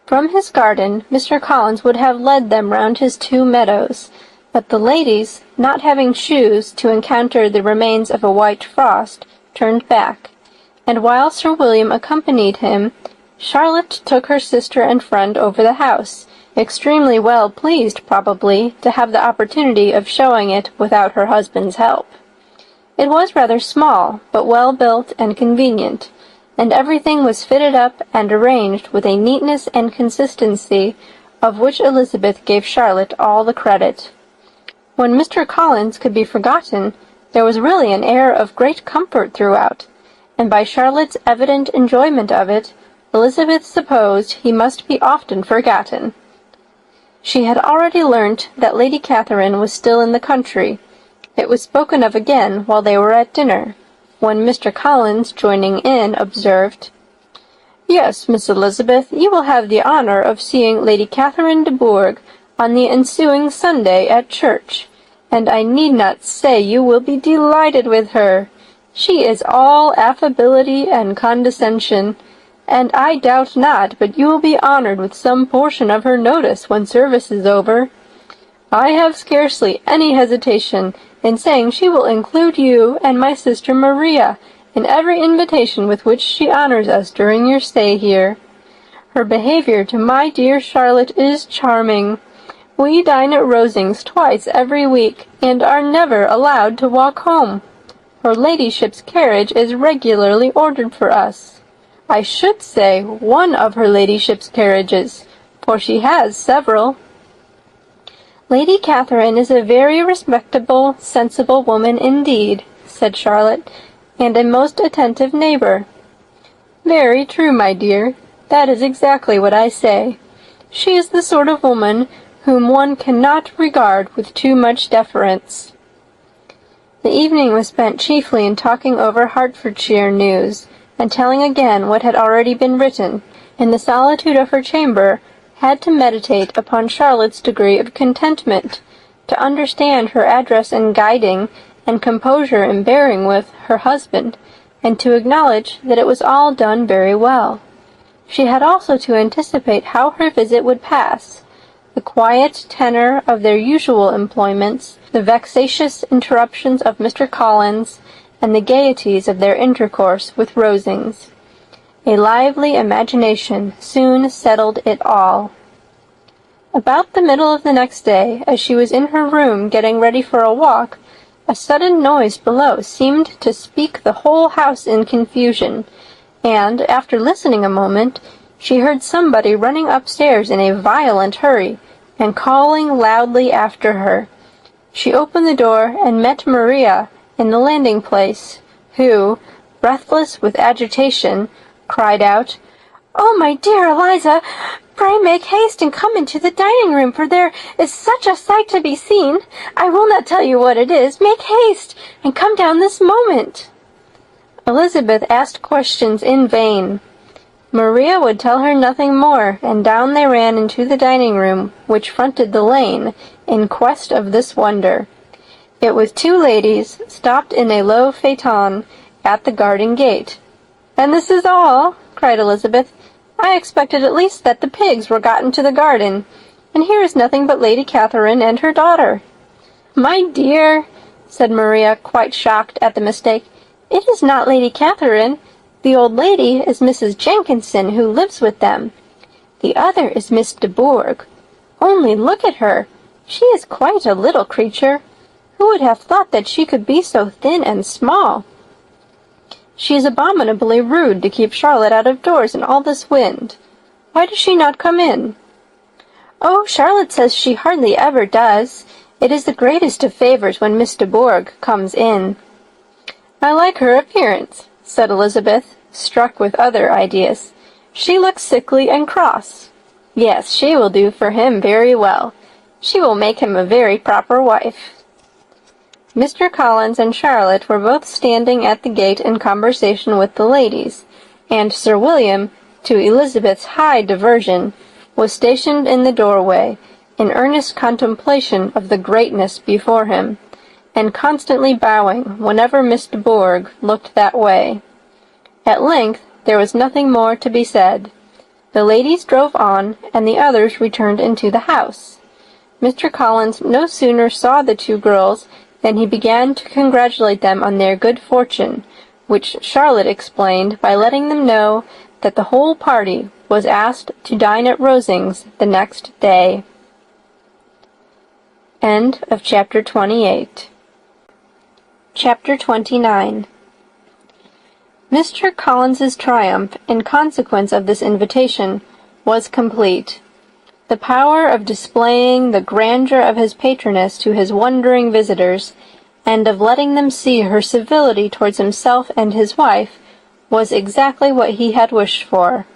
From his garden Mr. Collins would have led them round his 2 meadows, but the ladies, not having shoes to encounter the remains of a white frost, turned back, and while Sir William accompanied him, Charlotte took her sister and friend over the house, extremely well pleased, probably, to have the opportunity of showing it without her husband's help. It was rather small, but well built and convenient, and everything was fitted up and arranged with a neatness and consistency of which Elizabeth gave Charlotte all the credit. When Mr. Collins could be forgotten, there was really an air of great comfort throughout, and by Charlotte's evident enjoyment of it, Elizabeth supposed he must be often forgotten. She had already learnt that Lady Catherine was still in the country. It was spoken of again while they were at dinner, when Mr. Collins, joining in, observed, "Yes, Miss Elizabeth, you will have the honour of seeing Lady Catherine de Bourgh on the ensuing Sunday at church, and I need not say you will be delighted with her. She is all affability and condescension, and I doubt not but you will be honoured with some portion of her notice when service is over. I have scarcely any hesitation in saying she will include you and my sister Maria in every invitation with which she honours us during your stay here. Her behavior to my dear Charlotte is charming. We dine at Rosings twice every week, and are never allowed to walk home. Her ladyship's carriage is regularly ordered for us. I should say one of her ladyship's carriages, for she has several. Lady Catherine is a very respectable, sensible woman indeed, said Charlotte, and a most attentive neighbor. Very true, my dear. That is exactly what I say. She is the sort of woman whom one cannot regard with too much deference. The evening was spent chiefly in talking over Hertfordshire news, and telling again what had already been written. In the solitude of her chamber, had to meditate upon Charlotte's degree of contentment, to understand her address in guiding, and composure in bearing with, her husband, and to acknowledge that it was all done very well. She had also to anticipate how her visit would pass, the quiet tenor of their usual employments, the vexatious interruptions of Mr. Collins, and the gaieties of their intercourse with Rosings. A lively imagination soon settled it all. About the middle of the next day, as she was in her room getting ready for a walk, a sudden noise below seemed to speak the whole house in confusion, and, after listening a moment, she heard somebody running upstairs in a violent hurry, and calling loudly after her. She opened the door and met Maria in the landing-place, who, breathless with agitation, cried out, "Oh, my dear Eliza, pray make haste and come into the dining-room, for there is such a sight to be seen. I will not tell you what it is. Make haste, and come down this moment." Elizabeth asked questions in vain. Maria would tell her nothing more, and down they ran into the dining-room, which fronted the lane, in quest of this wonder. It was two ladies, stopped in a low phaeton, at the garden gate. "And this is all?" cried Elizabeth. "I expected at least that the pigs were got into the garden, and here is nothing but Lady Catherine and her daughter." "My dear," said Maria, quite shocked at the mistake, "it is not Lady Catherine. The old lady is Mrs. Jenkinson, who lives with them. The other is Miss de Bourgh. Only look at her. She is quite a little creature. Who would have thought that she could be so thin and small? She is abominably rude to keep Charlotte out of doors in all this wind. Why does she not come in?" "Oh, Charlotte says she hardly ever does. It is the greatest of favors when Miss de Bourgh comes in." "I like her appearance," said Elizabeth, struck with other ideas. "She looks sickly and cross. Yes, she will do for him very well. She will make him a very proper wife." Mr. Collins and Charlotte were both standing at the gate in conversation with the ladies, and Sir William, to Elizabeth's high diversion, was stationed in the doorway, in earnest contemplation of the greatness before him, and constantly bowing whenever Miss de Bourgh looked that way. At length there was nothing more to be said. The ladies drove on, and the others returned into the house. Mr. Collins no sooner saw the two girls than he began to congratulate them on their good fortune, which Charlotte explained by letting them know that the whole party was asked to dine at Rosings the next day. End of chapter 28. Chapter 29. Mr. Collins's triumph, in consequence of this invitation, was complete. The power of displaying the grandeur of his patroness to his wondering visitors, and of letting them see her civility towards himself and his wife, was exactly what he had wished for,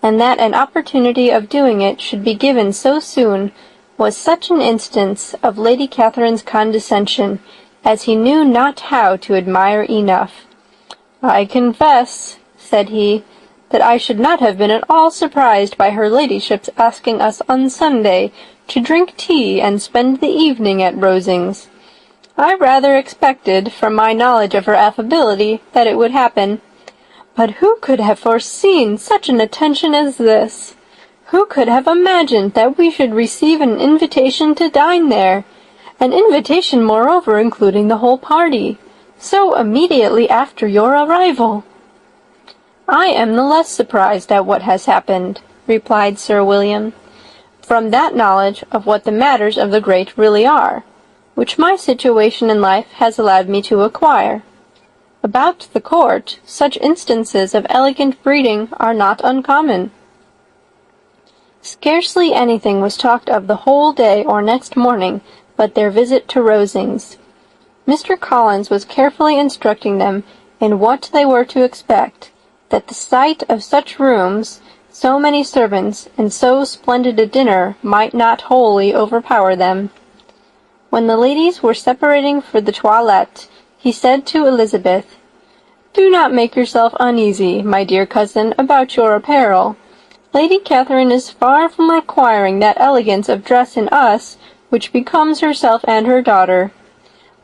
and that an opportunity of doing it should be given so soon was such an instance of Lady Catherine's condescension as he knew not how to admire enough. "I confess," said he, "that I should not have been at all surprised by her ladyship's asking us on Sunday to drink tea and spend the evening at Rosings. I rather expected, from my knowledge of her affability, that it would happen. But who could have foreseen such an attention as this? Who could have imagined that we should receive an invitation to dine there? An invitation, moreover, including the whole party, so immediately after your arrival? I am the less surprised at what has happened. replied Sir William, "from that knowledge of what the matters of the great really are, which my situation in life has allowed me to acquire. About the court, such instances of elegant breeding are not uncommon." Scarcely anything was talked of the whole day or next morning but their visit to Rosings. Mr. Collins was carefully instructing them in what they were to expect, that the sight of such rooms, so many servants, and so splendid a dinner might not wholly overpower them. When the ladies were separating for the toilette, he said to Elizabeth, "Do not make yourself uneasy, my dear cousin, about your apparel. Lady Catherine is far from requiring that elegance of dress in us which becomes herself and her daughter.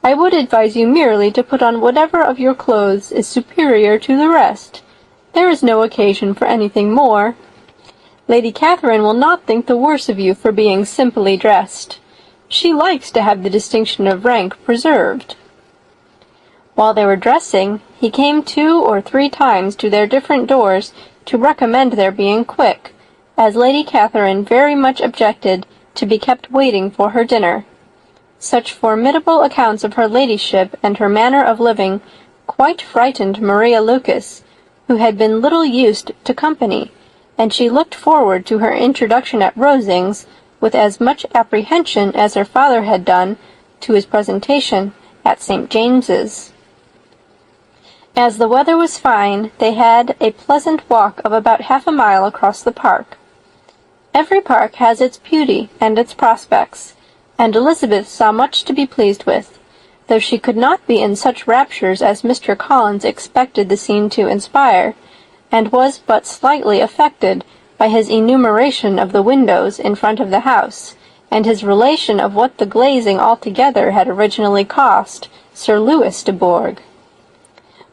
I would advise you merely to put on whatever of your clothes is superior to the rest. There is no occasion for anything more. Lady Catherine will not think the worse of you for being simply dressed. She likes to have the distinction of rank preserved." While they were dressing, he came 2 or 3 times to their different doors to recommend their being quick, as Lady Catherine very much objected to be kept waiting for her dinner. Such formidable accounts of her ladyship and her manner of living quite frightened Maria Lucas, who had been little used to company, and she looked forward to her introduction at Rosings with as much apprehension as her father had done to his presentation at St. James's. As the weather was fine, they had a pleasant walk of about half a mile across the park. Every park has its beauty and its prospects, and Elizabeth saw much to be pleased with, though she could not be in such raptures as Mr. Collins expected the scene to inspire, and was but slightly affected by his enumeration of the windows in front of the house, and his relation of what the glazing altogether had originally cost Sir Louis de Bourgh.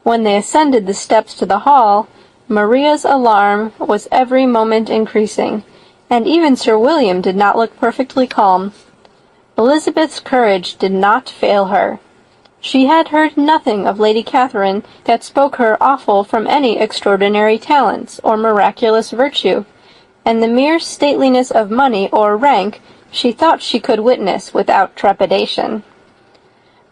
When they ascended the steps to the hall, Maria's alarm was every moment increasing, and even Sir William did not look perfectly calm. Elizabeth's courage did not fail her. She had heard nothing of Lady Catherine that spoke her awful from any extraordinary talents or miraculous virtue, and the mere stateliness of money or rank she thought she could witness without trepidation.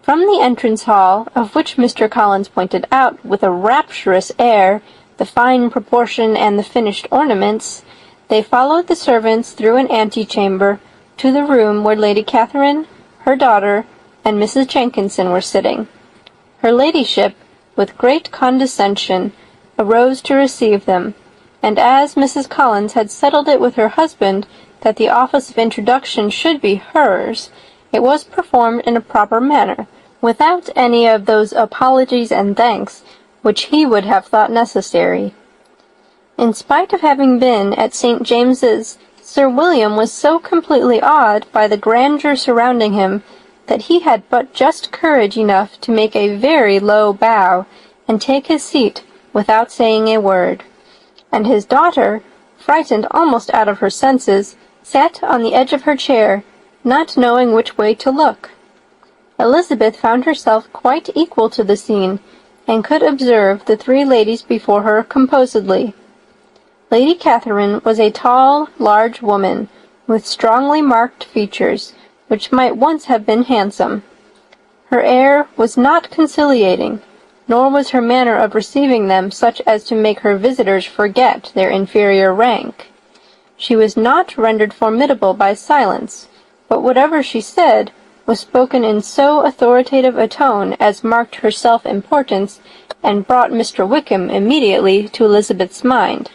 From the entrance hall, of which Mr. Collins pointed out with a rapturous air the fine proportion and the finished ornaments, they followed the servants through an antechamber to the room where Lady Catherine, her daughter, and Mrs. Jenkinson were sitting. Her ladyship, with great condescension, arose to receive them, and as Mrs. Collins had settled it with her husband that the office of introduction should be hers, it was performed in a proper manner, without any of those apologies and thanks which he would have thought necessary. In spite of having been at St. James's, Sir William was so completely awed by the grandeur surrounding him that he had but just courage enough to make a very low bow and take his seat without saying a word, and his daughter, frightened almost out of her senses, sat on the edge of her chair, not knowing which way to look. Elizabeth found herself quite equal to the scene, and could observe the 3 ladies before her composedly. Lady Catherine was a tall, large woman, with strongly marked features, which might once have been handsome. Her air was not conciliating, nor was her manner of receiving them such as to make her visitors forget their inferior rank. She was not rendered formidable by silence, but whatever she said was spoken in so authoritative a tone as marked her self-importance and brought Mr. Wickham immediately to Elizabeth's mind,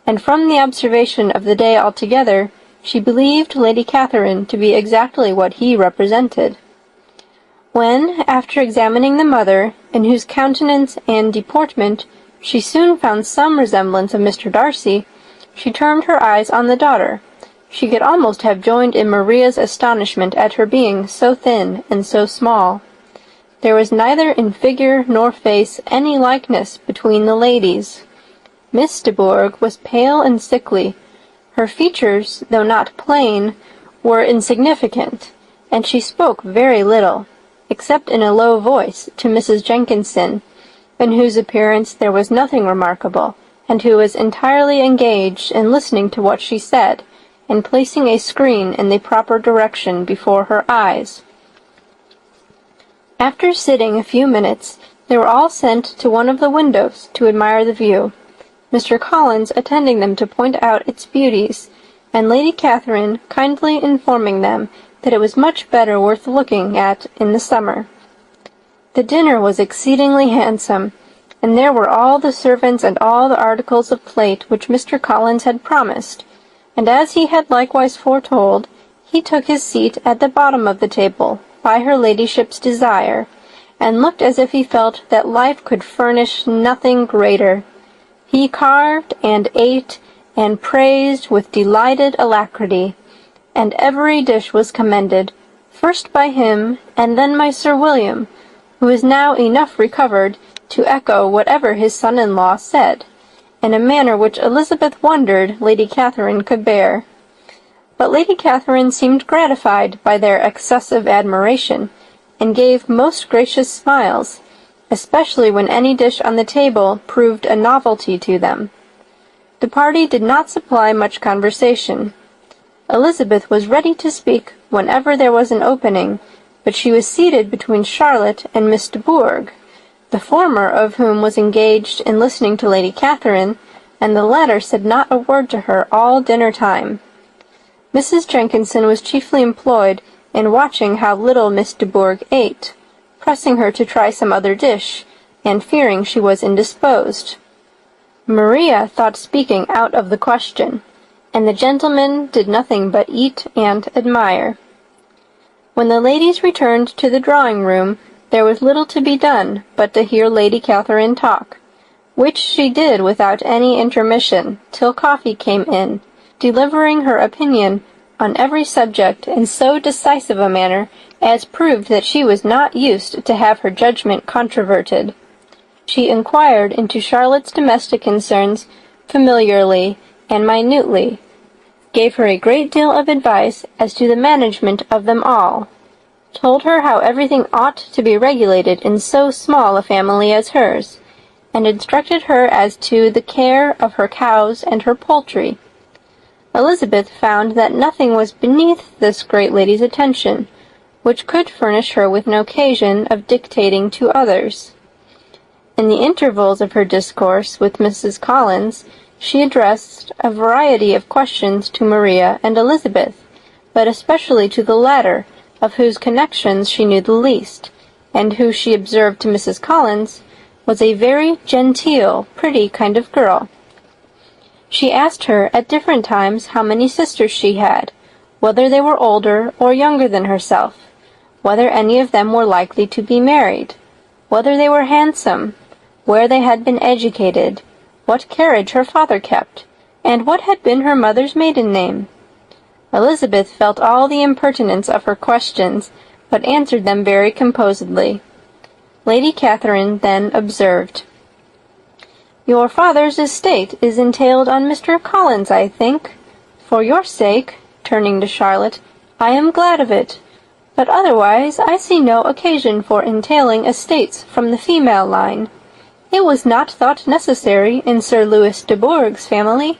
and from the observation of the day altogether, she believed Lady Catherine to be exactly what he represented. When, after examining the mother, in whose countenance and deportment she soon found some resemblance of Mr. Darcy, she turned her eyes on the daughter. She could almost have joined in Maria's astonishment at her being so thin and so small. There was neither in figure nor face any likeness between the ladies. Miss de Bourgh was pale and sickly. Her features, though not plain, were insignificant, and she spoke very little, except in a low voice to Mrs. Jenkinson, in whose appearance there was nothing remarkable, and who was entirely engaged in listening to what she said, and placing a screen in the proper direction before her eyes. After sitting a few minutes, they were all sent to one of the windows to admire the view, Mr. Collins attending them to point out its beauties, and Lady Catherine kindly informing them that it was much better worth looking at in the summer. The dinner was exceedingly handsome, and there were all the servants and all the articles of plate which Mr. Collins had promised, and as he had likewise foretold, he took his seat at the bottom of the table, by her ladyship's desire, and looked as if he felt that life could furnish nothing greater. He carved and ate and praised with delighted alacrity, and every dish was commended, first by him and then by Sir William, who was now enough recovered to echo whatever his son-in-law said, in a manner which Elizabeth wondered Lady Catherine could bear. But Lady Catherine seemed gratified by their excessive admiration, and gave most gracious smiles, especially when any dish on the table proved a novelty to them. The party did not supply much conversation. Elizabeth was ready to speak whenever there was an opening, but she was seated between Charlotte and Miss de Bourgh, the former of whom was engaged in listening to Lady Catherine, and the latter said not a word to her all dinner-time. Mrs. Jenkinson was chiefly employed in watching how little Miss de Bourgh ate, pressing her to try some other dish, and fearing she was indisposed. Maria thought speaking out of the question, and the gentlemen did nothing but eat and admire. When the ladies returned to the drawing-room, there was little to be done but to hear Lady Catherine talk, which she did without any intermission till coffee came in, delivering her opinion on every subject in so decisive a manner as proved that she was not used to have her judgment controverted. She inquired into Charlotte's domestic concerns familiarly and minutely, gave her a great deal of advice as to the management of them all, told her how everything ought to be regulated in so small a family as hers, and instructed her as to the care of her cows and her poultry. Elizabeth found that nothing was beneath this great lady's attention, which could furnish her with an occasion of dictating to others. In the intervals of her discourse with Mrs. Collins, she addressed a variety of questions to Maria and Elizabeth, but especially to the latter, of whose connections she knew the least, and who she observed to Mrs. Collins was a very genteel, pretty kind of girl. She asked her at different times how many sisters she had, whether they were older or younger than herself, whether any of them were likely to be married, whether they were handsome, where they had been educated, what carriage her father kept, and what had been her mother's maiden name. Elizabeth felt all the impertinence of her questions, but answered them very composedly. Lady Catherine then observed, "Your father's estate is entailed on Mr. Collins, I think. For your sake," turning to Charlotte, "I am glad of it, but otherwise I see no occasion for entailing estates from the female line. It was not thought necessary in Sir Louis de Bourgh's family.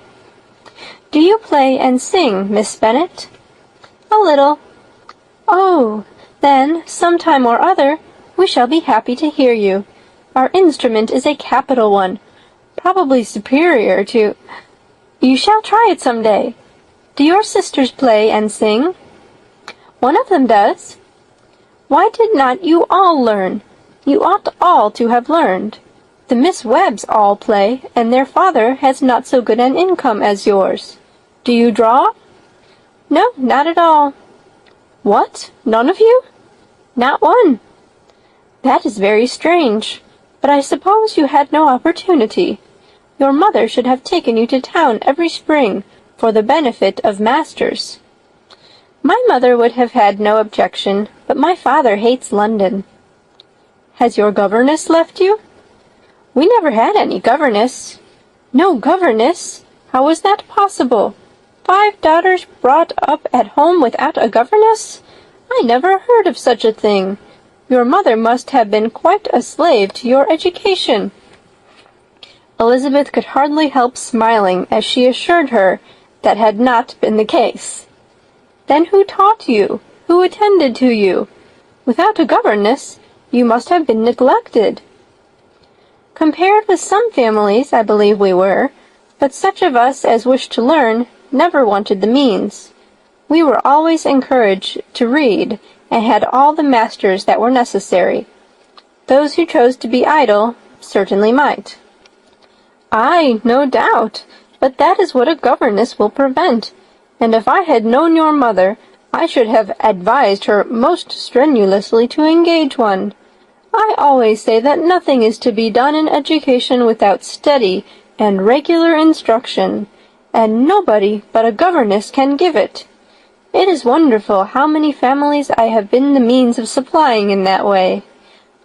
Do you play and sing, Miss Bennet?" "A little." "Oh, then, some time or other, we shall be happy to hear you. Our instrument is a capital one, probably superior to— You shall try it some day. Do your sisters play and sing?" "One of them does." "Why did not you all learn? You ought all to have learned. The Miss Webbs all play, and their father has not so good an income as yours. Do you draw?" "No, not at all." "What? None of you?" "Not one." "That is very strange, but I suppose you had no opportunity. Your mother should have taken you to town every spring for the benefit of masters." "My mother would have had no objection, but my father hates London." "Has your governess left you?" "We never had any governess." "No governess? How was that possible? 5 daughters brought up at home without a governess? I never heard of such a thing. Your mother must have been quite a slave to your education." Elizabeth could hardly help smiling as she assured her that had not been the case. "Then who taught you? Who attended to you? Without a governess, you must have been neglected." "Compared with some families, I believe we were, but such of us as wished to learn never wanted the means. We were always encouraged to read, and had all the masters that were necessary. Those who chose to be idle certainly might." "Aye, no doubt, but that is what a governess will prevent, and if I had known your mother, I should have advised her most strenuously to engage one. I always say that nothing is to be done in education without steady and regular instruction, and nobody but a governess can give it. It is wonderful how many families I have been the means of supplying in that way.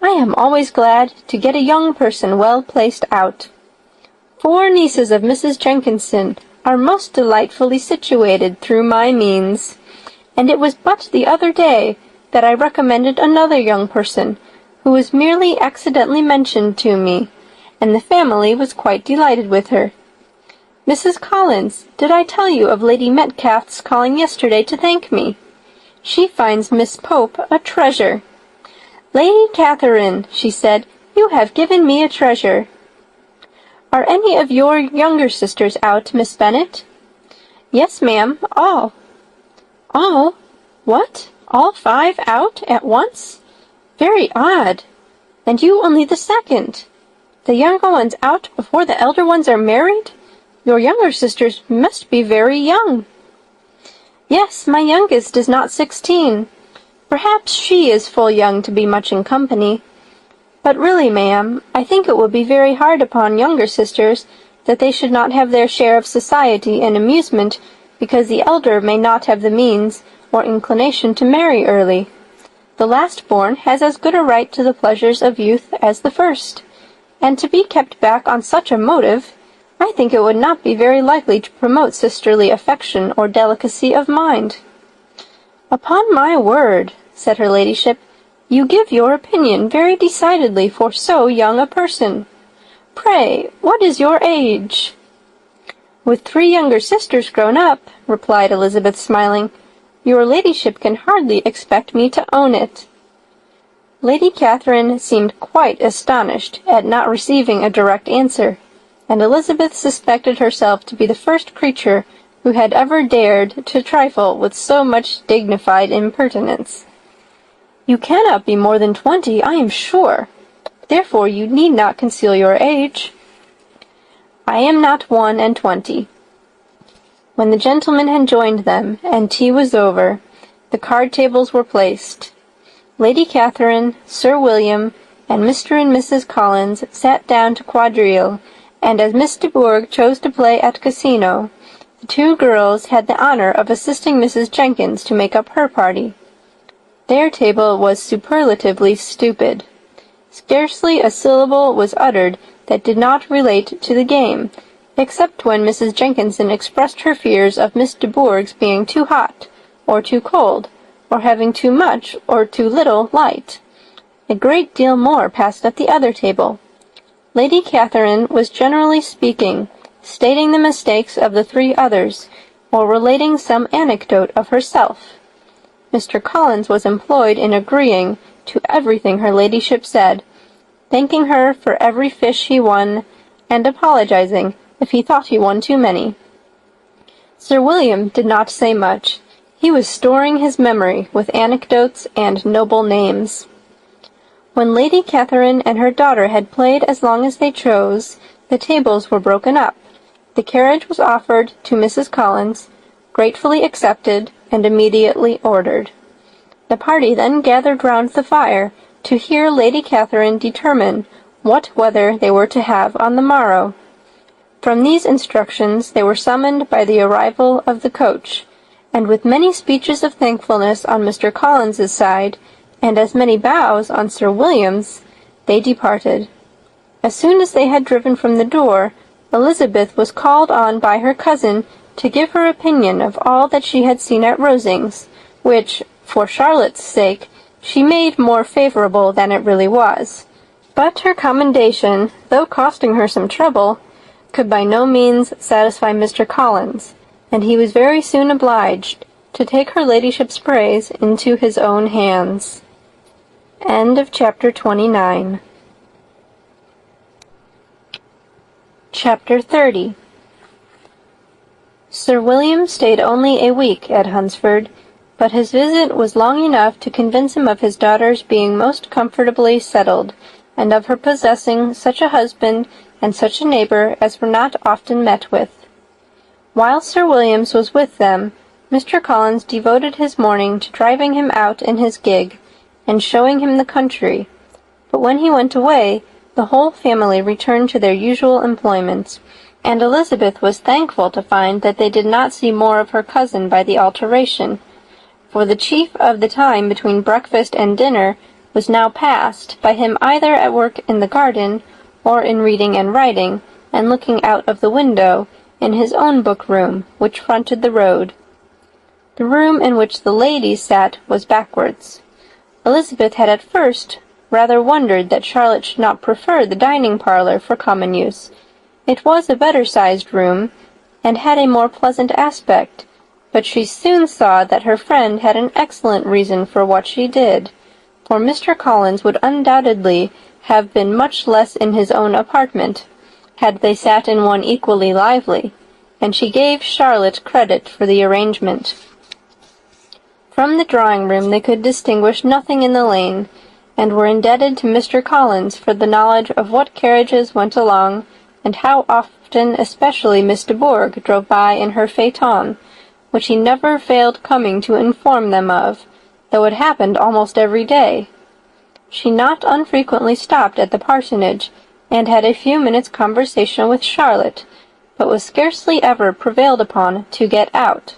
I am always glad to get a young person well placed out. 4 nieces of Mrs. Jenkinson are most delightfully situated through my means, and it was but the other day that I recommended another young person, who was merely accidentally mentioned to me, and the family was quite delighted with her. Mrs. Collins, did I tell you of Lady Metcalfe's calling yesterday to thank me? She finds Miss Pope a treasure. 'Lady Catherine,' she said, 'you have given me a treasure.' Are any of your younger sisters out, Miss Bennet?" "Yes, ma'am, all." "All? What? All 5 out at once? Very odd. And you only the second. The younger ones out before the elder ones are married? Your younger sisters must be very young." "Yes, my youngest is not 16. Perhaps she is full young to be much in company. But really, ma'am, I think it would be very hard upon younger sisters that they should not have their share of society and amusement because the elder may not have the means or inclination to marry early. The last-born has as good a right to the pleasures of youth as the first, and to be kept back on such a motive, I think it would not be very likely to promote sisterly affection or delicacy of mind." "Upon my word," said her ladyship, "you give your opinion very decidedly for so young a person. Pray, what is your age?" "With 3 younger sisters grown up," replied Elizabeth, smiling, "your ladyship can hardly expect me to own it." Lady Catherine seemed quite astonished at not receiving a direct answer, and Elizabeth suspected herself to be the first creature who had ever dared to trifle with so much dignified impertinence. "You cannot be more than 20, I am sure. Therefore you need not conceal your age." "I am not 21." When the gentlemen had joined them, and tea was over, the card-tables were placed. Lady Catherine, Sir William, and Mr. and Mrs. Collins sat down to quadrille, and as Miss de Bourgh chose to play at casino, the 2 girls had the honor of assisting Mrs. Jenkins to make up her party. Their table was superlatively stupid. Scarcely a syllable was uttered that did not relate to the game, except when Mrs. Jenkinson expressed her fears of Miss de Bourgh's being too hot, or too cold, or having too much or too little light. A great deal more passed at the other table. Lady Catherine was generally speaking, stating the mistakes of the 3 others, or relating some anecdote of herself. Mr. Collins was employed in agreeing to everything her ladyship said, thanking her for every fish he won, and apologizing if he thought he won too many. Sir William did not say much. He was storing his memory with anecdotes and noble names. When Lady Catherine and her daughter had played as long as they chose, the tables were broken up. The carriage was offered to Mrs. Collins, gratefully accepted, and immediately ordered. The party then gathered round the fire to hear Lady Catherine determine what weather they were to have on the morrow. From these instructions they were summoned by the arrival of the coach, and with many speeches of thankfulness on Mr. Collins's side, and as many bows on Sir William's, they departed. As soon as they had driven from the door, Elizabeth was called on by her cousin to give her opinion of all that she had seen at Rosings, which, for Charlotte's sake, she made more favourable than it really was. But her commendation, though costing her some trouble, could by no means satisfy Mr. Collins, and he was very soon obliged to take her ladyship's praise into his own hands. End of chapter 29. Chapter 30. Sir William stayed only a week at Hunsford, but his visit was long enough to convince him of his daughter's being most comfortably settled, and of her possessing such a husband and such a neighbour as were not often met with. While Sir Williams was with them, Mr. Collins devoted his morning to driving him out in his gig, and showing him the country, but when he went away, the whole family returned to their usual employments, and Elizabeth was thankful to find that they did not see more of her cousin by the alteration, for the chief of the time between breakfast and dinner was now passed by him either at work in the garden, or in reading and writing, and looking out of the window in his own book-room, which fronted the road. The room in which the ladies sat was backwards. Elizabeth had at first rather wondered that Charlotte should not prefer the dining-parlour for common use. It was a better-sized room, and had a more pleasant aspect, but she soon saw that her friend had an excellent reason for what she did, for Mr. Collins would undoubtedly have been much less in his own apartment, had they sat in one equally lively, and she gave Charlotte credit for the arrangement. From the drawing-room they could distinguish nothing in the lane, and were indebted to Mr. Collins for the knowledge of what carriages went along, and how often especially Miss de Bourgh drove by in her phaeton, which he never failed coming to inform them of, though it happened almost every day. She not unfrequently stopped at the parsonage, and had a few minutes' conversation with Charlotte, but was scarcely ever prevailed upon to get out.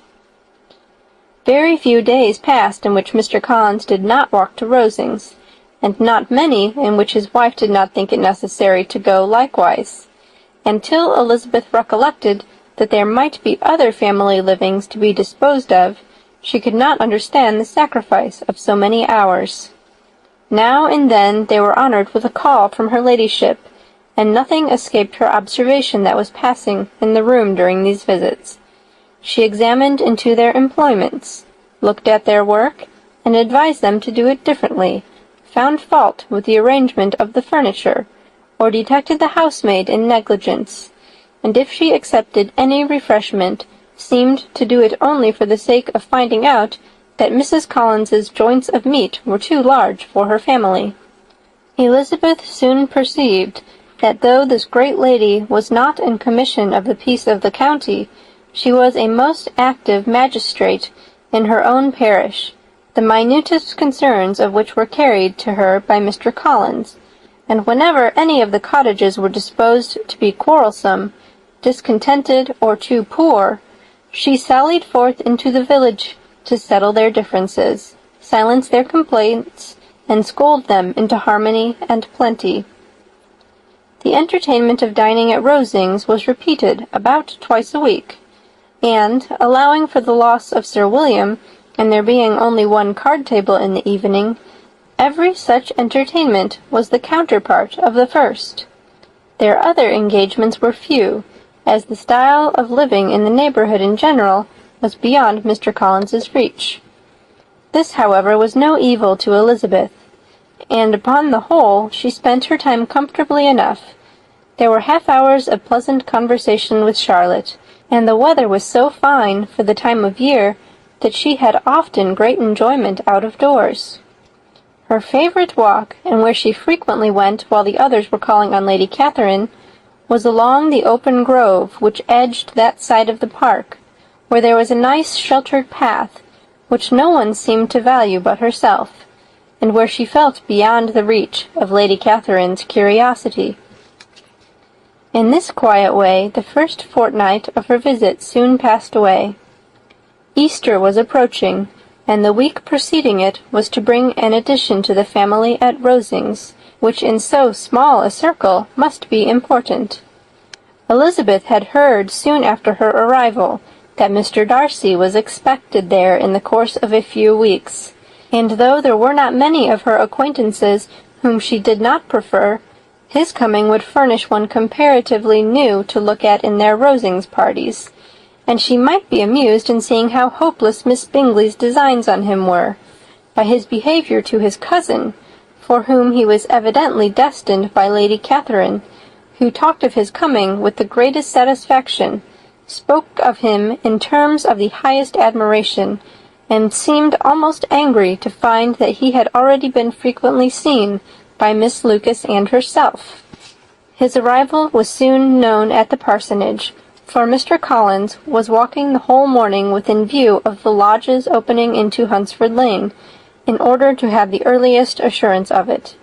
Very few days passed in which Mr. Collins did not walk to Rosings, and not many in which his wife did not think it necessary to go likewise, until Elizabeth recollected that there might be other family livings to be disposed of. She could not understand the sacrifice of so many hours. Now and then they were honoured with a call from her ladyship, and nothing escaped her observation that was passing in the room during these visits. She examined into their employments, looked at their work, and advised them to do it differently, found fault with the arrangement of the furniture, or detected the housemaid in negligence, and if she accepted any refreshment, seemed to do it only for the sake of finding out that Mrs. Collins's joints of meat were too large for her family. Elizabeth soon perceived that though this great lady was not in commission of the peace of the county, she was a most active magistrate in her own parish, the minutest concerns of which were carried to her by Mr. Collins, and whenever any of the cottages were disposed to be quarrelsome, discontented, or too poor, she sallied forth into the village to settle their differences, silence their complaints, and scold them into harmony and plenty. The entertainment of dining at Rosings was repeated about twice a week, and, allowing for the loss of Sir William, and there being only one card-table in the evening, every such entertainment was the counterpart of the first. Their other engagements were few, as the style of living in the neighbourhood in general was beyond Mr. Collins's reach. This, however, was no evil to Elizabeth, and upon the whole she spent her time comfortably enough. There were half-hours of pleasant conversation with Charlotte, and the weather was so fine for the time of year that she had often great enjoyment out of doors. Her favourite walk, and where she frequently went while the others were calling on Lady Catherine, was along the open grove which edged that side of the park, where there was a nice sheltered path, which no one seemed to value but herself, and where she felt beyond the reach of Lady Catherine's curiosity. In this quiet way the first fortnight of her visit soon passed away. Easter was approaching, and the week preceding it was to bring an addition to the family at Rosings, which in so small a circle must be important. Elizabeth had heard soon after her arrival that Mr. Darcy was expected there in the course of a few weeks, and though there were not many of her acquaintances whom she did not prefer, His coming would furnish one comparatively new to look at in their Rosings parties, and she might be amused in seeing how hopeless Miss Bingley's designs on him were, by his behaviour to his cousin, for whom he was evidently destined by Lady Catherine, who talked of his coming with the greatest satisfaction, spoke of him in terms of the highest admiration, and seemed almost angry to find that he had already been frequently seen by Miss Lucas and herself. His arrival was soon known at the parsonage, for Mr. Collins was walking the whole morning within view of the lodges opening into Hunsford Lane, in order to have the earliest assurance of it,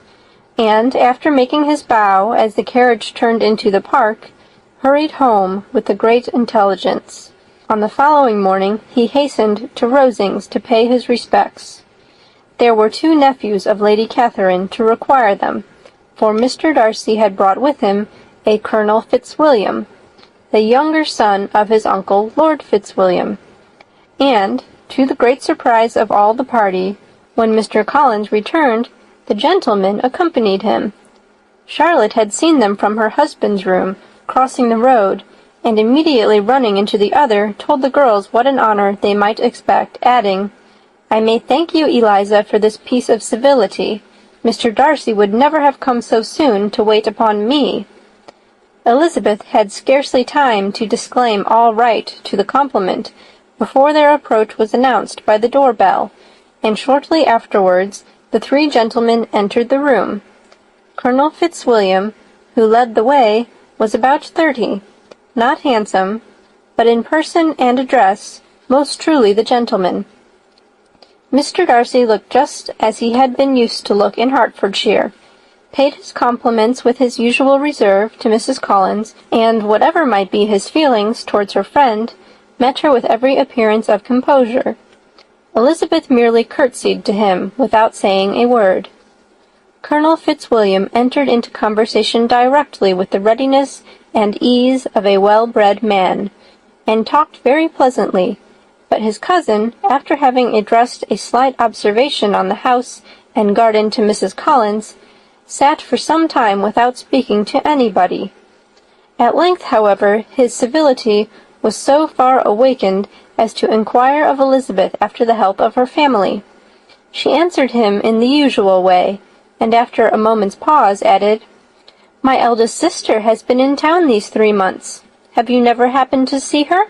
and, after making his bow as the carriage turned into the park, hurried home with the great intelligence. On the following morning he hastened to Rosings to pay his respects. There were 2 nephews of Lady Catherine to require them, for Mr. Darcy had brought with him a Colonel Fitzwilliam, the younger son of his uncle Lord Fitzwilliam, and, to the great surprise of all the party, when Mr. Collins returned, the gentlemen accompanied him. Charlotte had seen them from her husband's room, crossing the road, and immediately running into the other, told the girls what an honour they might expect, adding, "I may thank you, Eliza, for this piece of civility. Mr. Darcy would never have come so soon to wait upon me." Elizabeth had scarcely time to disclaim all right to the compliment before their approach was announced by the door-bell, and shortly afterwards the 3 gentlemen entered the room. Colonel Fitzwilliam, who led the way, was about 30, not handsome, but in person and address most truly the gentleman. Mr. Darcy looked just as he had been used to look in Hertfordshire, paid his compliments with his usual reserve to Mrs. Collins, and, whatever might be his feelings towards her friend, met her with every appearance of composure. Elizabeth merely curtsied to him without saying a word. Colonel Fitzwilliam entered into conversation directly with the readiness and ease of a well-bred man, and talked very pleasantly, but his cousin, after having addressed a slight observation on the house and garden to Mrs. Collins, sat for some time without speaking to anybody. At length, however, his civility was so far awakened as to inquire of Elizabeth after the health of her family. She answered him in the usual way, and after a moment's pause added, "My eldest sister has been in town these 3 months. Have you never happened to see her?"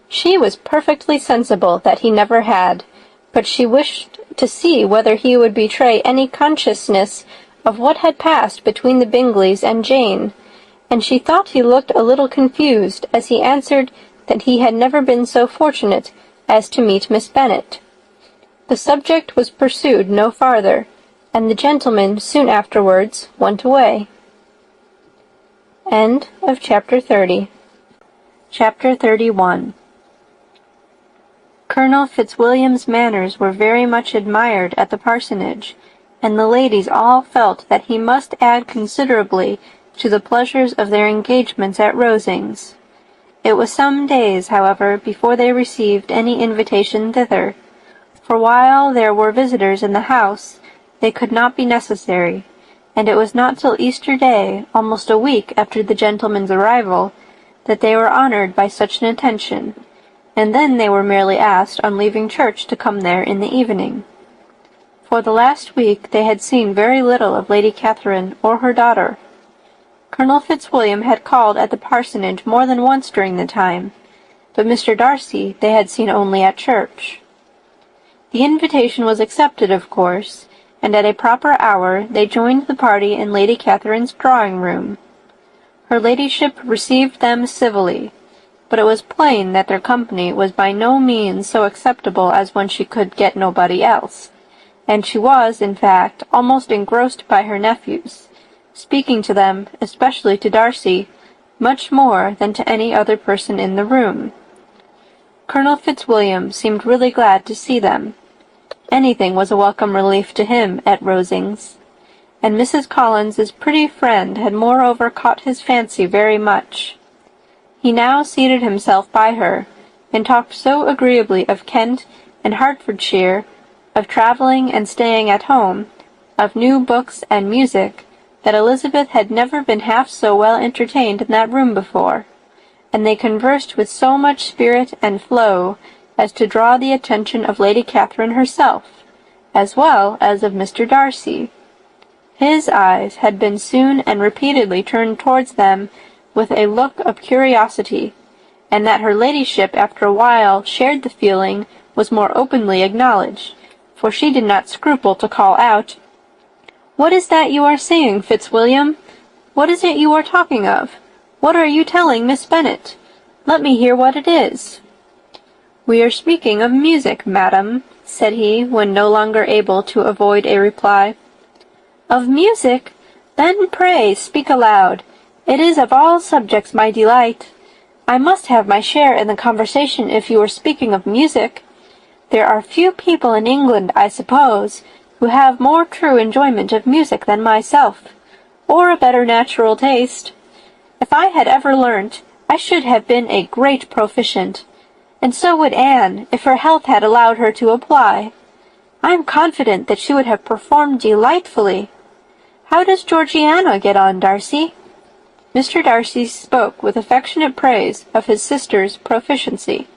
She was perfectly sensible that he never had, but she wished to see whether he would betray any consciousness of what had passed between the Bingleys and Jane, and she thought he looked a little confused as he answered that he had never been so fortunate as to meet Miss Bennet. The subject was pursued no farther, and the gentlemen soon afterwards went away. End of Chapter 30. Chapter 31. Colonel Fitzwilliam's manners were very much admired at the parsonage, and the ladies all felt that he must add considerably to the pleasures of their engagements at Rosings. It was some days, however, before they received any invitation thither, for while there were visitors in the house, they could not be necessary, and it was not till Easter Day, almost a week after the gentlemen's arrival, that they were honoured by such an attention, and then they were merely asked on leaving church to come there in the evening. For the last week they had seen very little of Lady Catherine or her daughter. Colonel Fitzwilliam had called at the parsonage more than once during the time, but Mr. Darcy they had seen only at church. The invitation was accepted, of course, and at a proper hour they joined the party in Lady Catherine's drawing-room. Her ladyship received them civilly, but it was plain that their company was by no means so acceptable as when she could get nobody else, and she was, in fact, almost engrossed by her nephews, speaking to them, especially to Darcy, much more than to any other person in the room. Colonel Fitzwilliam seemed really glad to see them. Anything was a welcome relief to him at Rosings, and Mrs. Collins's pretty friend had moreover caught his fancy very much. He now seated himself by her, and talked so agreeably of Kent and Hertfordshire, of travelling and staying at home, of new books and music, that Elizabeth had never been half so well entertained in that room before, and they conversed with so much spirit and flow as to draw the attention of Lady Catherine herself, as well as of Mr. Darcy. His eyes had been soon and repeatedly turned towards them with a look of curiosity, and that her ladyship after a while shared the feeling was more openly acknowledged, for she did not scruple to call out, "What is that you are saying, Fitzwilliam? What is it you are talking of? What are you telling Miss Bennet? Let me hear what it is." "We are speaking of music, madam," said he, when no longer able to avoid a reply. "Of music? Then pray speak aloud. It is of all subjects my delight. I must have my share in the conversation if you are speaking of music. There are few people in England, I suppose, who have more true enjoyment of music than myself, or a better natural taste. If I had ever learnt, I should have been a great proficient, and so would Anne, if her health had allowed her to apply. I am confident that she would have performed delightfully. How does Georgiana get on, Darcy?" Mr. Darcy spoke with affectionate praise of his sister's proficiency.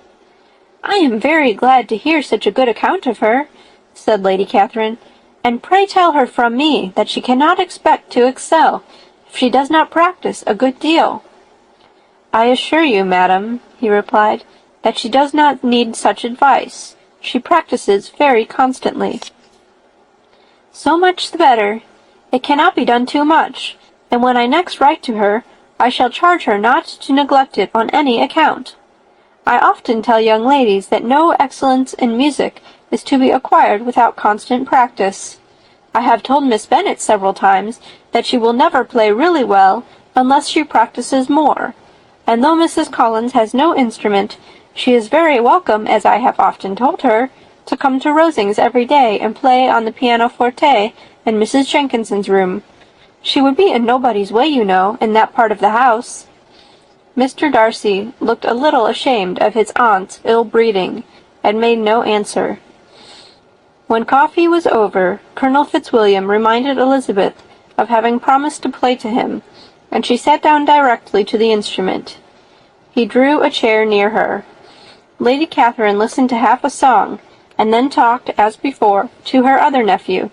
"I am very glad to hear such a good account of her," said Lady Catherine, "and pray tell her from me that she cannot expect to excel if she does not practice a good deal." "I assure you, madam," he replied, "that she does not need such advice. She practices very constantly." "So much the better. It cannot be done too much, and when I next write to her, I shall charge her not to neglect it on any account. I often tell young ladies that no excellence in music is to be acquired without constant practice. I have told Miss Bennet several times that she will never play really well unless she practices more, and though Mrs. Collins has no instrument, she is very welcome, as I have often told her, to come to Rosings every day and play on the pianoforte in Mrs. Jenkinson's room. She would be in nobody's way, you know, in that part of the house." Mr. Darcy looked a little ashamed of his aunt's ill-breeding, and made no answer. When coffee was over, Colonel Fitzwilliam reminded Elizabeth of having promised to play to him, and she sat down directly to the instrument. He drew a chair near her. Lady Catherine listened to half a song, and then talked, as before, to her other nephew,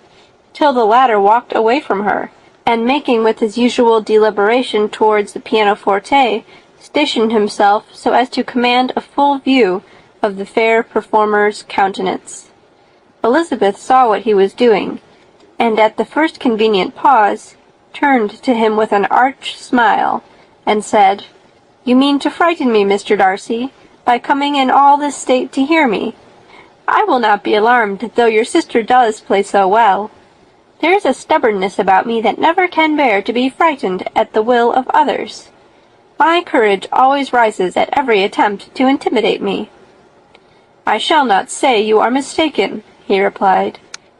till the latter walked away from her, and making with his usual deliberation towards the pianoforte, stationed himself so as to command a full view of the fair performer's countenance. Elizabeth saw what he was doing, and at the first convenient pause, turned to him with an arch smile, and said, "You mean to frighten me, Mr. Darcy, by coming in all this state to hear me. I will not be alarmed, though your sister does play so well. There is a stubbornness about me that never can bear to be frightened at the will of others. My courage always rises at every attempt to intimidate me." "I shall not say you are mistaken," he replied,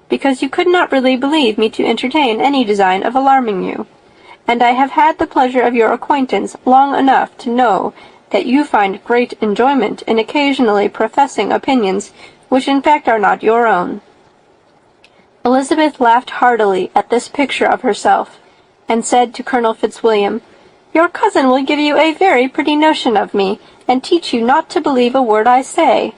"because you could not really believe me to entertain any design of alarming you, and I have had the pleasure of your acquaintance long enough to know that you find great enjoyment in occasionally professing opinions which in fact are not your own." Elizabeth laughed heartily at this picture of herself, and said to Colonel Fitzwilliam, "Your cousin will give you a very pretty notion of me, and teach you not to believe a word I say.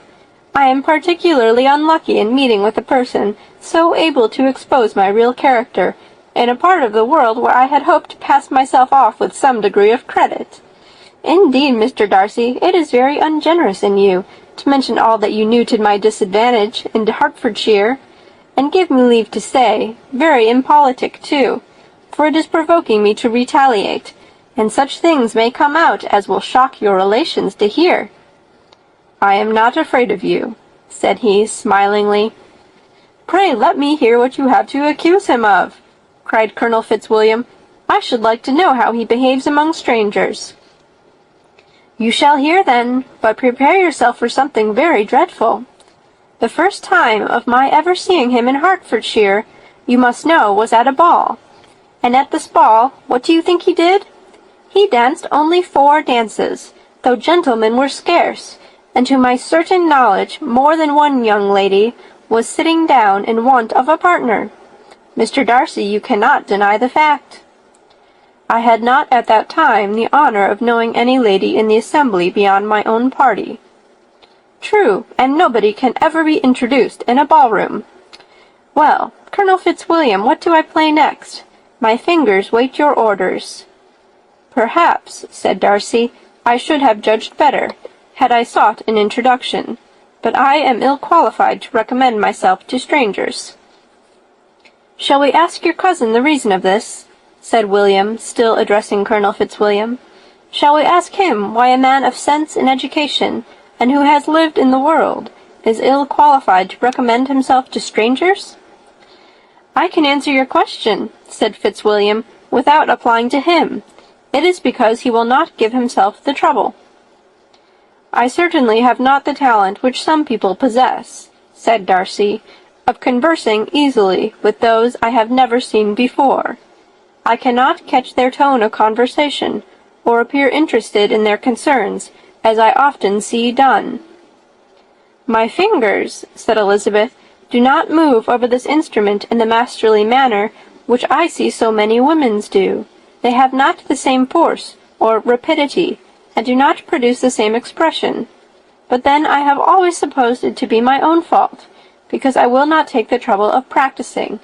I am particularly unlucky in meeting with a person so able to expose my real character, in a part of the world where I had hoped to pass myself off with some degree of credit. Indeed, Mr. Darcy, it is very ungenerous in you to mention all that you knew to my disadvantage in Hertfordshire, and give me leave to say, very impolitic too, for it is provoking me to retaliate, and such things may come out as will shock your relations to hear." "I am not afraid of you," said he, smilingly. "Pray let me hear what you have to accuse him of," cried Colonel Fitzwilliam. "I should like to know how he behaves among strangers." "You shall hear then, but prepare yourself for something very dreadful. The first time of my ever seeing him in Hertfordshire, you must know, was at a ball. And at this ball, what do you think he did? He danced only 4 dances, though gentlemen were scarce, and to my certain knowledge more than one young lady was sitting down in want of a partner. Mr. Darcy, you cannot deny the fact." I had not at that time the honour of knowing any lady in the assembly beyond my own party. True, and nobody can ever be introduced in a ballroom. Well, Colonel Fitzwilliam, what do I play next? My fingers wait your orders. Perhaps, said Darcy, I should have judged better, had I sought an introduction, but I am ill qualified to recommend myself to strangers. Shall we ask your cousin the reason of this? Said William, still addressing Colonel Fitzwilliam. Shall we ask him why a man of sense and education, and who has lived in the world, is ill qualified to recommend himself to strangers? I can answer your question, said Fitzwilliam, without applying to him. It is because he will not give himself the trouble. I certainly have not the talent which some people possess, said Darcy, of conversing easily with those I have never seen before. I cannot catch their tone of conversation, or appear interested in their concerns, as I often see done. My fingers, said Elizabeth, do not move over this instrument in the masterly manner which I see so many women's do. They have not the same force or rapidity, and do not produce the same expression. But then I have always supposed it to be my own fault, because I will not take the trouble of practicing.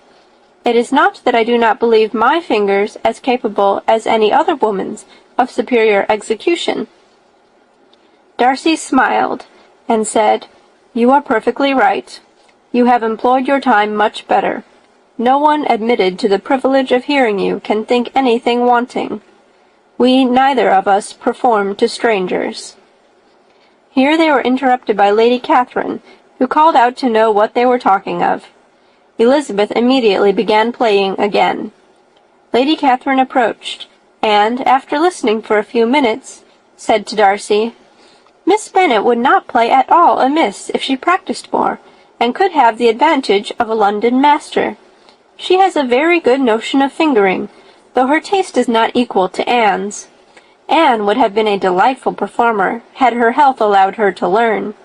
It is not that I do not believe my fingers as capable as any other woman's of superior execution. Darcy smiled, and said, You are perfectly right. You have employed your time much better. No one admitted to the privilege of hearing you can think anything wanting. We neither of us perform to strangers. Here they were interrupted by Lady Catherine, who called out to know what they were talking of. Elizabeth immediately began playing again. Lady Catherine approached, and, after listening for a few minutes, said to Darcy, Miss Bennet would not play at all amiss if she practised more, and could have the advantage of a London master. She has a very good notion of fingering, though her taste is not equal to Anne's. Anne would have been a delightful performer, had her health allowed her to learn.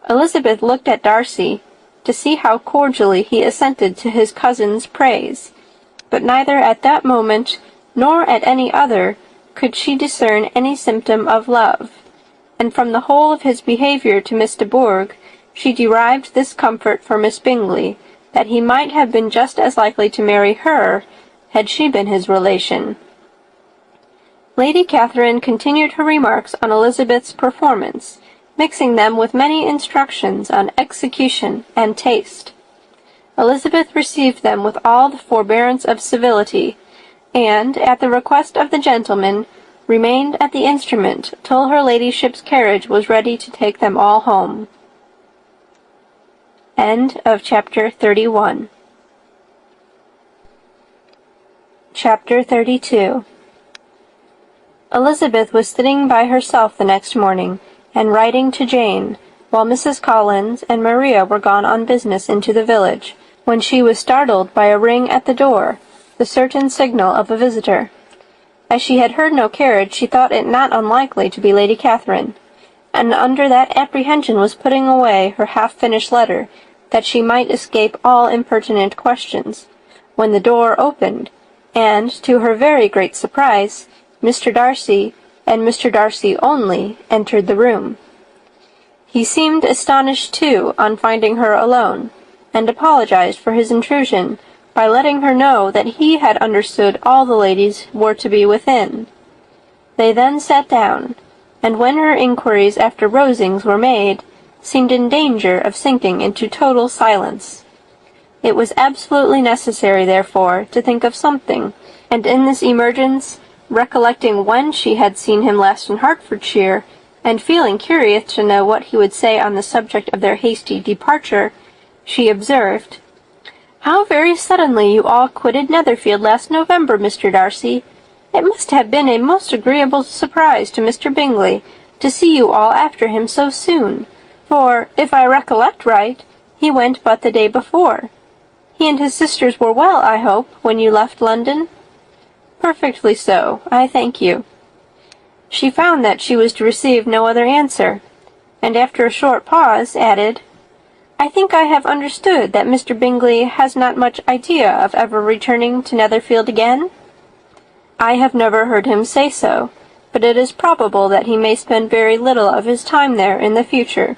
Elizabeth looked at Darcy, to see how cordially he assented to his cousin's praise, but neither at that moment, nor at any other, could she discern any symptom of love, and from the whole of his behaviour to Miss de Bourgh, she derived this comfort for Miss Bingley, that he might have been just as likely to marry her, had she been his relation. Lady Catherine continued her remarks on Elizabeth's performance, mixing them with many instructions on execution and taste. Elizabeth received them with all the forbearance of civility, and, at the request of the gentleman, remained at the instrument till her ladyship's carriage was ready to take them all home. End of Chapter 31. Chapter 32. Elizabeth was sitting by herself the next morning, and writing to Jane, while Mrs. Collins and Maria were gone on business into the village, when she was startled by a ring at the door, the certain signal of a visitor. As she had heard no carriage, she thought it not unlikely to be Lady Catherine, and under that apprehension was putting away her half-finished letter, that she might escape all impertinent questions, when the door opened, and, to her very great surprise, Mr. Darcy, and Mr. Darcy only, entered the room. He seemed astonished, too, on finding her alone, and apologized for his intrusion by letting her know that he had understood all the ladies were to be within. They then sat down, and when her inquiries after Rosings were made, seemed in danger of sinking into total silence. It was absolutely necessary, therefore, to think of something, and in this emergence, recollecting when she had seen him last in Hertfordshire, and feeling curious to know what he would say on the subject of their hasty departure, she observed, "How very suddenly you all quitted Netherfield last November, Mr. Darcy. It must have been a most agreeable surprise to Mr. Bingley to see you all after him so soon, for, if I recollect right, he went but the day before. He and his sisters were well, I hope, when you left London?" "Perfectly so, I thank you." She found that she was to receive no other answer, and after a short pause added, "I think I have understood that Mr. Bingley has not much idea of ever returning to Netherfield again?" I have never heard him say so, but it is probable that he may spend very little of his time there in the future.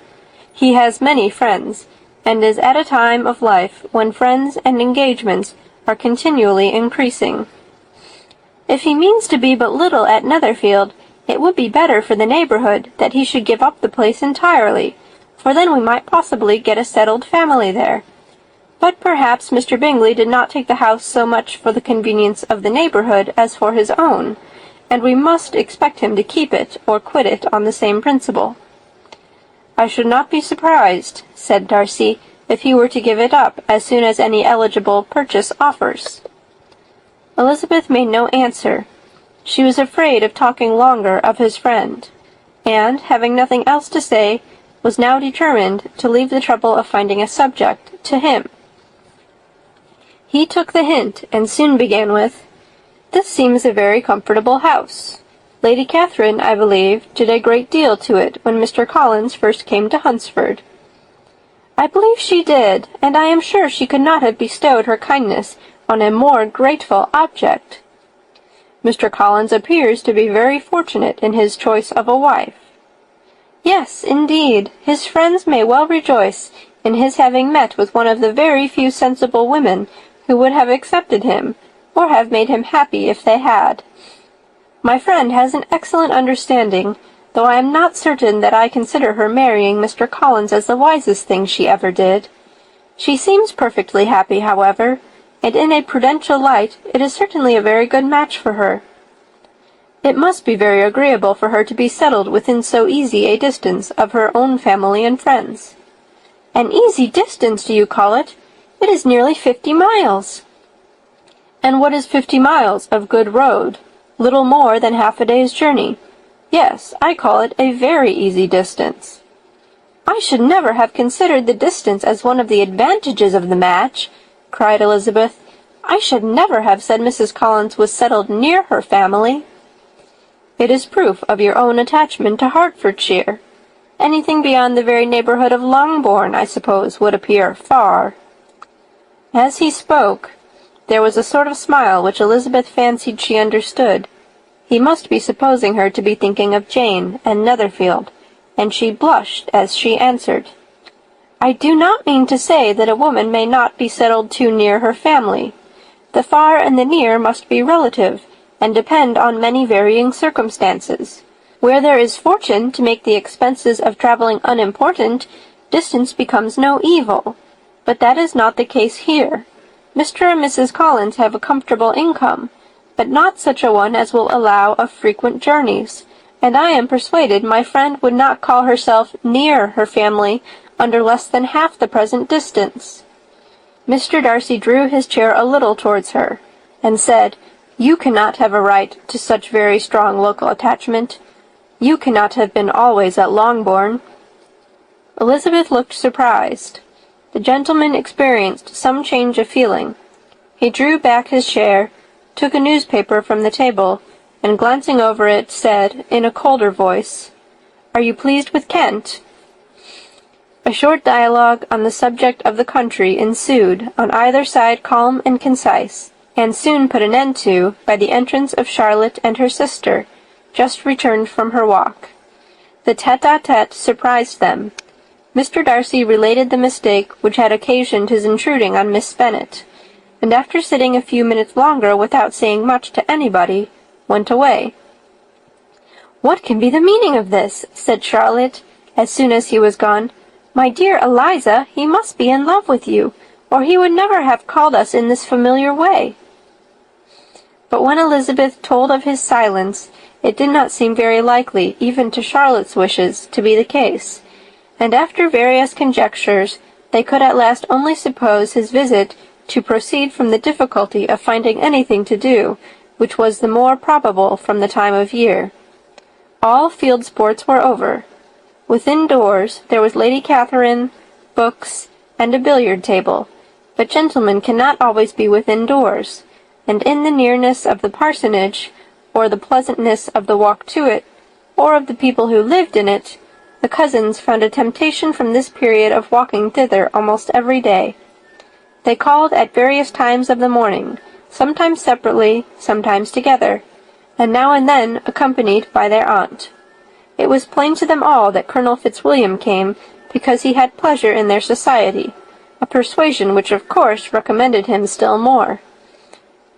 He has many friends, and is at a time of life when friends and engagements are continually increasing. If he means to be but little at Netherfield, it would be better for the neighbourhood that he should give up the place entirely, for then we might possibly get a settled family there. But perhaps Mr. Bingley did not take the house so much for the convenience of the neighbourhood as for his own, and we must expect him to keep it or quit it on the same principle. I should not be surprised, said Darcy, if he were to give it up as soon as any eligible purchase offers. Elizabeth made no answer. She was afraid of talking longer of his friend, and, having nothing else to say, was now determined to leave the trouble of finding a subject to him. He took the hint, and soon began with, "This seems a very comfortable house. Lady Catherine, I believe, did a great deal to it when Mr. Collins first came to Hunsford." "I believe she did, and I am sure she could not have bestowed her kindness on a more grateful object. Mr. Collins appears to be very fortunate in his choice of a wife." "Yes, indeed, his friends may well rejoice in his having met with one of the very few sensible women who would have accepted him, or have made him happy if they had. My friend has an excellent understanding, though I am not certain that I consider her marrying Mr. Collins as the wisest thing she ever did. She seems perfectly happy, however, and in a prudential light it is certainly a very good match for her. It must be very agreeable for her to be settled within so easy a distance of her own family and friends." "An easy distance, do you call it? It is nearly 50 miles. "And what is 50 miles of good road? Little more than half a day's journey. Yes, I call it a very easy distance." "I should never have considered the distance as one of the advantages of the match," cried Elizabeth. "I should never have said Mrs. Collins was settled near her family." "It is proof of your own attachment to Hertfordshire. Anything beyond the very neighbourhood of Longbourn, I suppose, would appear far." As he spoke, there was a sort of smile which Elizabeth fancied she understood. He must be supposing her to be thinking of Jane and Netherfield, and she blushed as she answered, "I do not mean to say that a woman may not be settled too near her family. The far and the near must be relative, and depend on many varying circumstances. Where there is fortune to make the expenses of travelling unimportant, distance becomes no evil. But that is not the case here. Mr. and Mrs. Collins have a comfortable income, but not such a one as will allow of frequent journeys, and I am persuaded my friend would not call herself near her family under less than half the present distance." Mr. Darcy drew his chair a little towards her, and said, "You cannot have a right to such very strong local attachment. You cannot have been always at Longbourn." Elizabeth looked surprised. The gentleman experienced some change of feeling. He drew back his chair, took a newspaper from the table, and glancing over it, said, in a colder voice, "Are you pleased with Kent?" A short dialogue on the subject of the country ensued, on either side calm and concise, and soon put an end to by the entrance of Charlotte and her sister, just returned from her walk. The tete-a-tete surprised them. Mr. Darcy related the mistake which had occasioned his intruding on Miss Bennet, and after sitting a few minutes longer without saying much to anybody, went away. "What can be the meaning of this?" said Charlotte, as soon as he was gone. "My dear Eliza, he must be in love with you, or he would never have called us in this familiar way." But when Elizabeth told of his silence, it did not seem very likely, even to Charlotte's wishes, to be the case, and after various conjectures, they could at last only suppose his visit to proceed from the difficulty of finding anything to do, which was the more probable from the time of year. All field sports were over. Within doors there was Lady Catherine, books, and a billiard table, but gentlemen cannot always be within doors, and in the nearness of the parsonage, or the pleasantness of the walk to it, or of the people who lived in it, the cousins found a temptation from this period of walking thither almost every day. They called at various times of the morning, sometimes separately, sometimes together, and now and then accompanied by their aunt. It was plain to them all that Colonel Fitzwilliam came because he had pleasure in their society, a persuasion which of course recommended him still more.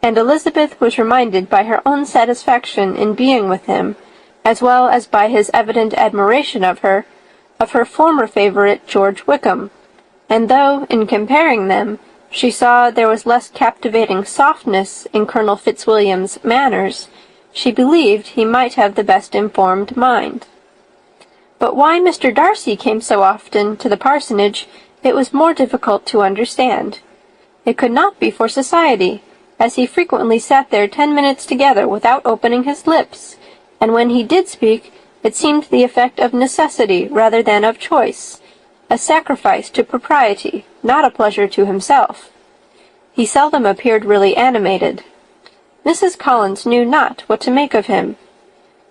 And Elizabeth was reminded by her own satisfaction in being with him, as well as by his evident admiration of her former favorite George Wickham, and though, in comparing them, she saw there was less captivating softness in Colonel Fitzwilliam's manners, she believed he might have the best informed mind. But why Mr. Darcy came so often to the parsonage it was more difficult to understand. It could not be for society, as he frequently sat there 10 minutes together without opening his lips, and when he did speak, it seemed the effect of necessity rather than of choice, a sacrifice to propriety, not a pleasure to himself. He seldom appeared really animated. Mrs. Collins knew not what to make of him.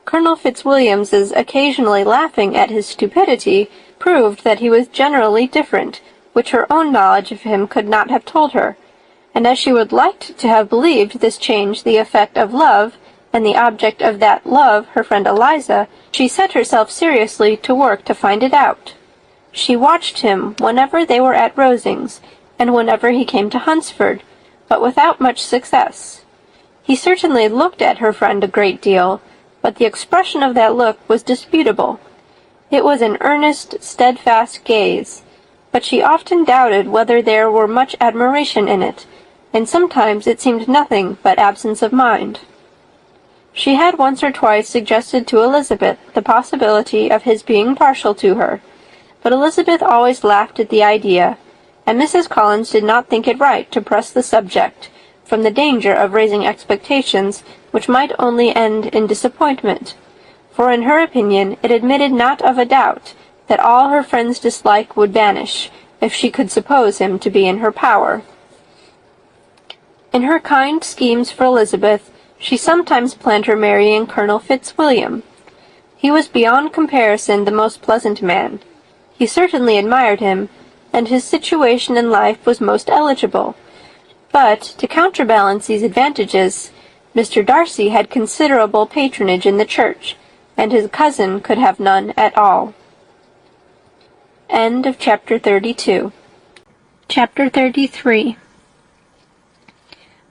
Colonel Fitzwilliam's occasionally laughing at his stupidity proved that he was generally different, which her own knowledge of him could not have told her, and as she would like to have believed this change the effect of love, and the object of that love her friend Eliza, she set herself seriously to work to find it out. She watched him whenever they were at Rosings, and whenever he came to Hunsford, but without much success. He certainly looked at her friend a great deal, but the expression of that look was disputable. It was an earnest, steadfast gaze, but she often doubted whether there were much admiration in it, and sometimes it seemed nothing but absence of mind. She had once or twice suggested to Elizabeth the possibility of his being partial to her, but Elizabeth always laughed at the idea, and Mrs. Collins did not think it right to press the subject, from the danger of raising expectations which might only end in disappointment, for in her opinion it admitted not of a doubt that all her friend's dislike would vanish, if she could suppose him to be in her power. In her kind schemes for Elizabeth, she sometimes planned her marrying Colonel Fitzwilliam. He was beyond comparison the most pleasant man. He certainly admired him, and his situation in life was most eligible. But, to counterbalance these advantages, Mr. Darcy had considerable patronage in the church, and his cousin could have none at all. End of Chapter 32. Chapter 33.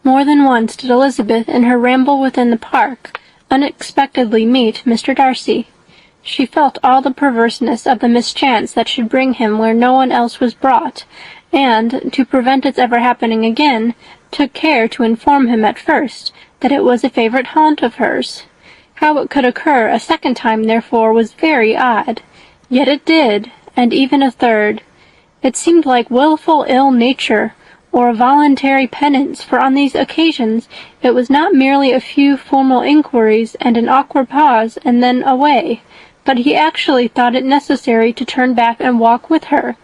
More than once did Elizabeth, in her ramble within the park, unexpectedly meet Mr. Darcy. She felt all the perverseness of the mischance that should bring him where no one else was brought, and, to prevent its ever happening again, took care to inform him at first that it was a favorite haunt of hers. How it could occur a second time, therefore, was very odd. Yet it did, and even a third. It seemed like wilful ill-nature, or a voluntary penance, for on these occasions it was not merely a few formal inquiries and an awkward pause and then away, but he actually thought it necessary to turn back and walk with her.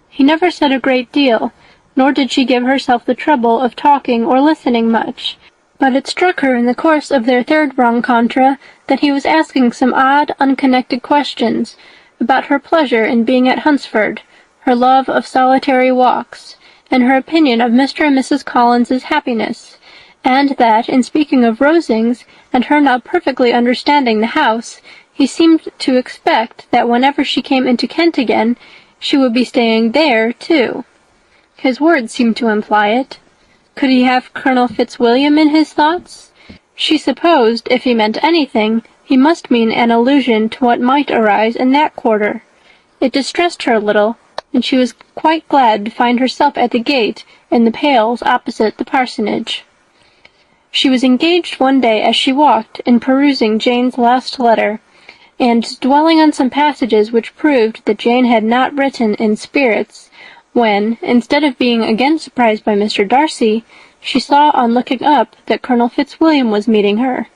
He never said a great deal, nor did she give herself the trouble of talking or listening much, but it struck her in the course of their third rencontre that he was asking some odd, unconnected questions about her pleasure in being at Hunsford, her love of solitary walks, and her opinion of Mr. and Mrs. Collins's happiness, and that, in speaking of Rosings, and her not perfectly understanding the house, he seemed to expect that whenever she came into Kent again, she would be staying there, too. His words seemed to imply it. Could he have Colonel Fitzwilliam in his thoughts? She supposed, if he meant anything, he must mean an allusion to what might arise in that quarter. It distressed her a little, and she was quite glad to find herself at the gate in the pales opposite the parsonage. She was engaged one day as she walked in perusing Jane's last letter, and dwelling on some passages which proved that Jane had not written in spirits, when, instead of being again surprised by Mr. Darcy, she saw on looking up that Colonel Fitzwilliam was meeting her.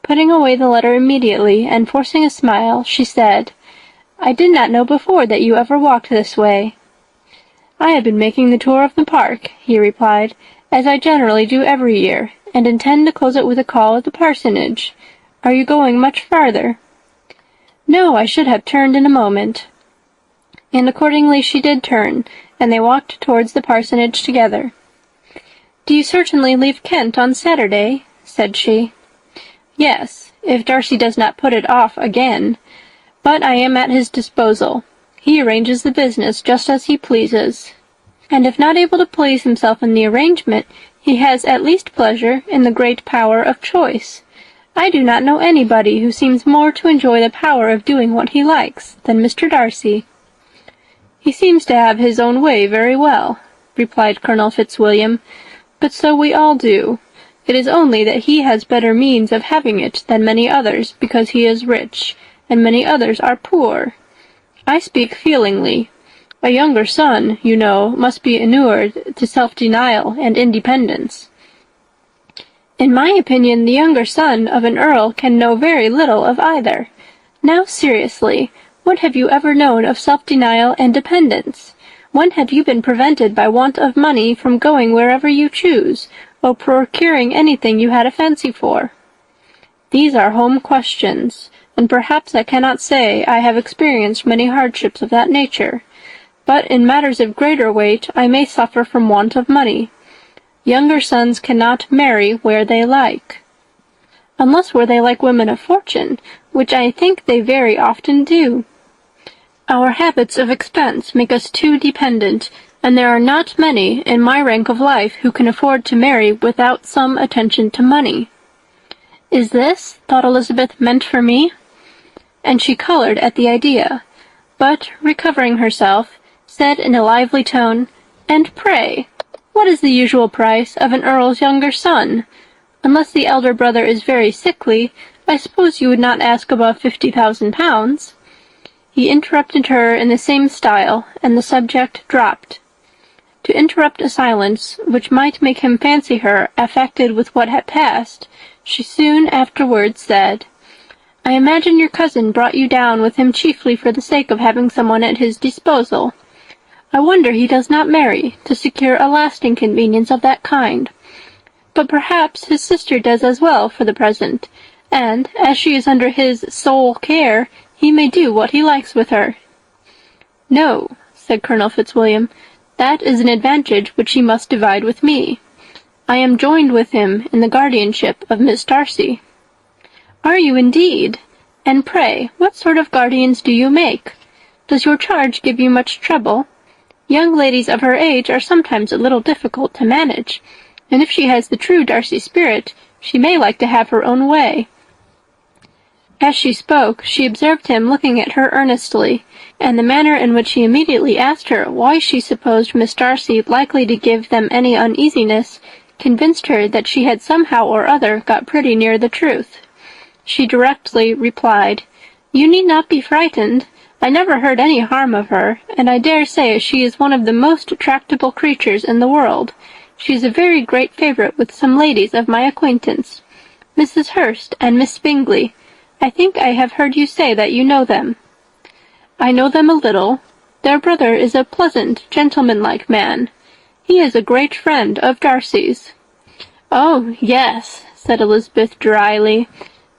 Putting away the letter immediately, and forcing a smile, she said, "I did not know before that you ever walked this way." "I have been making the tour of the park," he replied, "as I generally do every year, and intend to close it with a call at the parsonage. Are you going much farther?" "No, I should have turned in a moment." And accordingly she did turn, and they walked towards the parsonage together. "Do you certainly leave Kent on Saturday?" said she. "Yes, if Darcy does not put it off again. But I am at his disposal. He arranges the business just as he pleases. And if not able to please himself in the arrangement, he has at least pleasure in the great power of choice. I do not know anybody who seems more to enjoy the power of doing what he likes than Mr. Darcy." "He seems to have his own way very well," replied Colonel Fitzwilliam, "but so we all do. It is only that he has better means of having it than many others because he is rich, and many others are poor. I speak feelingly. A younger son, you know, must be inured to self-denial and independence." "In my opinion, the younger son of an earl can know very little of either. Now, seriously, what have you ever known of self-denial and dependence? When have you been prevented by want of money from going wherever you choose, or procuring anything you had a fancy for? These are home questions, and perhaps I cannot say I have experienced many hardships of that nature. But in matters of greater weight I may suffer from want of money. Younger sons cannot marry where they like, unless where they like women of fortune, which I think they very often do. Our habits of expense make us too dependent, and there are not many in my rank of life who can afford to marry without some attention to money." "Is this," thought Elizabeth, "meant for me?" And she colored at the idea, but, recovering herself, said in a lively tone, "And pray, what is the usual price of an earl's younger son? Unless the elder brother is very sickly, I suppose you would not ask above 50,000 pounds. He interrupted her in the same style, and the subject dropped. To interrupt a silence which might make him fancy her affected with what had passed, she soon afterwards said, "I imagine your cousin brought you down with him chiefly for the sake of having someone at his disposal. I wonder he does not marry, to secure a lasting convenience of that kind. But perhaps his sister does as well for the present, and, as she is under his sole care, he may do what he likes with her." "No," said Colonel Fitzwilliam, "that is an advantage which he must divide with me. I am joined with him in the guardianship of Miss Darcy." "Are you indeed? And pray, what sort of guardians do you make? Does your charge give you much trouble? Young ladies of her age are sometimes a little difficult to manage, and if she has the true Darcy spirit, she may like to have her own way." As she spoke, she observed him looking at her earnestly, and the manner in which he immediately asked her why she supposed Miss Darcy likely to give them any uneasiness convinced her that she had somehow or other got pretty near the truth. She directly replied, "You need not be frightened. I never heard any harm of her, and I dare say she is one of the most tractable creatures in the world. She is a very great favourite with some ladies of my acquaintance, Mrs. Hurst and Miss Bingley. I think I have heard you say that you know them." "I know them a little. Their brother is a pleasant, gentlemanlike man. He is a great friend of Darcy's." "Oh, yes," said Elizabeth dryly.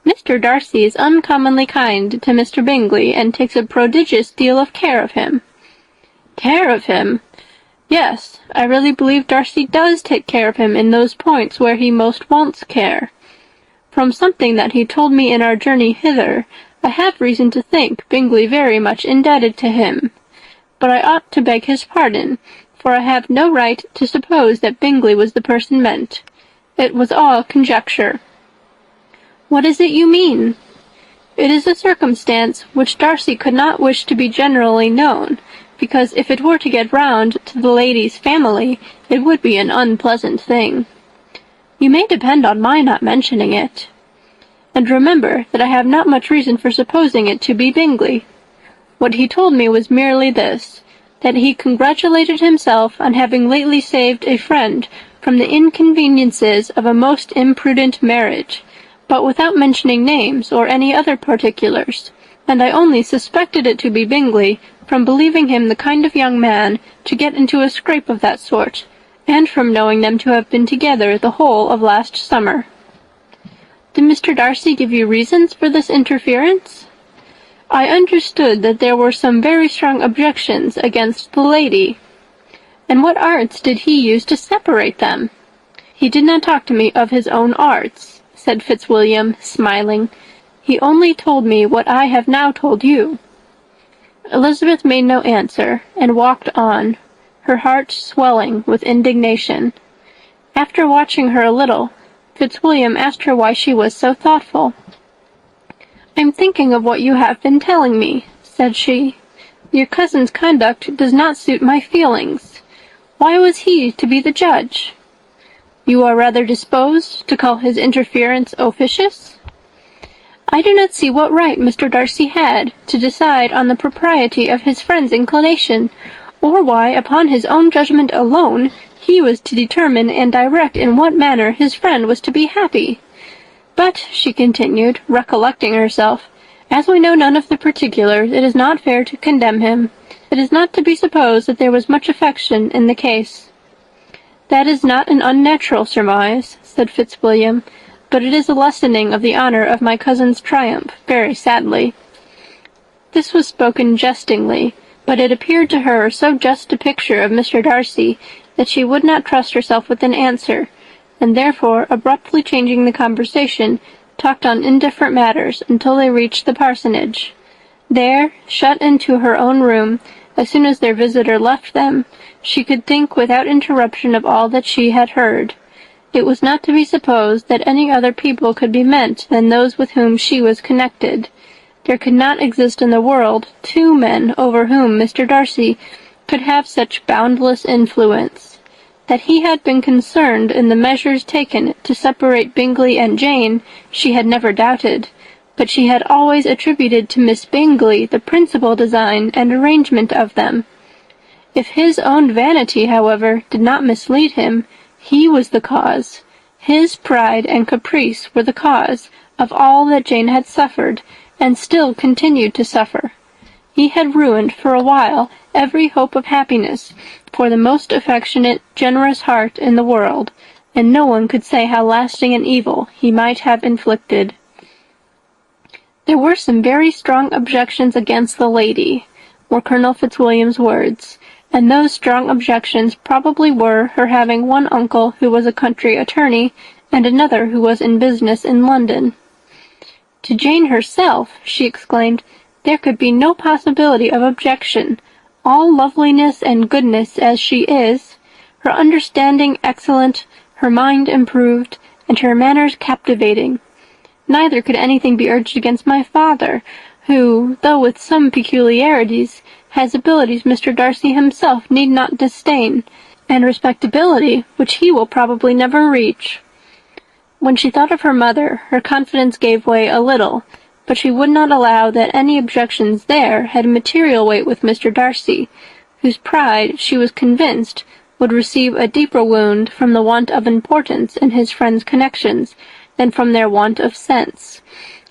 "Mr. Darcy is uncommonly kind to Mr. Bingley, and takes a prodigious deal of care of him." "Care of him?" "Yes, I really believe Darcy does take care of him in those points where he most wants care. From something that he told me in our journey hither, I have reason to think Bingley very much indebted to him. But I ought to beg his pardon, for I have no right to suppose that Bingley was the person meant. It was all conjecture." "What is it you mean?" "It is a circumstance which Darcy could not wish to be generally known, because if it were to get round to the lady's family, it would be an unpleasant thing. You may depend on my not mentioning it. And remember that I have not much reason for supposing it to be Bingley. What he told me was merely this, that he congratulated himself on having lately saved a friend from the inconveniences of a most imprudent marriage, but without mentioning names or any other particulars, and I only suspected it to be Bingley from believing him the kind of young man to get into a scrape of that sort, and from knowing them to have been together the whole of last summer." "Did Mr. Darcy give you reasons for this interference?" "I understood that there were some very strong objections against the lady." "And what arts did he use to separate them?" "He did not talk to me of his own arts," said Fitzwilliam, smiling. "He only told me what I have now told you." Elizabeth made no answer, and walked on, her heart swelling with indignation. After watching her a little, Fitzwilliam asked her why she was so thoughtful. "I'm thinking of what you have been telling me," said she. "Your cousin's conduct does not suit my feelings. Why was he to be the judge? You are rather disposed to call his interference officious? I do not see what right Mr. Darcy had to decide on the propriety of his friend's inclination, or why, upon his own judgment alone, he was to determine and direct in what manner his friend was to be happy. But," she continued, recollecting herself, "as we know none of the particulars, it is not fair to condemn him. It is not to be supposed that there was much affection in the case." "That is not an unnatural surmise," said Fitzwilliam, "but it is a lessening of the honour of my cousin's triumph, very sadly." This was spoken jestingly, but it appeared to her so just a picture of Mr. Darcy that she would not trust herself with an answer, and therefore, abruptly changing the conversation, talked on indifferent matters until they reached the parsonage. There, shut into her own room, as soon as their visitor left them, she could think without interruption of all that she had heard. It was not to be supposed that any other people could be meant than those with whom she was connected. There could not exist in the world 2 men over whom Mr. Darcy could have such boundless influence. That he had been concerned in the measures taken to separate Bingley and Jane, she had never doubted, but she had always attributed to Miss Bingley the principal design and arrangement of them. If his own vanity, however, did not mislead him, he was the cause. His pride and caprice were the cause of all that Jane had suffered, and still continued to suffer. He had ruined for a while every hope of happiness for the most affectionate, generous heart in the world, and no one could say how lasting an evil he might have inflicted. There were some very strong objections against the lady, were Colonel Fitzwilliam's words, and those strong objections probably were her having one uncle who was a country attorney, and another who was in business in London. To Jane herself, she exclaimed, there could be no possibility of objection. All loveliness and goodness as she is, her understanding excellent, her mind improved, and her manners captivating. Neither could anything be urged against my father, who, though with some peculiarities, has abilities Mr. Darcy himself need not disdain, and respectability which he will probably never reach. When she thought of her mother, her confidence gave way a little, but she would not allow that any objections there had material weight with Mr. Darcy, whose pride, she was convinced, would receive a deeper wound from the want of importance in his friends' connections than from their want of sense,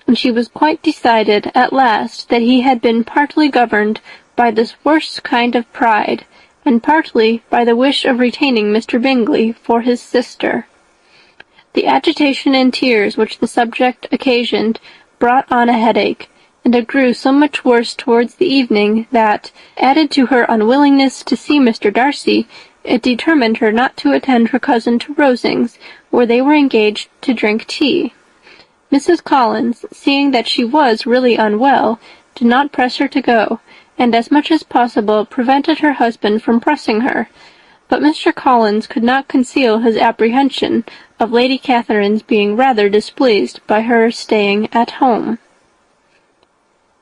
and she was quite decided at last that he had been partly governed by this worst kind of pride, and partly by the wish of retaining Mr. Bingley for his sister. The agitation and tears which the subject occasioned brought on a headache, and it grew so much worse towards the evening that, added to her unwillingness to see Mr. Darcy, it determined her not to attend her cousin to Rosings, where they were engaged to drink tea. Mrs. Collins, seeing that she was really unwell, did not press her to go, and as much as possible prevented her husband from pressing her, but Mr. Collins could not conceal his apprehension of Lady Catherine's being rather displeased by her staying at home.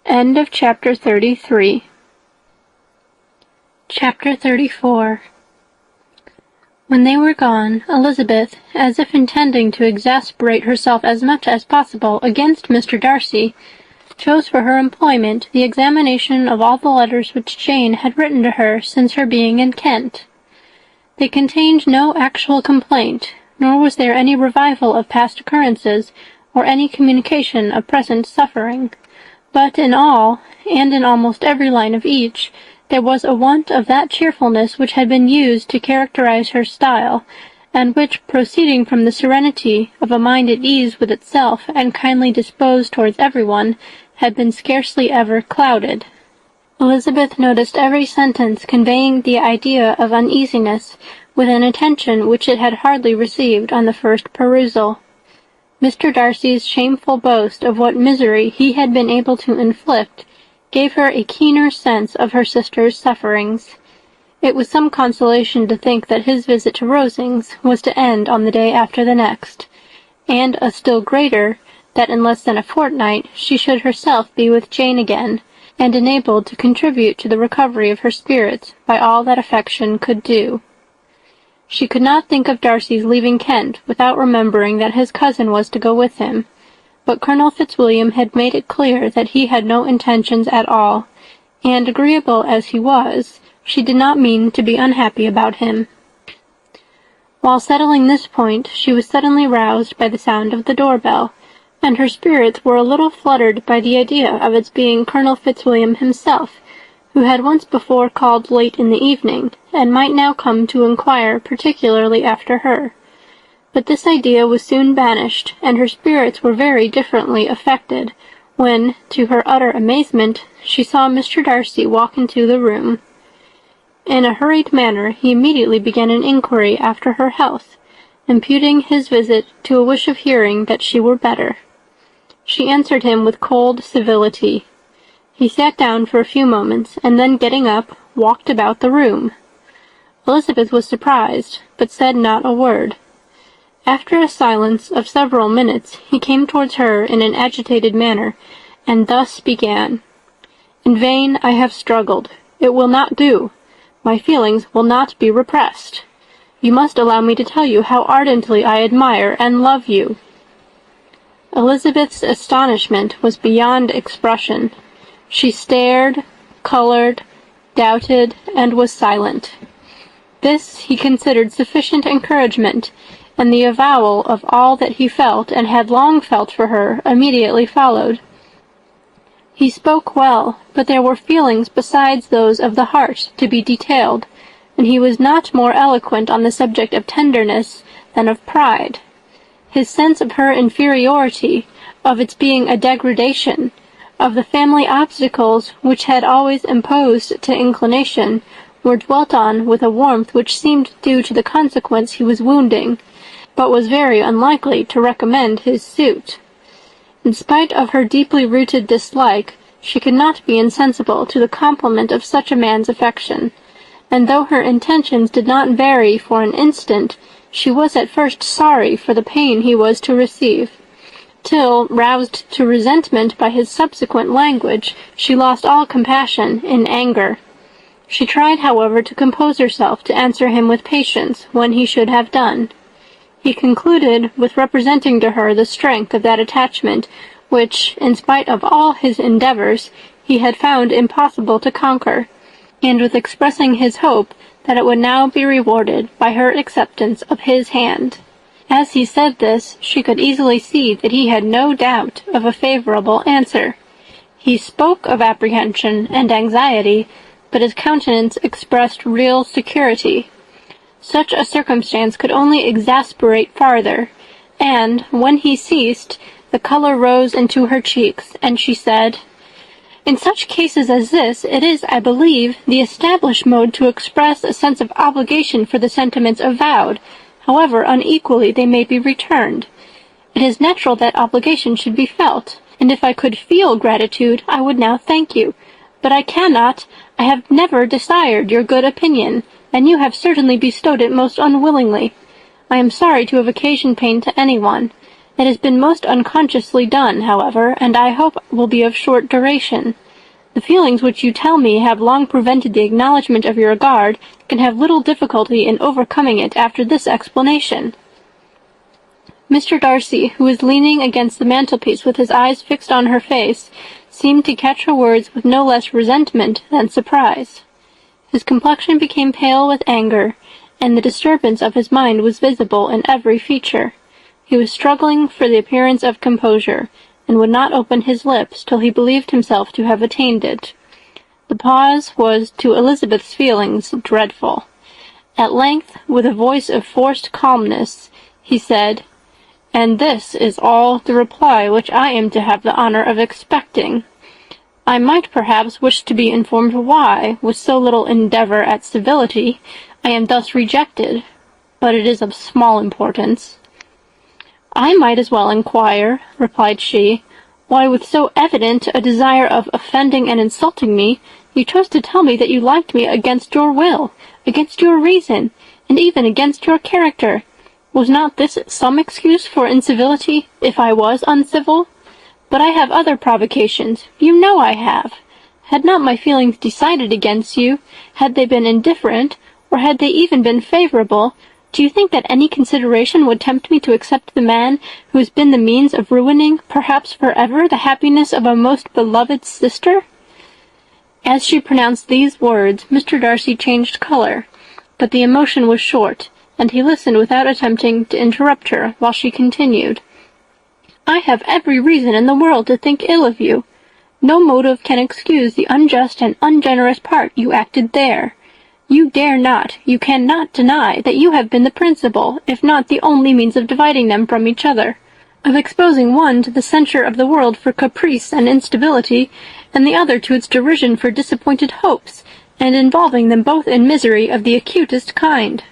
End of Chapter 33. Chapter 34. When they were gone, Elizabeth, as if intending to exasperate herself as much as possible against Mr. Darcy, chose for her employment the examination of all the letters which Jane had written to her since her being in Kent. They contained no actual complaint, nor was there any revival of past occurrences, or any communication of present suffering. But in all, and in almost every line of each, there was a want of that cheerfulness which had been used to characterize her style, and which, proceeding from the serenity of a mind at ease with itself and kindly disposed towards everyone, had been scarcely ever clouded. Elizabeth noticed every sentence conveying the idea of uneasiness with an attention which it had hardly received on the first perusal. Mr. Darcy's shameful boast of what misery he had been able to inflict gave her a keener sense of her sister's sufferings. It was some consolation to think that his visit to Rosings was to end on the day after the next, and a still greater that in less than a fortnight she should herself be with Jane again, and enabled to contribute to the recovery of her spirits by all that affection could do. She could not think of Darcy's leaving Kent without remembering that his cousin was to go with him, but Colonel Fitzwilliam had made it clear that he had no intentions at all, and agreeable as he was, she did not mean to be unhappy about him. While settling this point, she was suddenly roused by the sound of the door-bell, and her spirits were a little fluttered by the idea of its being Colonel Fitzwilliam himself, who had once before called late in the evening, and might now come to inquire particularly after her. But this idea was soon banished, and her spirits were very differently affected, when, to her utter amazement, she saw Mr. Darcy walk into the room. In a hurried manner he immediately began an inquiry after her health, imputing his visit to a wish of hearing that she were better. She answered him with cold civility. He sat down for a few moments, and then getting up, walked about the room. Elizabeth was surprised, but said not a word. After a silence of several minutes, he came towards her in an agitated manner, and thus began. "In vain I have struggled. It will not do. My feelings will not be repressed. You must allow me to tell you how ardently I admire and love you." Elizabeth's astonishment was beyond expression. She stared, colored, doubted, and was silent. This he considered sufficient encouragement, and the avowal of all that he felt and had long felt for her immediately followed. He spoke well, but there were feelings besides those of the heart to be detailed, and he was not more eloquent on the subject of tenderness than of pride. His sense of her inferiority, of its being a degradation, of the family obstacles which had always imposed to inclination, were dwelt on with a warmth which seemed due to the consequence he was wounding, but was very unlikely to recommend his suit. In spite of her deeply rooted dislike, she could not be insensible to the compliment of such a man's affection, and though her intentions did not vary for an instant, she was at first sorry for the pain he was to receive, till, roused to resentment by his subsequent language, she lost all compassion in anger. She tried, however, to compose herself to answer him with patience when he should have done. He concluded with representing to her the strength of that attachment which, in spite of all his endeavours, he had found impossible to conquer, and with expressing his hope that it would now be rewarded by her acceptance of his hand. As he said this, she could easily see that he had no doubt of a favourable answer. He spoke of apprehension and anxiety, but his countenance expressed real security. Such a circumstance could only exasperate farther, and, when he ceased, the colour rose into her cheeks, and she said, "In such cases as this, it is, I believe, the established mode to express a sense of obligation for the sentiments avowed, however unequally they may be returned. It is natural that obligation should be felt, and if I could feel gratitude, I would now thank you. But I cannot. I have never desired your good opinion, and you have certainly bestowed it most unwillingly. I am sorry to have occasioned pain to anyone. It has been most unconsciously done, however, and I hope will be of short duration. The feelings which you tell me have long prevented the acknowledgment of your regard can have little difficulty in overcoming it after this explanation." Mr. Darcy, who was leaning against the mantelpiece with his eyes fixed on her face, seemed to catch her words with no less resentment than surprise. His complexion became pale with anger, and the disturbance of his mind was visible in every feature. He was struggling for the appearance of composure, and would not open his lips till he believed himself to have attained it. The pause was, to Elizabeth's feelings, dreadful. At length, with a voice of forced calmness, he said, "And this is all the reply which I am to have the honour of expecting. I might perhaps wish to be informed why, with so little endeavour at civility, I am thus rejected, but it is of small importance." "I might as well inquire," replied she, "why with so evident a desire of offending and insulting me, you chose to tell me that you liked me against your will, against your reason, and even against your character. Was not this some excuse for incivility, if I was uncivil? But I have other provocations, you know I have. Had not my feelings decided against you, had they been indifferent, or had they even been favourable, do you think that any consideration would tempt me to accept the man who has been the means of ruining, perhaps for ever, the happiness of a most beloved sister?" As she pronounced these words, Mr. Darcy changed colour, but the emotion was short, and he listened without attempting to interrupt her, while she continued, "I have every reason in the world to think ill of you. No motive can excuse the unjust and ungenerous part you acted there. You dare not, you cannot deny that you have been the principal, if not the only means of dividing them from each other, of exposing one to the censure of the world for caprice and instability, and the other to its derision for disappointed hopes, and involving them both in misery of the acutest kind."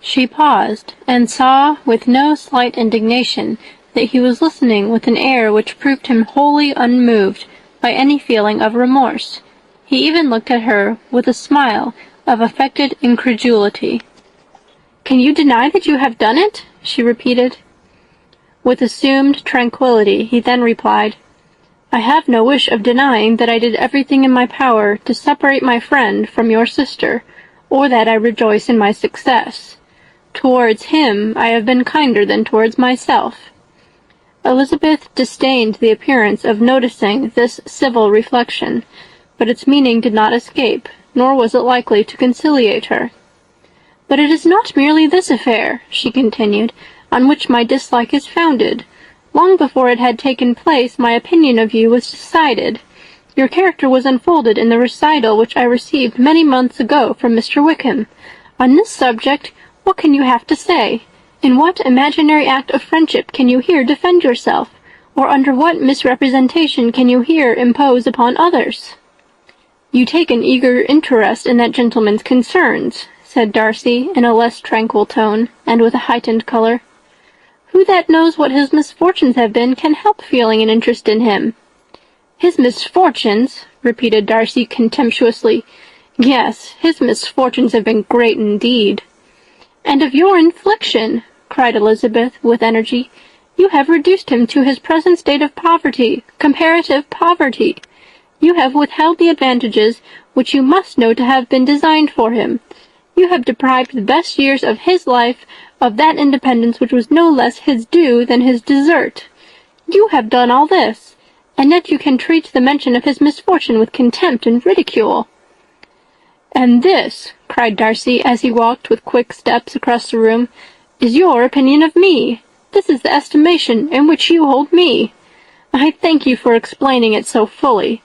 She paused, and saw, with no slight indignation, that he was listening with an air which proved him wholly unmoved by any feeling of remorse. He even looked at her with a smile of affected incredulity. "Can you deny that you have done it?" she repeated. With assumed tranquillity, he then replied, "I have no wish of denying that I did everything in my power to separate my friend from your sister, or that I rejoice in my success. Towards him I have been kinder than towards myself." Elizabeth disdained the appearance of noticing this civil reflection, but its meaning did not escape, nor was it likely to conciliate her. "But it is not merely this affair," she continued, "on which my dislike is founded. Long before it had taken place, my opinion of you was decided. Your character was unfolded in the recital which I received many months ago from Mr. Wickham. On this subject, what can you have to say? In what imaginary act of friendship can you here defend yourself, or under what misrepresentation can you here impose upon others?" "You take an eager interest in that gentleman's concerns," said Darcy, in a less tranquil tone, and with a heightened colour. "Who that knows what his misfortunes have been can help feeling an interest in him?" "His misfortunes!" repeated Darcy contemptuously. "Yes, his misfortunes have been great indeed." "And of your infliction," cried Elizabeth, with energy. "You have reduced him to his present state of poverty, comparative poverty. You have withheld the advantages which you must know to have been designed for him. You have deprived the best years of his life of that independence which was no less his due than his desert. You have done all this, and yet you can treat the mention of his misfortune with contempt and ridicule." "And this," cried Darcy, as he walked with quick steps across the room, "is your opinion of me. This is the estimation in which you hold me. I thank you for explaining it so fully.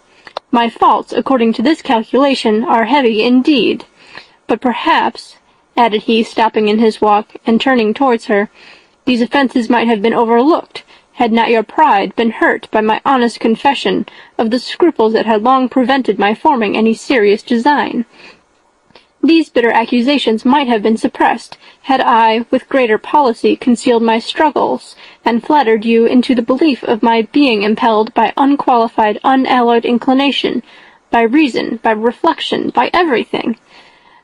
My faults, according to this calculation, are heavy indeed. But perhaps," added he, stopping in his walk, and turning towards her, "these offences might have been overlooked, had not your pride been hurt by my honest confession of the scruples that had long prevented my forming any serious design. These bitter accusations might have been suppressed, had I, with greater policy, concealed my struggles, and flattered you into the belief of my being impelled by unqualified, unalloyed inclination, by reason, by reflection, by everything.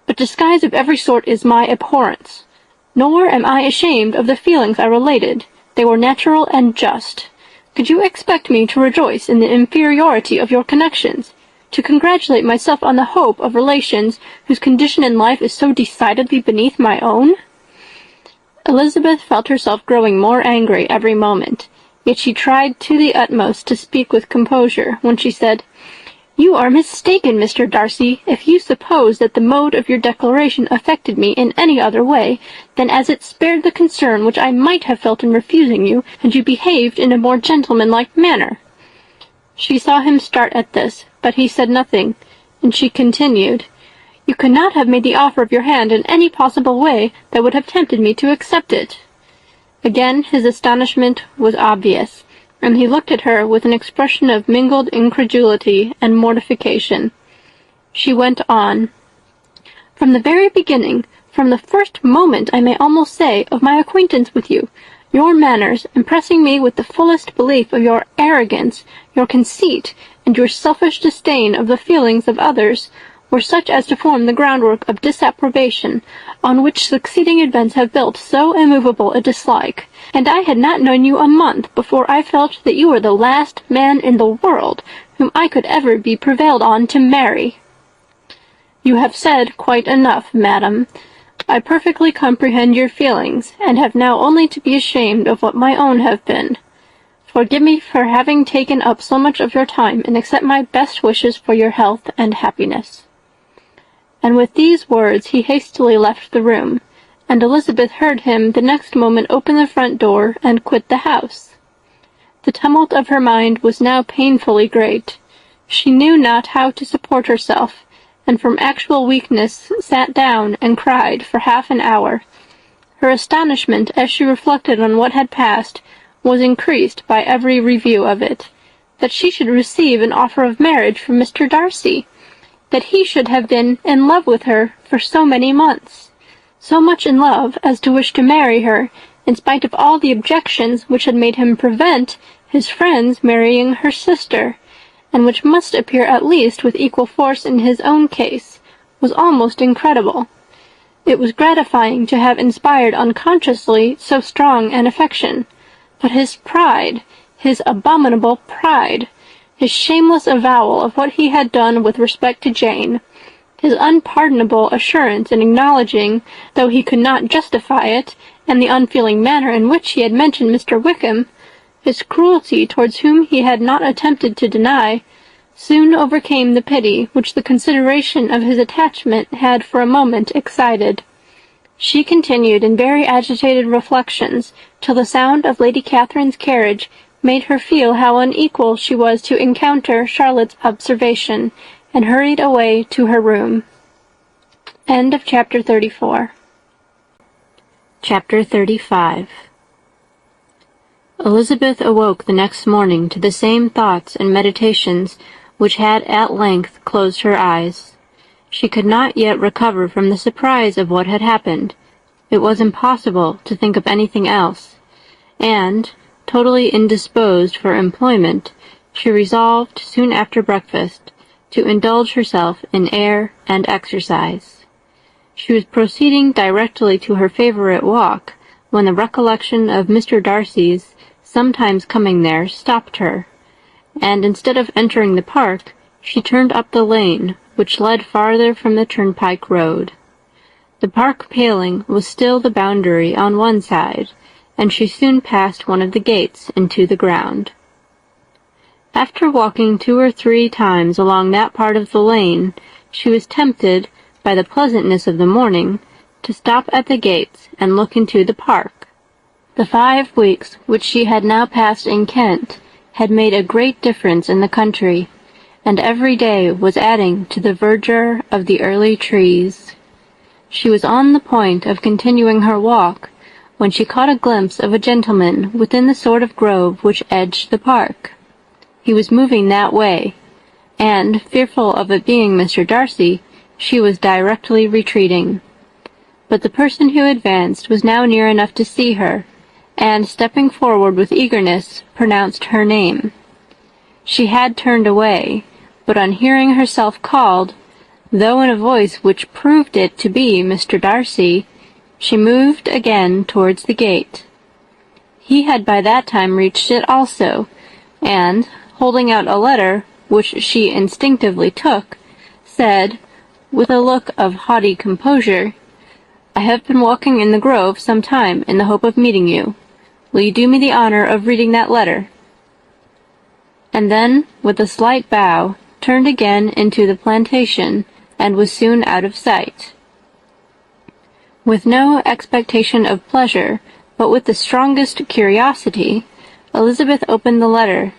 But disguise of every sort is my abhorrence. Nor am I ashamed of the feelings I related. They were natural and just. Could you expect me to rejoice in the inferiority of your connections, to congratulate myself on the hope of relations whose condition in life is so decidedly beneath my own?" Elizabeth felt herself growing more angry every moment, yet she tried to the utmost to speak with composure, when she said, "You are mistaken, Mr. Darcy, if you suppose that the mode of your declaration affected me in any other way than as it spared the concern which I might have felt in refusing you, had you behaved in a more gentlemanlike manner." She saw him start at this, but he said nothing, and she continued, "You could not have made the offer of your hand in any possible way that would have tempted me to accept it." Again his astonishment was obvious, and he looked at her with an expression of mingled incredulity and mortification. She went on. "From the very beginning, from the first moment, I may almost say, of my acquaintance with you, your manners, impressing me with the fullest belief of your arrogance, your conceit, and your selfish disdain of the feelings of others, were such as to form the groundwork of disapprobation, on which succeeding events have built so immovable a dislike, and I had not known you a month before I felt that you were the last man in the world whom I could ever be prevailed on to marry." "You have said quite enough, madam. I perfectly comprehend your feelings, and have now only to be ashamed of what my own have been. Forgive me for having taken up so much of your time, and accept my best wishes for your health and happiness." And with these words he hastily left the room, and Elizabeth heard him the next moment open the front door and quit the house. The tumult of her mind was now painfully great. She knew not how to support herself, and from actual weakness sat down and cried for half an hour. Her astonishment, as she reflected on what had passed, was increased by every review of it. That she should receive an offer of marriage from Mr. Darcy! That he should have been in love with her for so many months, so much in love as to wish to marry her, in spite of all the objections which had made him prevent his friends marrying her sister, and which must appear at least with equal force in his own case, was almost incredible. It was gratifying to have inspired unconsciously so strong an affection, but his pride, his abominable pride, his shameless avowal of what he had done with respect to Jane, his unpardonable assurance in acknowledging, though he could not justify it, and the unfeeling manner in which he had mentioned Mr. Wickham, his cruelty towards whom he had not attempted to deny, soon overcame the pity which the consideration of his attachment had for a moment excited. She continued in very agitated reflections till the sound of Lady Catherine's carriage made her feel how unequal she was to encounter Charlotte's observation, and hurried away to her room. End of Chapter 34. Chapter 35. Elizabeth awoke the next morning to the same thoughts and meditations which had at length closed her eyes. She could not yet recover from the surprise of what had happened. It was impossible to think of anything else, and, totally indisposed for employment, she resolved soon after breakfast to indulge herself in air and exercise. She was proceeding directly to her favorite walk when the recollection of Mr. Darcy's sometimes coming there stopped her, and instead of entering the park, she turned up the lane which led farther from the turnpike road. The park paling was still the boundary on one side, and she soon passed one of the gates into the ground. After walking 2 or 3 times along that part of the lane, she was tempted, by the pleasantness of the morning, to stop at the gates and look into the park. The 5 weeks which she had now passed in Kent had made a great difference in the country, and every day was adding to the verdure of the early trees. She was on the point of continuing her walk, when she caught a glimpse of a gentleman within the sort of grove which edged the park. He was moving that way, and, fearful of it being Mr. Darcy, she was directly retreating. But the person who advanced was now near enough to see her, and, stepping forward with eagerness, pronounced her name. She had turned away, but on hearing herself called, though in a voice which proved it to be Mr. Darcy, she moved again towards the gate. He had by that time reached it also, and, holding out a letter, which she instinctively took, said, with a look of haughty composure, "I have been walking in the grove some time in the hope of meeting you. Will you do me the honor of reading that letter?" And then, with a slight bow, turned again into the plantation, and was soon out of sight. With no expectation of pleasure, but with the strongest curiosity, Elizabeth opened the letter,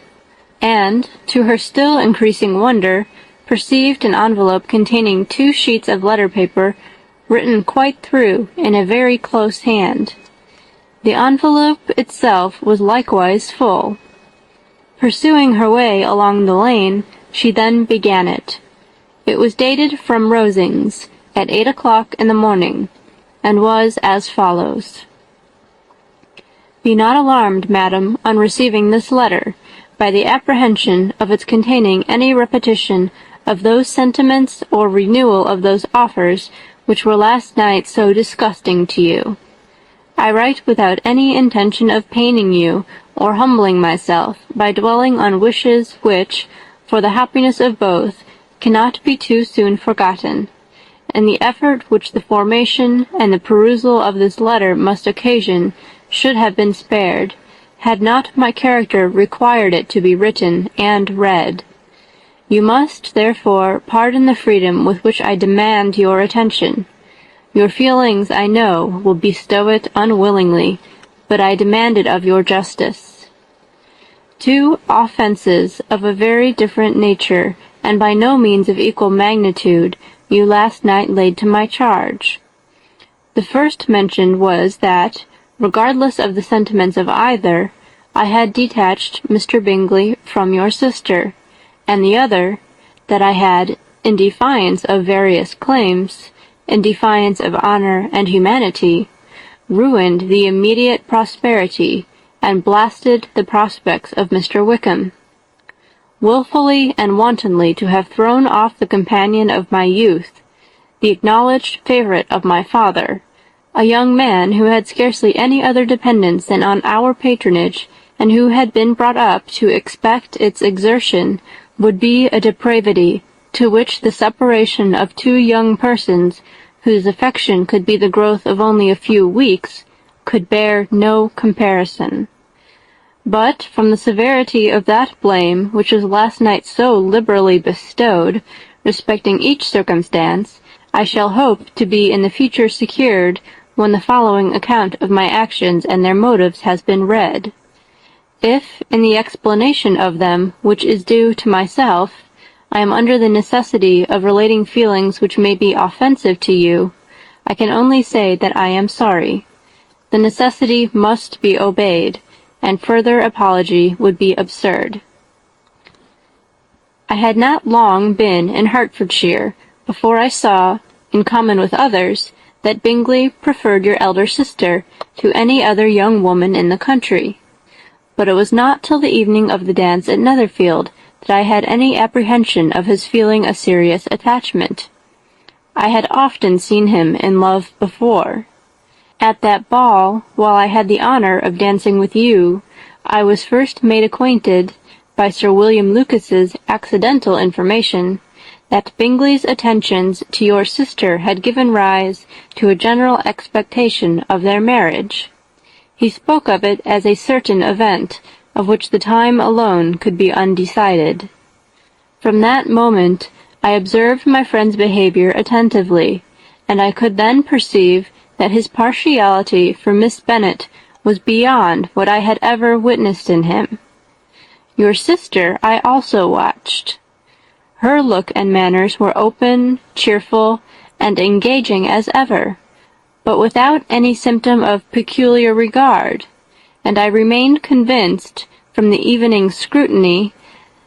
and, to her still increasing wonder, perceived an envelope containing 2 sheets of letter paper written quite through in a very close hand. The envelope itself was likewise full. Pursuing her way along the lane, she then began it. It was dated from Rosings, at 8 o'clock in the morning, and was as follows. Be not alarmed, madam, on receiving this letter, by the apprehension of its containing any repetition of those sentiments or renewal of those offers which were last night so disgusting to you. I write without any intention of paining you or humbling myself by dwelling on wishes which, for the happiness of both, cannot be too soon forgotten, and the effort which the formation and the perusal of this letter must occasion should have been spared, had not my character required it to be written and read. You must, therefore, pardon the freedom with which I demand your attention. Your feelings, I know, will bestow it unwillingly, but I demand it of your justice. Two offences of a very different nature, and by no means of equal magnitude, you last night laid to my charge. The first mentioned was that, regardless of the sentiments of either, I had detached Mr. Bingley from your sister, and the other, that I had, in defiance of various claims, in defiance of honor and humanity, ruined the immediate prosperity and blasted the prospects of Mr. Wickham. Wilfully and wantonly to have thrown off the companion of my youth, the acknowledged favourite of my father, a young man who had scarcely any other dependence than on our patronage, and who had been brought up to expect its exertion, would be a depravity to which the separation of two young persons, whose affection could be the growth of only a few weeks, could bear no comparison. But from the severity of that blame which was last night so liberally bestowed, respecting each circumstance, I shall hope to be in the future secured when the following account of my actions and their motives has been read. If, in the explanation of them, which is due to myself, I am under the necessity of relating feelings which may be offensive to you, I can only say that I am sorry. The necessity must be obeyed, and further apology would be absurd. I had not long been in Hertfordshire before I saw, in common with others, that Bingley preferred your elder sister to any other young woman in the country. But it was not till the evening of the dance at Netherfield that I had any apprehension of his feeling a serious attachment. I had often seen him in love before. At that ball, while I had the honour of dancing with you, I was first made acquainted, by Sir William Lucas's accidental information, that Bingley's attentions to your sister had given rise to a general expectation of their marriage. He spoke of it as a certain event, of which the time alone could be undecided. From that moment I observed my friend's behaviour attentively, and I could then perceive that his partiality for Miss Bennet was beyond what I had ever witnessed in him. Your sister I also watched. Her look and manners were open, cheerful, and engaging as ever, but without any symptom of peculiar regard, and I remained convinced, from the evening scrutiny,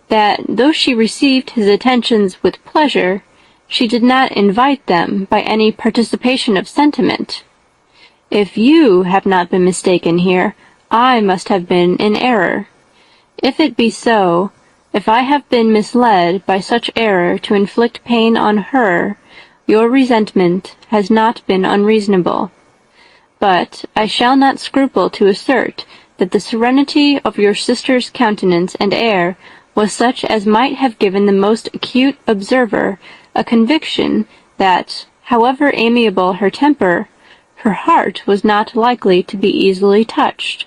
that, though she received his attentions with pleasure, she did not invite them by any participation of sentiment. If you have not been mistaken here, I must have been in error. If it be so, if I have been misled by such error to inflict pain on her, your resentment has not been unreasonable. But I shall not scruple to assert that the serenity of your sister's countenance and air was such as might have given the most acute observer a conviction that, however amiable her temper, her heart was not likely to be easily touched.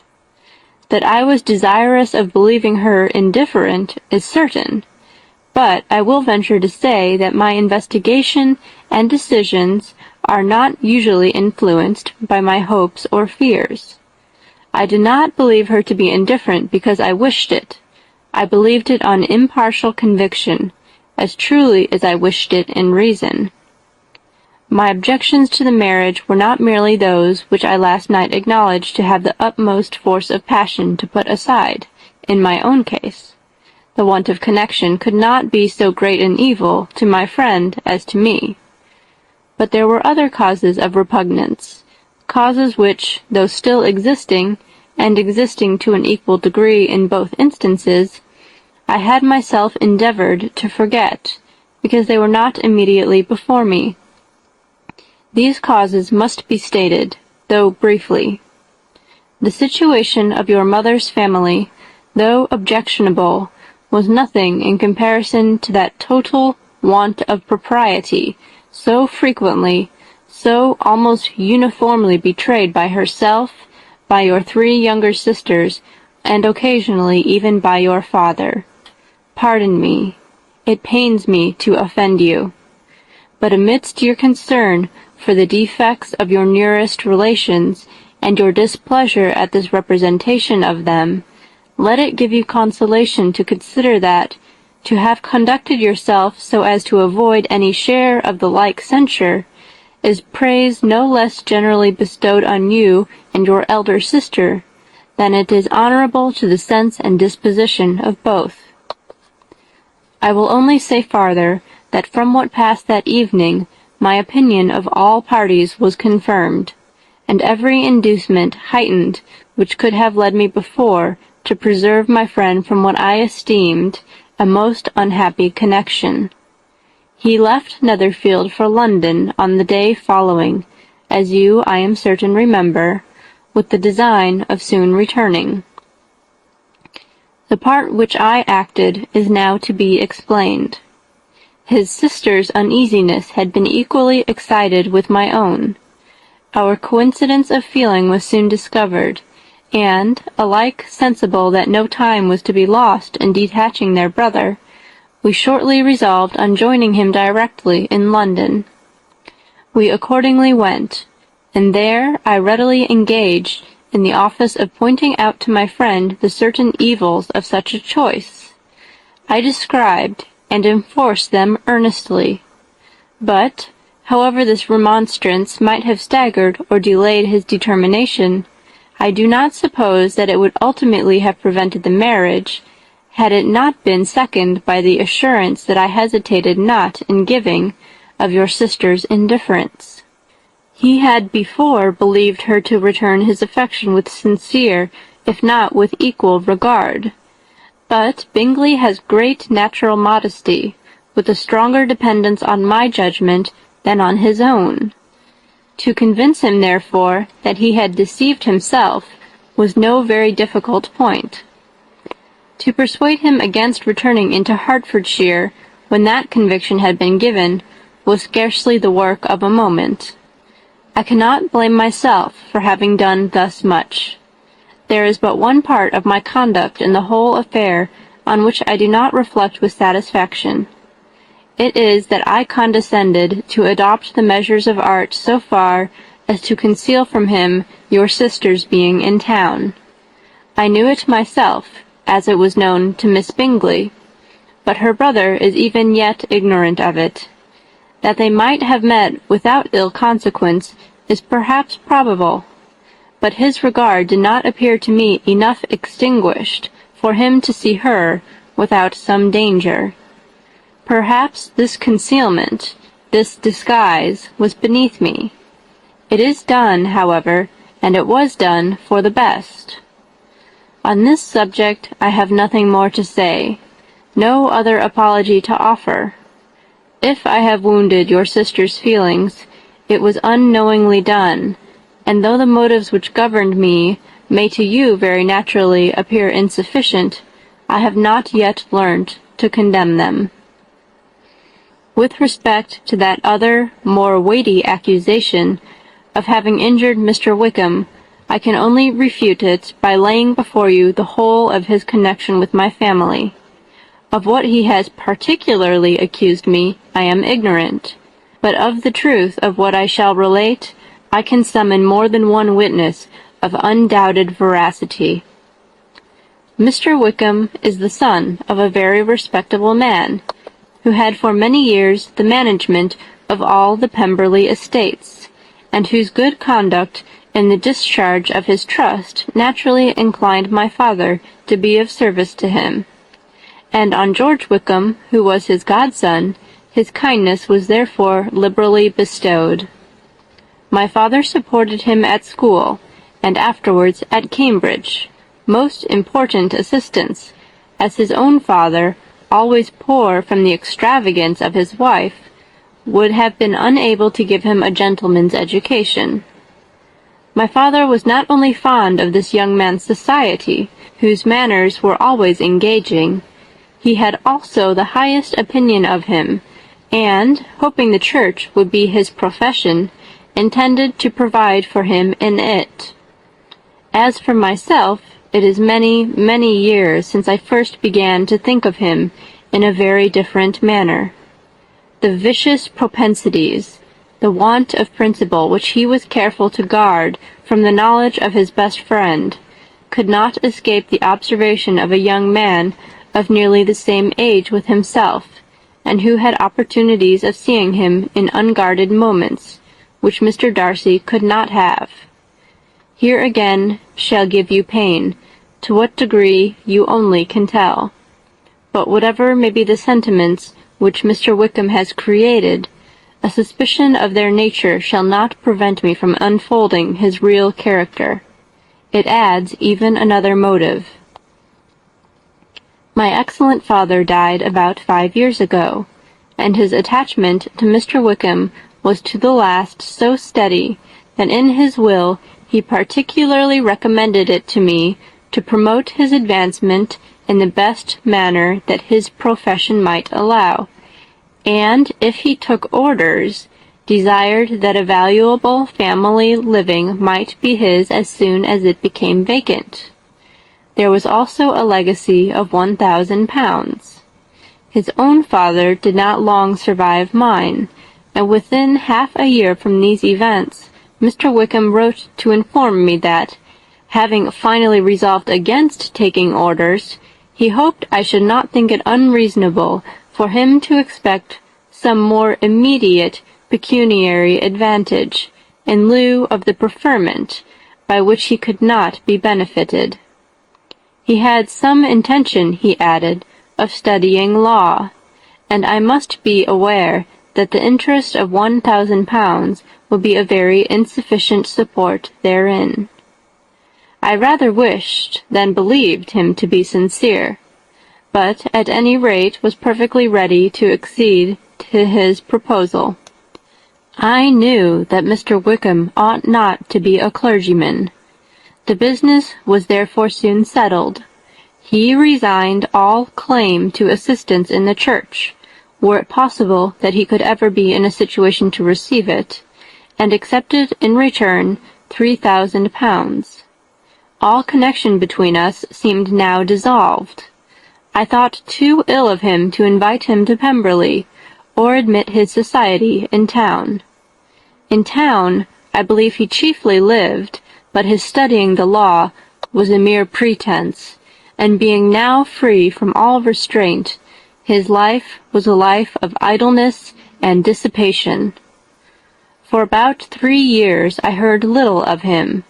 That I was desirous of believing her indifferent is certain, but I will venture to say that my investigation and decisions are not usually influenced by my hopes or fears. I did not believe her to be indifferent because I wished it. I believed it on impartial conviction, as truly as I wished it in reason. My objections to the marriage were not merely those which I last night acknowledged to have the utmost force of passion to put aside, in my own case. The want of connection could not be so great an evil to my friend as to me. But there were other causes of repugnance, causes which, though still existing, and existing to an equal degree in both instances, I had myself endeavored to forget, because they were not immediately before me. These causes must be stated, though briefly. The situation of your mother's family, though objectionable, was nothing in comparison to that total want of propriety so frequently, so almost uniformly betrayed by herself, by your 3 younger sisters, and occasionally even by your father. Pardon me. It pains me to offend you. But amidst your concern for the defects of your nearest relations, and your displeasure at this representation of them, let it give you consolation to consider that, to have conducted yourself so as to avoid any share of the like censure, is praise no less generally bestowed on you and your elder sister, than it is honorable to the sense and disposition of both. I will only say farther, that from what passed that evening, my opinion of all parties was confirmed, and every inducement heightened which could have led me before to preserve my friend from what I esteemed a most unhappy connection. He left Netherfield for London on the day following, as you, I am certain, remember, with the design of soon returning. The part which I acted is now to be explained. His sister's uneasiness had been equally excited with my own. Our coincidence of feeling was soon discovered, and, alike sensible that no time was to be lost in detaching their brother, we shortly resolved on joining him directly in London. We accordingly went, and there I readily engaged in the office of pointing out to my friend the certain evils of such a choice. I described and enforced them earnestly. But, however this remonstrance might have staggered or delayed his determination, I do not suppose that it would ultimately have prevented the marriage, had it not been seconded by the assurance that I hesitated not in giving of your sister's indifference. He had before believed her to return his affection with sincere, if not with equal, regard. But Bingley has great natural modesty, with a stronger dependence on my judgment than on his own. To convince him, therefore, that he had deceived himself was no very difficult point. To persuade him against returning into Hertfordshire, when that conviction had been given, was scarcely the work of a moment. I cannot blame myself for having done thus much. There is but one part of my conduct in the whole affair on which I do not reflect with satisfaction. It is that I condescended to adopt the measures of art so far as to conceal from him your sister's being in town. I knew it myself, as it was known to Miss Bingley, but her brother is even yet ignorant of it. That they might have met without ill consequence is perhaps probable, but his regard did not appear to me enough extinguished for him to see her without some danger. Perhaps this concealment, this disguise, was beneath me. It is done, however, and it was done for the best. On this subject I have nothing more to say, no other apology to offer. If I have wounded your sister's feelings, it was unknowingly done, and though the motives which governed me may to you very naturally appear insufficient, I have not yet learnt to condemn them. With respect to that other, more weighty accusation of having injured Mr. Wickham, I can only refute it by laying before you the whole of his connection with my family. Of what he has particularly accused me, I am ignorant, but of the truth of what I shall relate, I can summon more than one witness of undoubted veracity. Mr. Wickham is the son of a very respectable man, who had for many years the management of all the Pemberley estates, and whose good conduct in the discharge of his trust naturally inclined my father to be of service to him, and on George Wickham, who was his godson, his kindness was therefore liberally bestowed. My father supported him at school, and afterwards at Cambridge, most important assistance, as his own father, always poor from the extravagance of his wife, would have been unable to give him a gentleman's education. My father was not only fond of this young man's society, whose manners were always engaging, he had also the highest opinion of him, and, hoping the church would be his profession, intended to provide for him in it. As for myself, it is many, many years since I first began to think of him in a very different manner. The vicious propensities, the want of principle which he was careful to guard from the knowledge of his best friend, could not escape the observation of a young man of nearly the same age with himself, and who had opportunities of seeing him in unguarded moments, which Mr. Darcy could not have. Here again shall give you pain, to what degree you only can tell. But whatever may be the sentiments which Mr. Wickham has created, a suspicion of their nature shall not prevent me from unfolding his real character. It adds even another motive. My excellent father died about 5 years ago, and his attachment to Mr. Wickham was to the last so steady that in his will he particularly recommended it to me to promote his advancement in the best manner that his profession might allow, and, if he took orders, desired that a valuable family living might be his as soon as it became vacant. There was also a legacy of £1,000. His own father did not long survive mine, and within half a year from these events, Mr. Wickham wrote to inform me that, having finally resolved against taking orders, he hoped I should not think it unreasonable for him to expect some more immediate pecuniary advantage, in lieu of the preferment, by which he could not be benefited. He had some intention, he added, of studying law, and I must be aware that the interest of £1,000 would be a very insufficient support therein. I rather wished than believed him to be sincere, but at any rate was perfectly ready to accede to his proposal. I knew that Mr. Wickham ought not to be a clergyman. The business was therefore soon settled. He resigned all claim to assistance in the church, were it possible that he could ever be in a situation to receive it, and accepted in return £3,000. All connection between us seemed now dissolved. I thought too ill of him to invite him to Pemberley, or admit his society in town. In town, I believe he chiefly lived, but his studying the law was a mere pretence, and being now free from all restraint, his life was a life of idleness and dissipation. For about 3 years I heard little of him,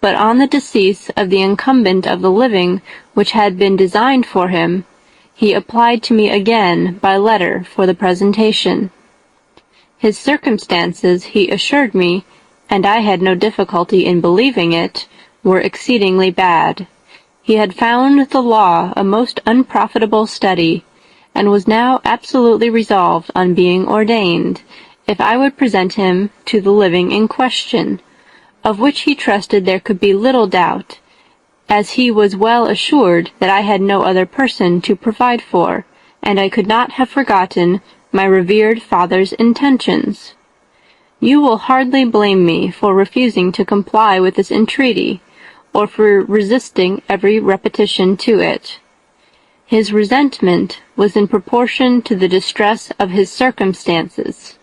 but on the decease of the incumbent of the living which had been designed for him, he applied to me again by letter for the presentation. His circumstances, he assured me, and I had no difficulty in believing it, were exceedingly bad. He had found the law a most unprofitable study, and was now absolutely resolved on being ordained, if I would present him to the living in question, of which he trusted there could be little doubt, as he was well assured that I had no other person to provide for, and I could not have forgotten my revered father's intentions. You will hardly blame me for refusing to comply with this entreaty, or for resisting every repetition to it. His resentment was in proportion to the distress of his circumstances,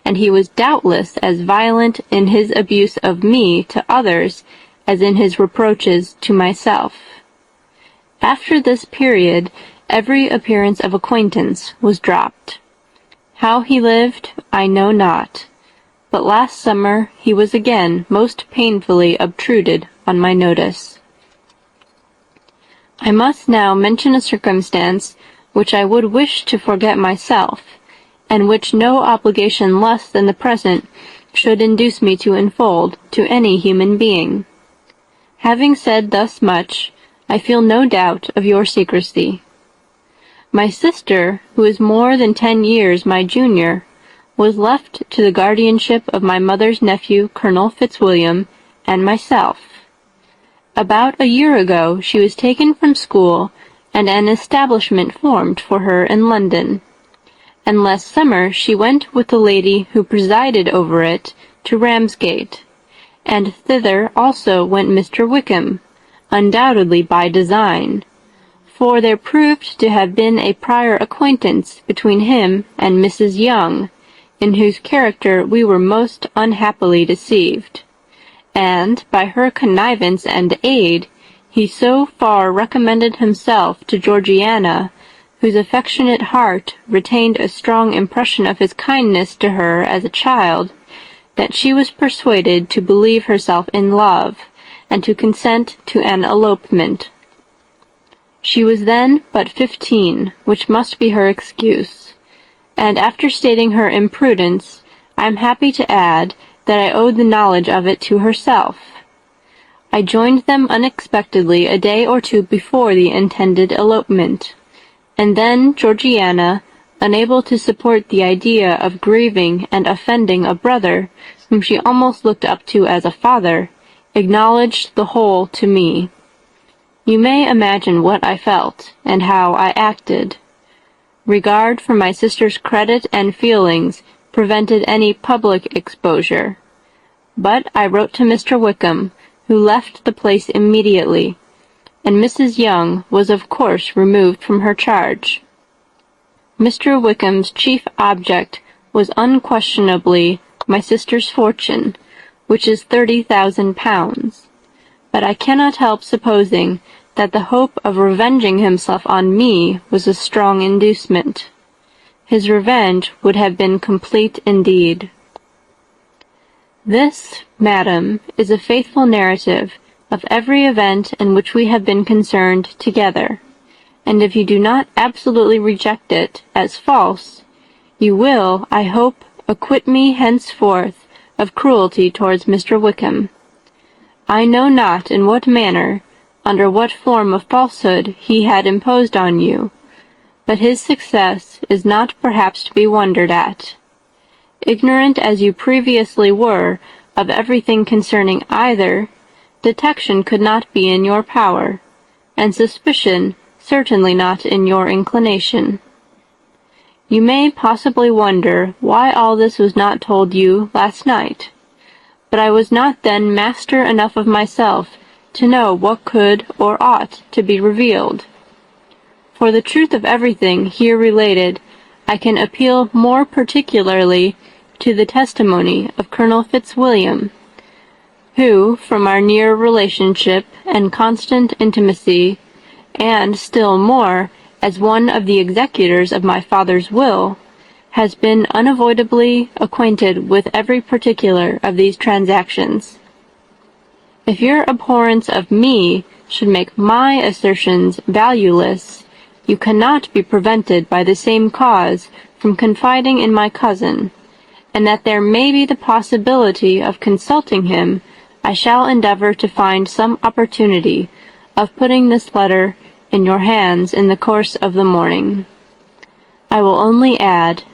and he was doubtless as violent in his abuse of me to others as in his reproaches to myself. After this period, every appearance of acquaintance was dropped. How he lived, I know not, but last summer he was again most painfully obtruded on my notice. I must now mention a circumstance which I would wish to forget myself, and which no obligation less than the present should induce me to unfold to any human being. Having said thus much, I feel no doubt of your secrecy. My sister, who is more than 10 years my junior, was left to the guardianship of my mother's nephew, Colonel Fitzwilliam, and myself. About a year ago she was taken from school and an establishment formed for her in London, and last summer she went with the lady who presided over it to Ramsgate, and thither also went Mr. Wickham, undoubtedly by design, for there proved to have been a prior acquaintance between him and Mrs. Young, in whose character we were most unhappily deceived, and by her connivance and aid he so far recommended himself to Georgiana, whose affectionate heart retained a strong impression of his kindness to her as a child, that she was persuaded to believe herself in love, and to consent to an elopement. She was then but 15, which must be her excuse, and after stating her imprudence, I am happy to add that I owed the knowledge of it to herself. I joined them unexpectedly a day or two before the intended elopement, and then Georgiana, unable to support the idea of grieving and offending a brother whom she almost looked up to as a father, acknowledged the whole to me. You may imagine what I felt, and how I acted. Regard for my sister's credit and feelings prevented any public exposure, but I wrote to Mr. Wickham, who left the place immediately, and Mrs. Young was of course removed from her charge. Mr. Wickham's chief object was unquestionably my sister's fortune, which is £30,000, but I cannot help supposing that the hope of revenging himself on me was a strong inducement. His revenge would have been complete indeed. This, madam, is a faithful narrative of every event in which we have been concerned together, and if you do not absolutely reject it as false, you will, I hope, acquit me henceforth of cruelty towards Mr. Wickham. I know not in what manner, under what form of falsehood he had imposed on you, but his success is not perhaps to be wondered at. Ignorant as you previously were of everything concerning either, detection could not be in your power, and suspicion certainly not in your inclination. You may possibly wonder why all this was not told you last night, but I was not then master enough of myself to know what could or ought to be revealed. For the truth of everything here related, I can appeal more particularly to the testimony of Colonel Fitzwilliam, who, from our near relationship and constant intimacy, and still more as one of the executors of my father's will, has been unavoidably acquainted with every particular of these transactions. If your abhorrence of me should make my assertions valueless, you cannot be prevented by the same cause from confiding in my cousin, and that there may be the possibility of consulting him, I shall endeavor to find some opportunity of putting this letter in your hands in the course of the morning. I will only add,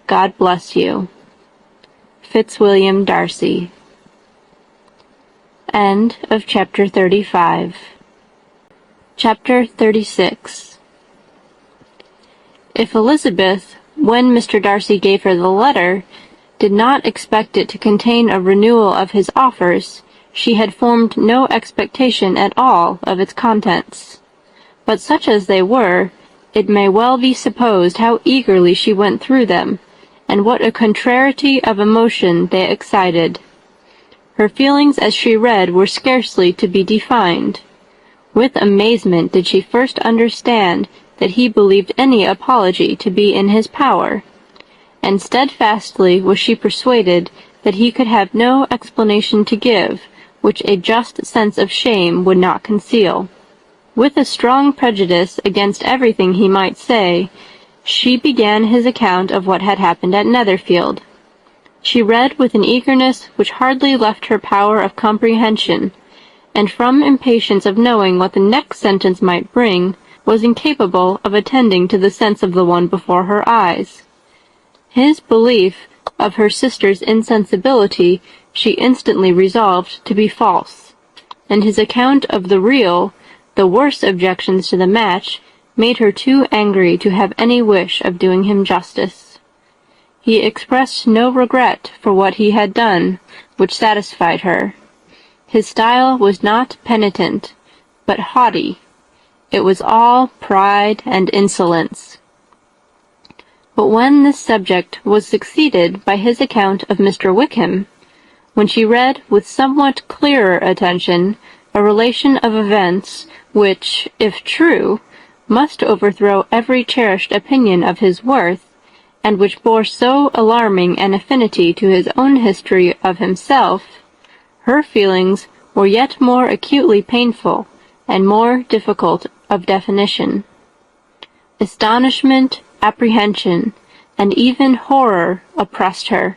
God bless you. Fitzwilliam Darcy. End of Chapter 35. Chapter 36. If Elizabeth, when Mr. Darcy gave her the letter, did not expect it to contain a renewal of his offers, she had formed no expectation at all of its contents. But such as they were, it may well be supposed how eagerly she went through them, and what a contrariety of emotion they excited. Her feelings as she read were scarcely to be defined. With amazement did she first understand that he believed any apology to be in his power, and steadfastly was she persuaded that he could have no explanation to give which a just sense of shame would not conceal. With a strong prejudice against everything he might say, she began his account of what had happened at Netherfield. She read with an eagerness which hardly left her power of comprehension, and from impatience of knowing what the next sentence might bring, was incapable of attending to the sense of the one before her eyes. His belief of her sister's insensibility she instantly resolved to be false, and his account of the real, the worst objections to the match, made her too angry to have any wish of doing him justice. He expressed no regret for what he had done, which satisfied her. His style was not penitent, but haughty. It was all pride and insolence. But when this subject was succeeded by his account of Mr. Wickham, when she read with somewhat clearer attention a relation of events which, if true, must overthrow every cherished opinion of his worth, and which bore so alarming an affinity to his own history of himself, her feelings were yet more acutely painful and more difficult of definition. Astonishment, apprehension, and even horror oppressed her.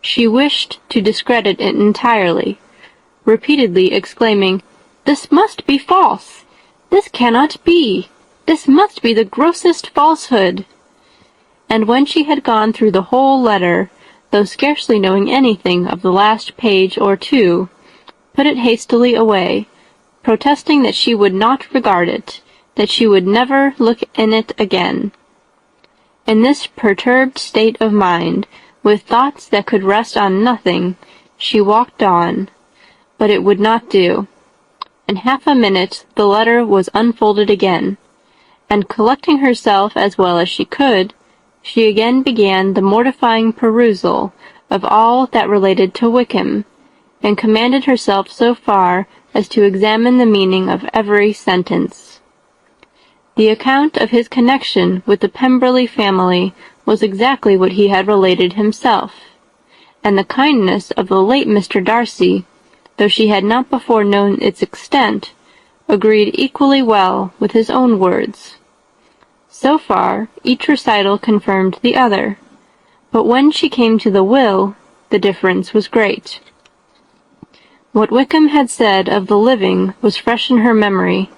She wished to discredit it entirely, repeatedly exclaiming, "This must be false! This cannot be! This must be the grossest falsehood!" And when she had gone through the whole letter, though scarcely knowing anything of the last page or two, put it hastily away, protesting that she would not regard it, that she would never look in it again. In this perturbed state of mind, with thoughts that could rest on nothing, she walked on, but it would not do. In half a minute the letter was unfolded again, and collecting herself as well as she could, she again began the mortifying perusal of all that related to Wickham, and commanded herself so far as to examine the meaning of every sentence. The account of his connection with the Pemberley family was exactly what he had related himself, and the kindness of the late Mr. Darcy, though she had not before known its extent, agreed equally well with his own words. So far, each recital confirmed the other, but when she came to the will, the difference was great. What Wickham had said of the living was fresh in her memory,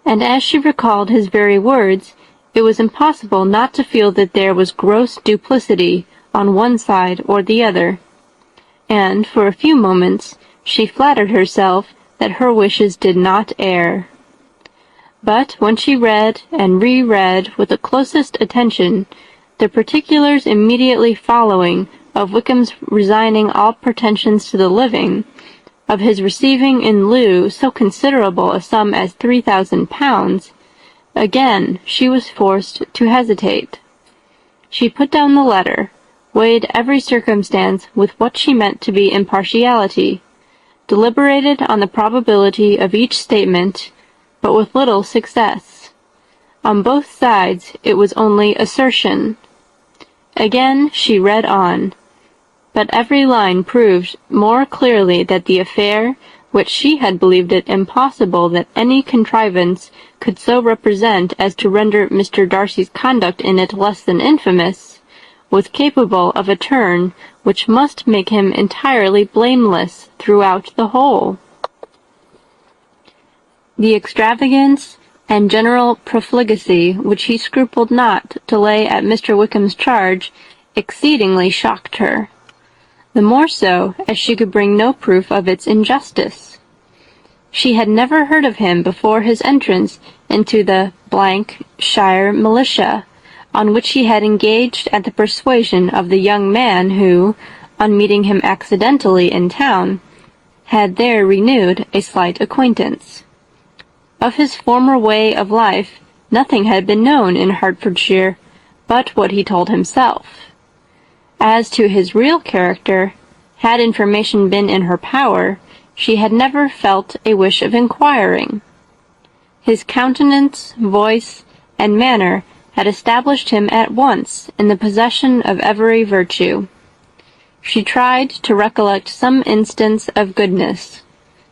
and as she recalled his very words, it was impossible not to feel that there was gross duplicity on one side or the other, and for a few moments she flattered herself that her wishes did not err. But when she read and re-read with the closest attention the particulars immediately following of Wickham's resigning all pretensions to the living, of his receiving in lieu so considerable a sum as £3,000, again she was forced to hesitate. She put down the letter, weighed every circumstance with what she meant to be impartiality, deliberated on the probability of each statement, but with little success. On both sides it was only assertion. Again she read on, but every line proved more clearly that the affair, which she had believed it impossible that any contrivance could so represent as to render Mr. Darcy's conduct in it less than infamous, was capable of a turn which must make him entirely blameless throughout the whole. The extravagance and general profligacy which he scrupled not to lay at Mr. Wickham's charge exceedingly shocked her, the more so as she could bring no proof of its injustice. She had never heard of him before his entrance into the shire militia, on which he had engaged at the persuasion of the young man who, on meeting him accidentally in town, had there renewed a slight acquaintance. Of his former way of life nothing had been known in Hertfordshire but what he told himself. As to his real character, had information been in her power, she had never felt a wish of inquiring. His countenance, voice, and manner had established him at once in the possession of every virtue. She tried to recollect some instance of goodness,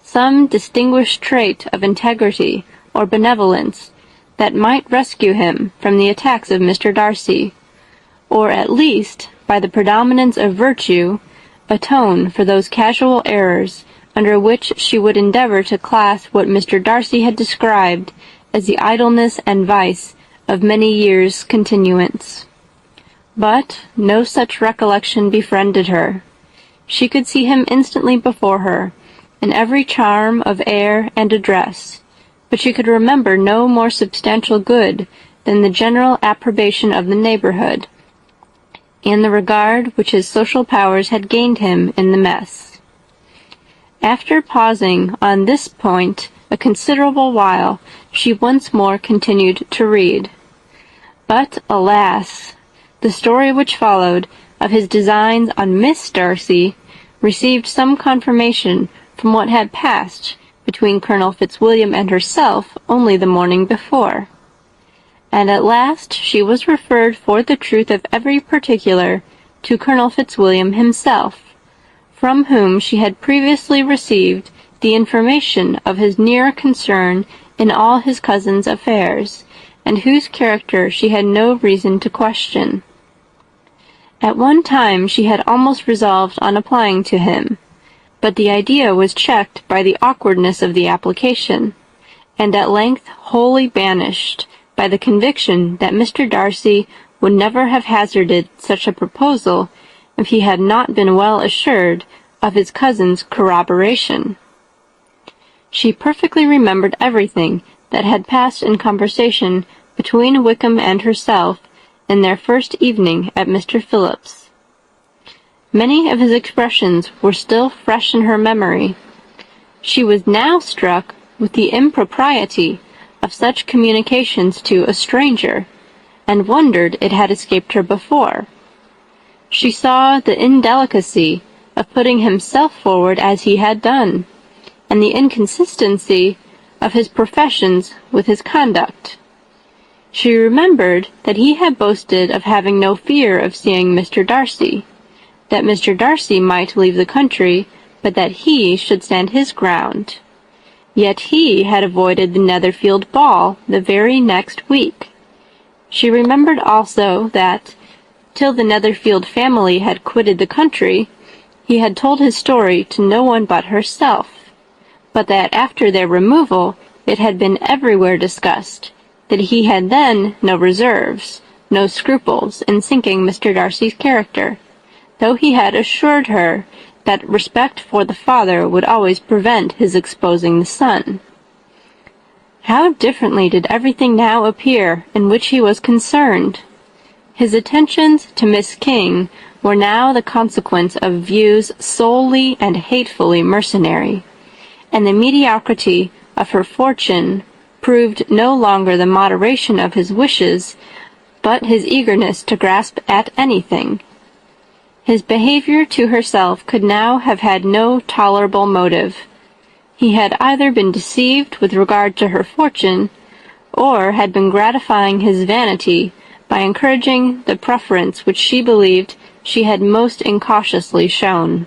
some distinguished trait of integrity or benevolence that might rescue him from the attacks of Mr. Darcy, or at least, by the predominance of virtue, atone for those casual errors under which she would endeavour to class what Mr. Darcy had described as the idleness and vice of many years' continuance. But no such recollection befriended her. She could see him instantly before her, in every charm of air and address, but she could remember no more substantial good than the general approbation of the neighbourhood, and the regard which his social powers had gained him in the mess. After pausing on this point a considerable while, she once more continued to read. But, alas! The story which followed of his designs on Miss Darcy received some confirmation from what had passed between Colonel Fitzwilliam and herself only the morning before, and at last she was referred for the truth of every particular to Colonel Fitzwilliam himself, from whom she had previously received the information of his near concern in all his cousin's affairs, and whose character she had no reason to question. At one time she had almost resolved on applying to him, but the idea was checked by the awkwardness of the application, and at length wholly banished by the conviction that Mr. Darcy would never have hazarded such a proposal if he had not been well assured of his cousin's corroboration. She perfectly remembered everything that had passed in conversation between Wickham and herself in their first evening at Mr. Phillips's. Many of his expressions were still fresh in her memory. She was now struck with the impropriety of such communications to a stranger, and wondered it had escaped her before. She saw the indelicacy of putting himself forward as he had done, and the inconsistency of his professions with his conduct. She remembered that he had boasted of having no fear of seeing Mr. Darcy, that Mr. Darcy might leave the country, but that he should stand his ground. Yet he had avoided the Netherfield ball the very next week. She remembered also that, till the Netherfield family had quitted the country, he had told his story to no one but herself, but that after their removal it had been everywhere discussed, that he had then no reserves, no scruples in sinking Mr. Darcy's character, though he had assured her that respect for the father would always prevent his exposing the son. How differently did everything now appear in which he was concerned! His attentions to Miss King were now the consequence of views solely and hatefully mercenary, and the mediocrity of her fortune proved no longer the moderation of his wishes, but his eagerness to grasp at anything. His behaviour to herself could now have had no tolerable motive. He had either been deceived with regard to her fortune, or had been gratifying his vanity by encouraging the preference which she believed she had most incautiously shown.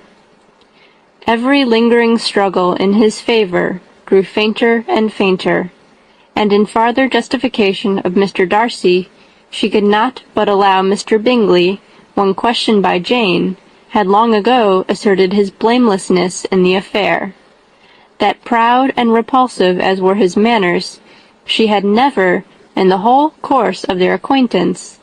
Every lingering struggle in his favour grew fainter and fainter, and in farther justification of Mr. Darcy, she could not but allow Mr. Bingley, when questioned by Jane, had long ago asserted his blamelessness in the affair. That proud and repulsive as were his manners, she had never, in the whole course of their acquaintance,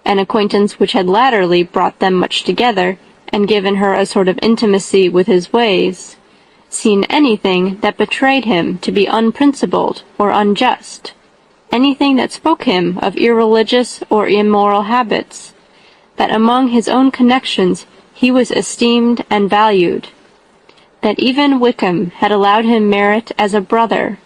an acquaintance which had latterly brought them much together, and given her a sort of intimacy with his ways, seen anything that betrayed him to be unprincipled or unjust, anything that spoke him of irreligious or immoral habits, that among his own connections he was esteemed and valued, that even Wickham had allowed him merit as a brother,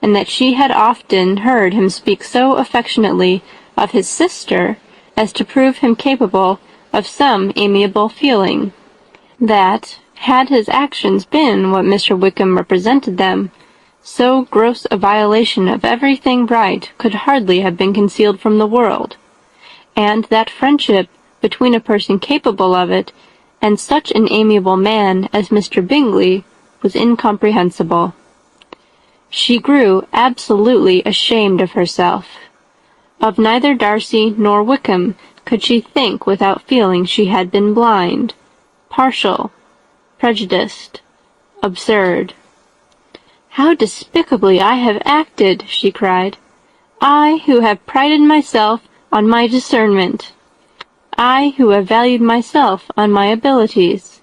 and that she had often heard him speak so affectionately of his sister as to prove him capable of some amiable feeling, that, had his actions been what Mr. Wickham represented them, so gross a violation of everything right could hardly have been concealed from the world, and that friendship between a person capable of it and such an amiable man as Mr. Bingley was incomprehensible. She grew absolutely ashamed of herself. Of neither Darcy nor Wickham could she think without feeling she had been blind, partial, prejudiced, absurd. "How despicably I have acted," she cried. "I who have prided myself on my discernment. I who have valued myself on my abilities.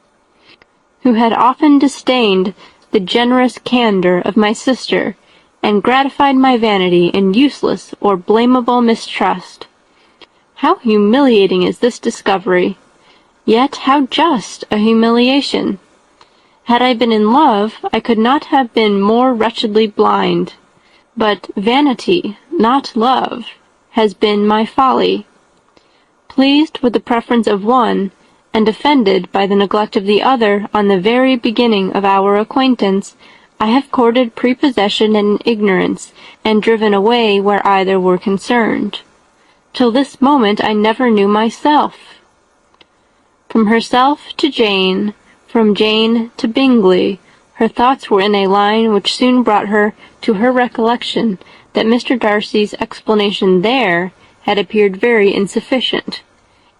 Who had often disdained the generous candor of my sister, and gratified my vanity in useless or blamable mistrust. How humiliating is this discovery! Yet how just a humiliation! Had I been in love, I could not have been more wretchedly blind. But vanity, not love, has been my folly. Pleased with the preference of one, and offended by the neglect of the other on the very beginning of our acquaintance, I have courted prepossession and ignorance, and driven away where either were concerned. Till this moment I never knew myself." From herself to Jane, from Jane to Bingley, her thoughts were in a line which soon brought her to her recollection that Mr. Darcy's explanation there had appeared very insufficient,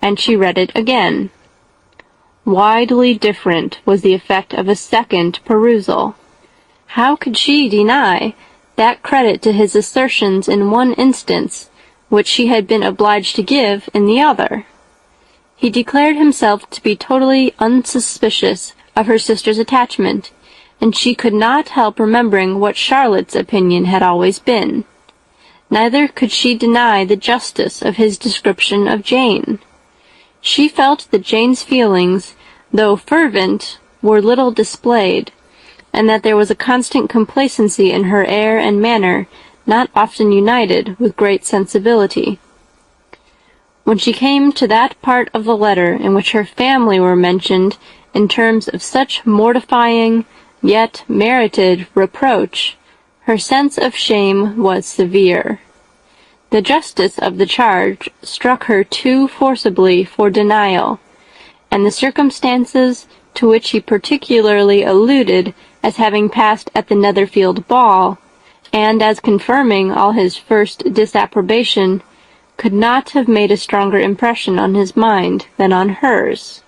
and she read it again. Widely different was the effect of a second perusal. How could she deny that credit to his assertions in one instance which she had been obliged to give in the other? He declared himself to be totally unsuspicious of her sister's attachment, and she could not help remembering what Charlotte's opinion had always been. Neither could she deny the justice of his description of Jane. She felt that Jane's feelings, though fervent, were little displayed, and that there was a constant complacency in her air and manner, not often united with great sensibility. When she came to that part of the letter in which her family were mentioned in terms of such mortifying, yet merited, reproach, her sense of shame was severe. The justice of the charge struck her too forcibly for denial, and the circumstances to which he particularly alluded as having passed at the Netherfield ball, and as confirming all his first disapprobation, could not have made a stronger impression on his mind than on hers.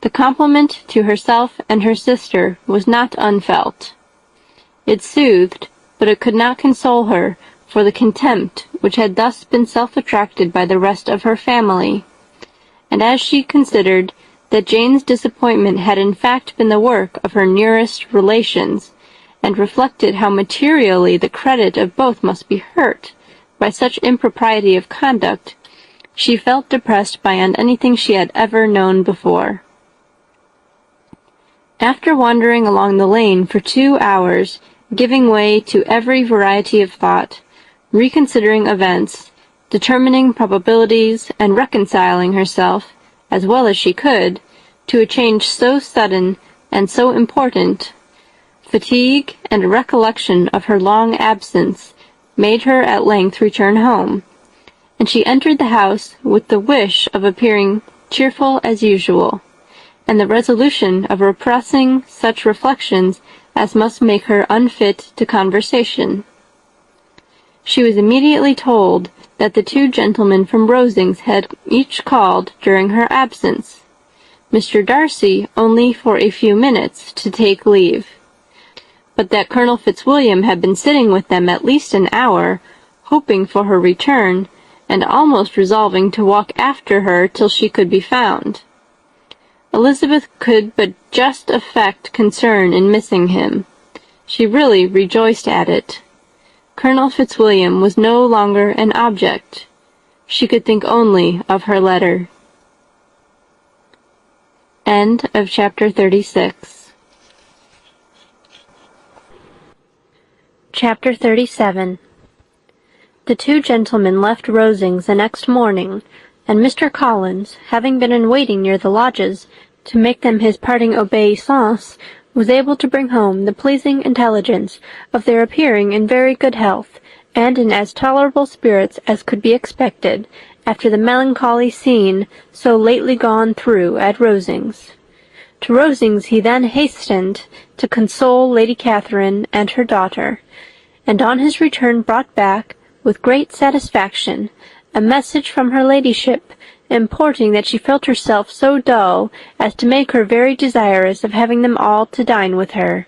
The compliment to herself and her sister was not unfelt. It soothed, but it could not console her for the contempt which had thus been self-attracted by the rest of her family, and as she considered that Jane's disappointment had in fact been the work of her nearest relations, and reflected how materially the credit of both must be hurt by such impropriety of conduct, she felt depressed beyond anything she had ever known before. After wandering along the lane for 2 hours, giving way to every variety of thought, reconsidering events, determining probabilities, and reconciling herself, as well as she could, to a change so sudden and so important, fatigue and a recollection of her long absence made her at length return home, and she entered the house with the wish of appearing cheerful as usual, and the resolution of repressing such reflections as must make her unfit to conversation. She was immediately told that the 2 gentlemen from Rosings had each called during her absence, Mr. Darcy only for a few minutes to take leave, but that Colonel Fitzwilliam had been sitting with them at least an hour, hoping for her return, and almost resolving to walk after her till she could be found. Elizabeth could but just affect concern in missing him. She really rejoiced at it. Colonel Fitzwilliam was no longer an object. She could think only of her letter. End of chapter 36. Chapter 37. The 2 gentlemen left Rosings the next morning, and Mr. Collins, having been in waiting near the lodges to make them his parting obeisance, was able to bring home the pleasing intelligence of their appearing in very good health, and in as tolerable spirits as could be expected after the melancholy scene so lately gone through at Rosings. To Rosings he then hastened to console Lady Catherine and her daughter, and on his return brought back, with great satisfaction, a message from her ladyship, importing that she felt herself so dull as to make her very desirous of having them all to dine with her.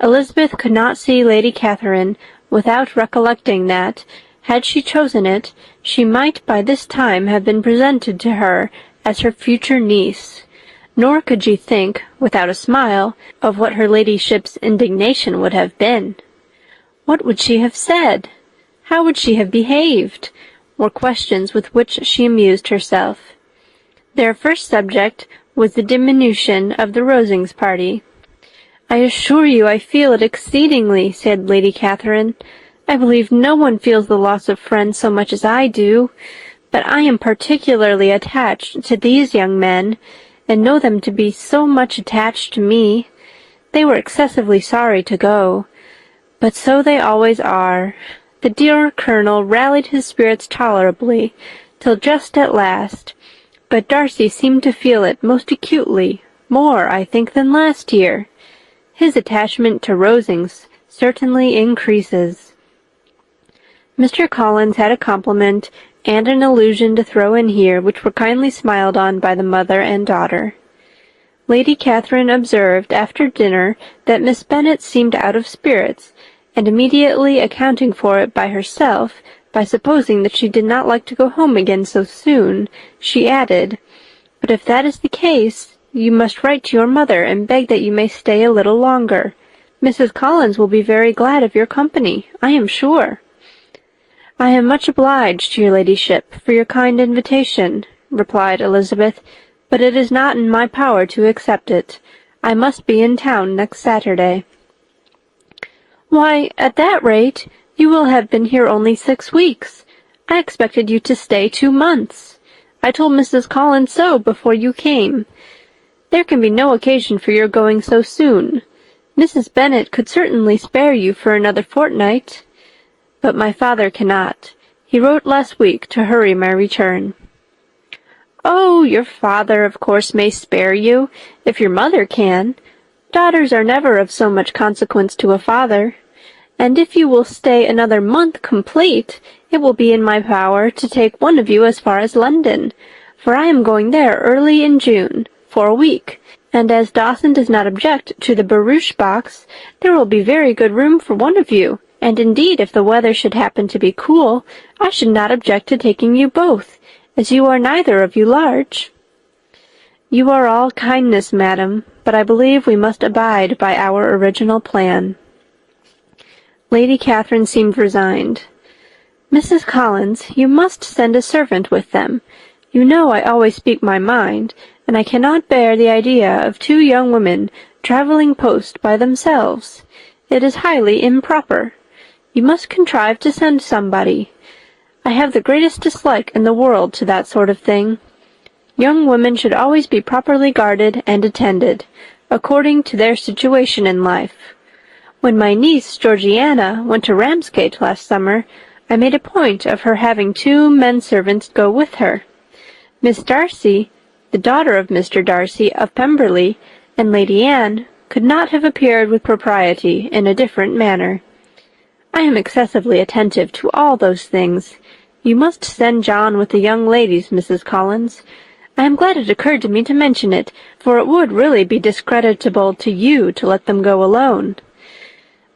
Elizabeth could not see Lady Catherine without recollecting that, had she chosen it, she might by this time have been presented to her as her future niece, nor could she think, without a smile, of what her ladyship's indignation would have been. What would she have said? How would she have behaved? Were questions with which she amused herself. Their first subject was the diminution of the Rosings party. "I assure you I feel it exceedingly," said Lady Catherine. "I believe no one feels the loss of friends so much as I do, but I am particularly attached to these young men, and know them to be so much attached to me. They were excessively sorry to go, but so they always are." The dear Colonel rallied his spirits tolerably, till just at last, but Darcy seemed to feel it most acutely, more, I think, than last year. His attachment to Rosings certainly increases. Mr. Collins had a compliment and an allusion to throw in here, which were kindly smiled on by the mother and daughter. Lady Catherine observed after dinner that Miss Bennet seemed out of spirits, and immediately accounting for it by herself, by supposing that she did not like to go home again so soon, she added, "But if that is the case, you must write to your mother and beg that you may stay a little longer. Mrs. Collins will be very glad of your company, I am sure." "I am much obliged to your ladyship for your kind invitation," replied Elizabeth, "but it is not in my power to accept it. I must be in town next Saturday." "Why, at that rate, you will have been here only 6 weeks. I expected you to stay 2 months. I told Mrs. Collins so before you came. There can be no occasion for your going so soon. Mrs. Bennet could certainly spare you for another fortnight. But my father cannot. He wrote last week to hurry my return." "Oh, your father, of course, may spare you, if your mother can. Daughters are never of so much consequence to a father. And if you will stay another month complete, it will be in my power to take one of you as far as London, for I am going there early in June, for a week, and as Dawson does not object to the barouche box, there will be very good room for one of you, and indeed if the weather should happen to be cool, I should not object to taking you both, as you are neither of you large." "You are all kindness, madam, but I believe we must abide by our original plan." Lady Catherine seemed resigned. "Mrs. Collins, you must send a servant with them. You know I always speak my mind, and I cannot bear the idea of 2 young women travelling post by themselves. It is highly improper. You must contrive to send somebody. I have the greatest dislike in the world to that sort of thing. Young women should always be properly guarded and attended, according to their situation in life. When my niece Georgiana went to Ramsgate last summer, I made a point of her having 2 men-servants go with her. Miss Darcy, the daughter of Mr. Darcy of Pemberley, and Lady Anne could not have appeared with propriety in a different manner. I am excessively attentive to all those things. You must send John with the young ladies, Mrs. Collins. I am glad it occurred to me to mention it, for it would really be discreditable to you to let them go alone.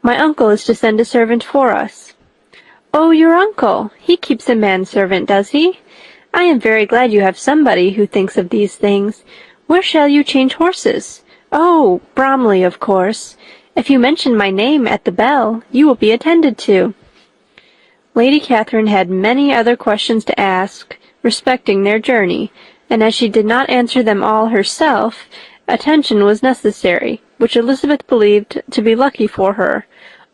My uncle is to send a servant for us." "Oh, your uncle! He keeps a manservant, does he? I am very glad you have somebody who thinks of these things. Where shall you change horses? Oh, Bromley, of course. If you mention my name at the bell, you will be attended to." Lady Catherine had many other questions to ask respecting their journey, and as she did not answer them all herself, attention was necessary, which Elizabeth believed to be lucky for her,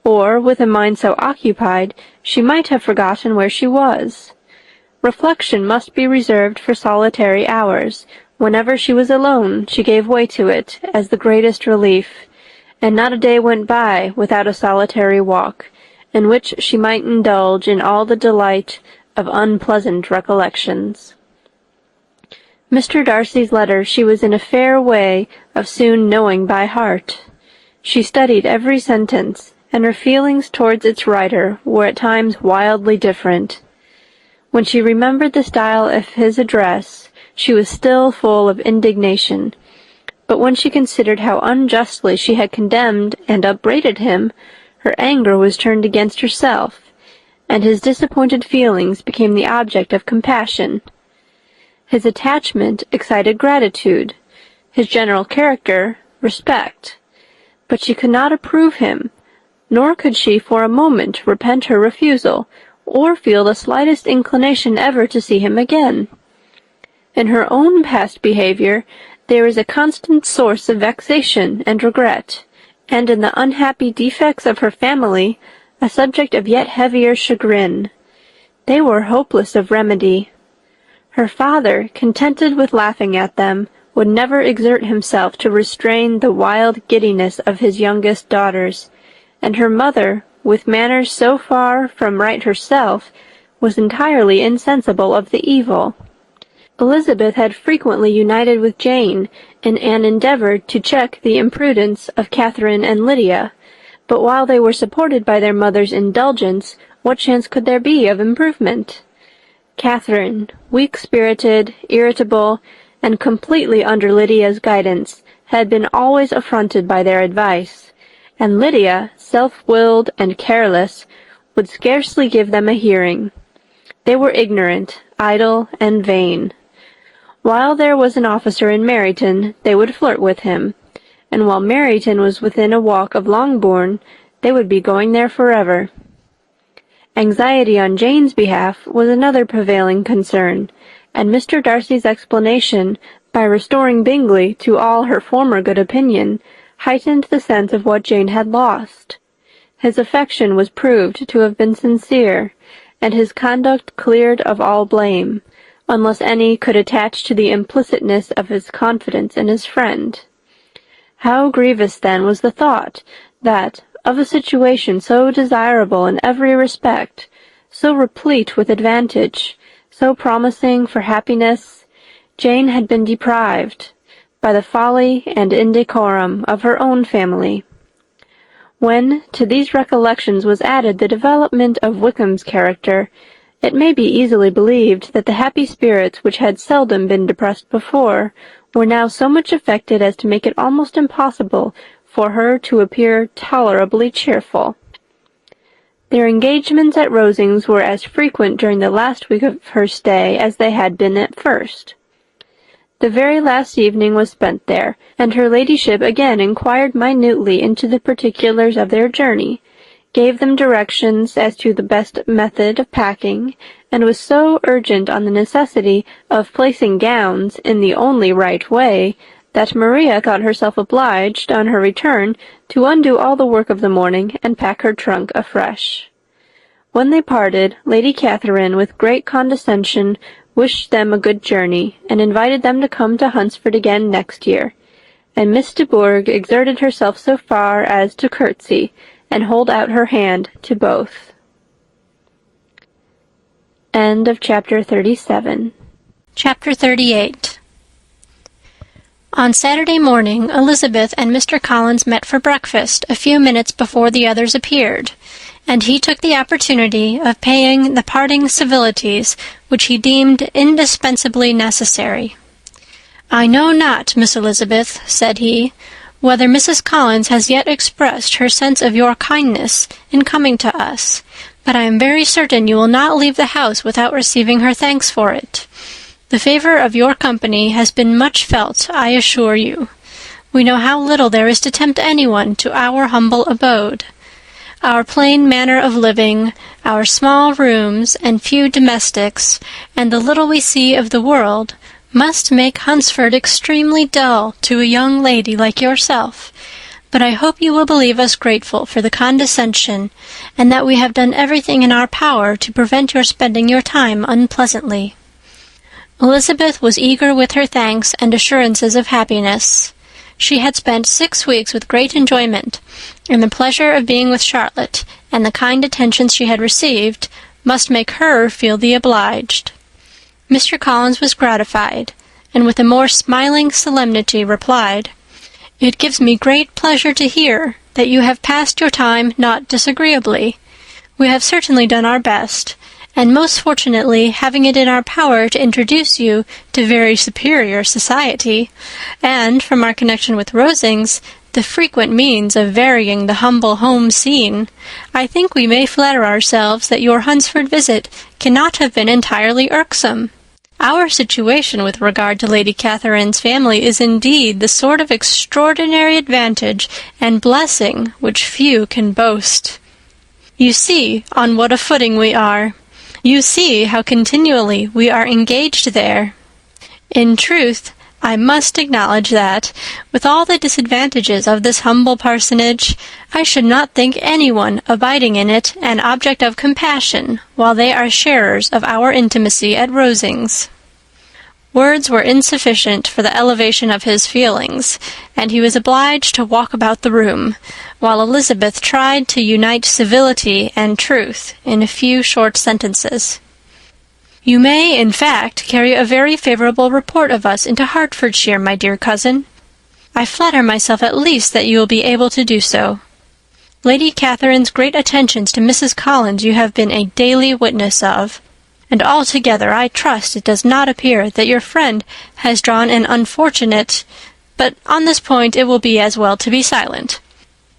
or, with a mind so occupied, she might have forgotten where she was. Reflection must be reserved for solitary hours. Whenever she was alone, she gave way to it as the greatest relief, and not a day went by without a solitary walk, in which she might indulge in all the delight of unpleasant recollections. Mr. Darcy's letter she was in a fair way of soon knowing by heart. She studied every sentence, and her feelings towards its writer were at times wildly different. When she remembered the style of his address, she was still full of indignation, but when she considered how unjustly she had condemned and upbraided him, her anger was turned against herself, and his disappointed feelings became the object of compassion. His attachment excited gratitude, his general character respect, but she could not approve him, nor could she for a moment repent her refusal, or feel the slightest inclination ever to see him again. In her own past behavior there is a constant source of vexation and regret, and in the unhappy defects of her family a subject of yet heavier chagrin. They were hopeless of remedy. Her father, contented with laughing at them, would never exert himself to restrain the wild giddiness of his youngest daughters, and her mother, with manners so far from right herself, was entirely insensible of the evil. Elizabeth had frequently united with Jane in an endeavour to check the imprudence of Catherine and Lydia, but while they were supported by their mother's indulgence, what chance could there be of improvement? Catherine, weak-spirited, irritable, and completely under Lydia's guidance, had been always affronted by their advice, and Lydia, self-willed and careless, would scarcely give them a hearing. They were ignorant, idle, and vain. While there was an officer in Meryton, they would flirt with him, and while Meryton was within a walk of Longbourn, they would be going there forever. Anxiety on Jane's behalf was another prevailing concern, and Mr. Darcy's explanation, by restoring Bingley to all her former good opinion, heightened the sense of what Jane had lost. His affection was proved to have been sincere, and his conduct cleared of all blame, unless any could attach to the implicitness of his confidence in his friend. How grievous, then, was the thought that, of a situation so desirable in every respect, so replete with advantage, so promising for happiness, Jane had been deprived by the folly and indecorum of her own family. When to these recollections was added the development of Wickham's character, it may be easily believed that the happy spirits which had seldom been depressed before were now so much affected as to make it almost impossible for her to appear tolerably cheerful. Their engagements at Rosings were as frequent during the last week of her stay as they had been at first. The very last evening was spent there, and her ladyship again inquired minutely into the particulars of their journey, gave them directions as to the best method of packing, and was so urgent on the necessity of placing gowns in the only right way, that Maria thought herself obliged, on her return, to undo all the work of the morning and pack her trunk afresh. When they parted, Lady Catherine, with great condescension, wished them a good journey, and invited them to come to Hunsford again next year, and Miss de Bourgh exerted herself so far as to curtsy, and hold out her hand to both. End of Chapter 37. Chapter 38. On Saturday morning, Elizabeth and Mr. Collins met for breakfast a few minutes before the others appeared, and he took the opportunity of paying the parting civilities which he deemed indispensably necessary. "I know not, Miss Elizabeth," said he, "whether Mrs. Collins has yet expressed her sense of your kindness in coming to us, but I am very certain you will not leave the house without receiving her thanks for it. The favor of your company has been much felt, I assure you. We know how little there is to tempt anyone to our humble abode. Our plain manner of living, our small rooms and few domestics, and the little we see of the world, must make Hunsford extremely dull to a young lady like yourself, but I hope you will believe us grateful for the condescension, and that we have done everything in our power to prevent your spending your time unpleasantly." Elizabeth was eager with her thanks and assurances of happiness. She had spent 6 weeks with great enjoyment, and the pleasure of being with Charlotte, and the kind attentions she had received, must make her feel the obliged. Mr. Collins was gratified, and with a more smiling solemnity replied, "It gives me great pleasure to hear that you have passed your time not disagreeably. We have certainly done our best, and most fortunately having it in our power to introduce you to very superior society, and, from our connection with Rosings, the frequent means of varying the humble home scene, I think we may flatter ourselves that your Hunsford visit cannot have been entirely irksome. Our situation with regard to Lady Catherine's family is indeed the sort of extraordinary advantage and blessing which few can boast. You see on what a footing we are. You see how continually we are engaged there. In truth, I must acknowledge that, with all the disadvantages of this humble parsonage, I should not think anyone abiding in it an object of compassion while they are sharers of our intimacy at Rosings." Words were insufficient for the elevation of his feelings, and he was obliged to walk about the room, while Elizabeth tried to unite civility and truth in a few short sentences. "You may, in fact, carry a very favorable report of us into Hertfordshire, my dear cousin. I flatter myself at least that you will be able to do so. Lady Catherine's great attentions to Mrs. Collins you have been a daily witness of, and altogether I trust it does not appear that your friend has drawn an unfortunate—but on this point it will be as well to be silent.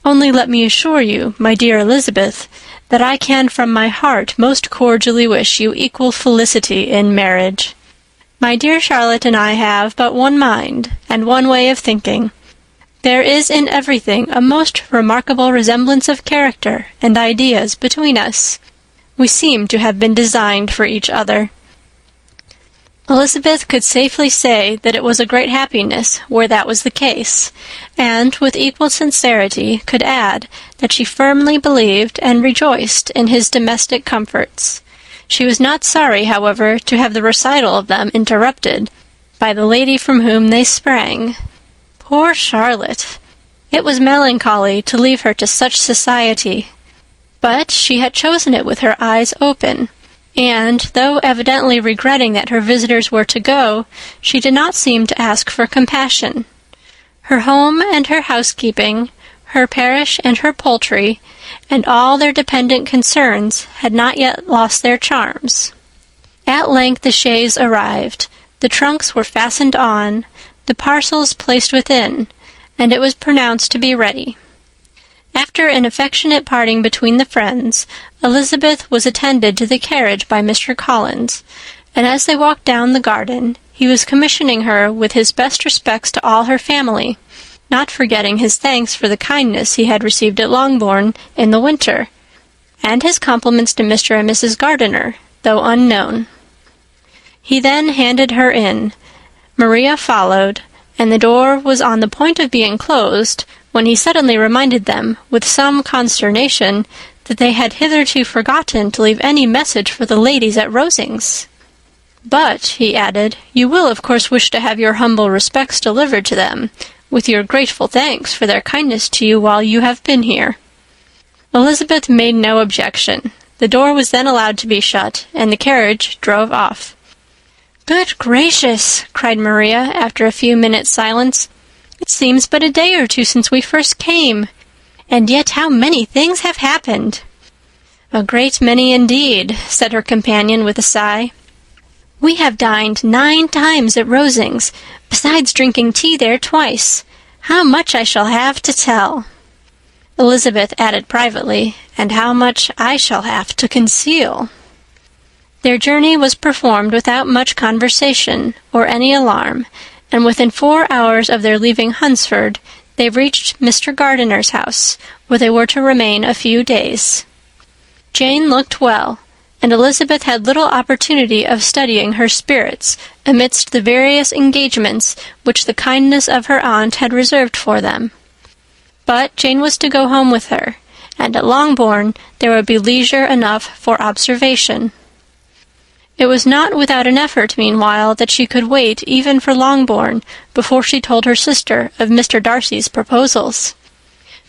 Only let me assure you, my dear Elizabeth, that I can from my heart most cordially wish you equal felicity in marriage. My dear Charlotte and I have but one mind, and one way of thinking. There is in everything a most remarkable resemblance of character and ideas between us. We seem to have been designed for each other." Elizabeth could safely say that it was a great happiness where that was the case, and with equal sincerity could add that she firmly believed and rejoiced in his domestic comforts. She was not sorry, however, to have the recital of them interrupted by the lady from whom they sprang. Poor Charlotte! It was melancholy to leave her to such society. But she had chosen it with her eyes open, and, though evidently regretting that her visitors were to go, she did not seem to ask for compassion. Her home and her housekeeping, her parish and her poultry, and all their dependent concerns had not yet lost their charms. At length the chaise arrived, the trunks were fastened on, the parcels placed within, and it was pronounced to be ready. After an affectionate parting between the friends, Elizabeth was attended to the carriage by Mr. Collins, and as they walked down the garden, he was commissioning her with his best respects to all her family, not forgetting his thanks for the kindness he had received at Longbourn in the winter, and his compliments to Mr. and Mrs. Gardiner, though unknown. He then handed her in. Maria followed, and the door was on the point of being closed, when he suddenly reminded them, with some consternation, that they had hitherto forgotten to leave any message for the ladies at Rosings. "But," he added, "you will of course wish to have your humble respects delivered to them, with your grateful thanks for their kindness to you while you have been here." Elizabeth made no objection. The door was then allowed to be shut, and the carriage drove off. "Good gracious!" cried Maria, after a few minutes' silence. "It seems but a day or two since we first came, and yet how many things have happened!" "A great many indeed," said her companion with a sigh. "We have dined 9 times at Rosings, besides drinking tea there twice. How much I shall have to tell!" Elizabeth added privately, "and how much I shall have to conceal." Their journey was performed without much conversation or any alarm, and within 4 hours of their leaving Hunsford, they reached Mr. Gardiner's house, where they were to remain a few days. Jane looked well, and Elizabeth had little opportunity of studying her spirits amidst the various engagements which the kindness of her aunt had reserved for them. But Jane was to go home with her, and at Longbourn there would be leisure enough for observation. It was not without an effort, meanwhile, that she could wait even for Longbourn before she told her sister of Mr. Darcy's proposals.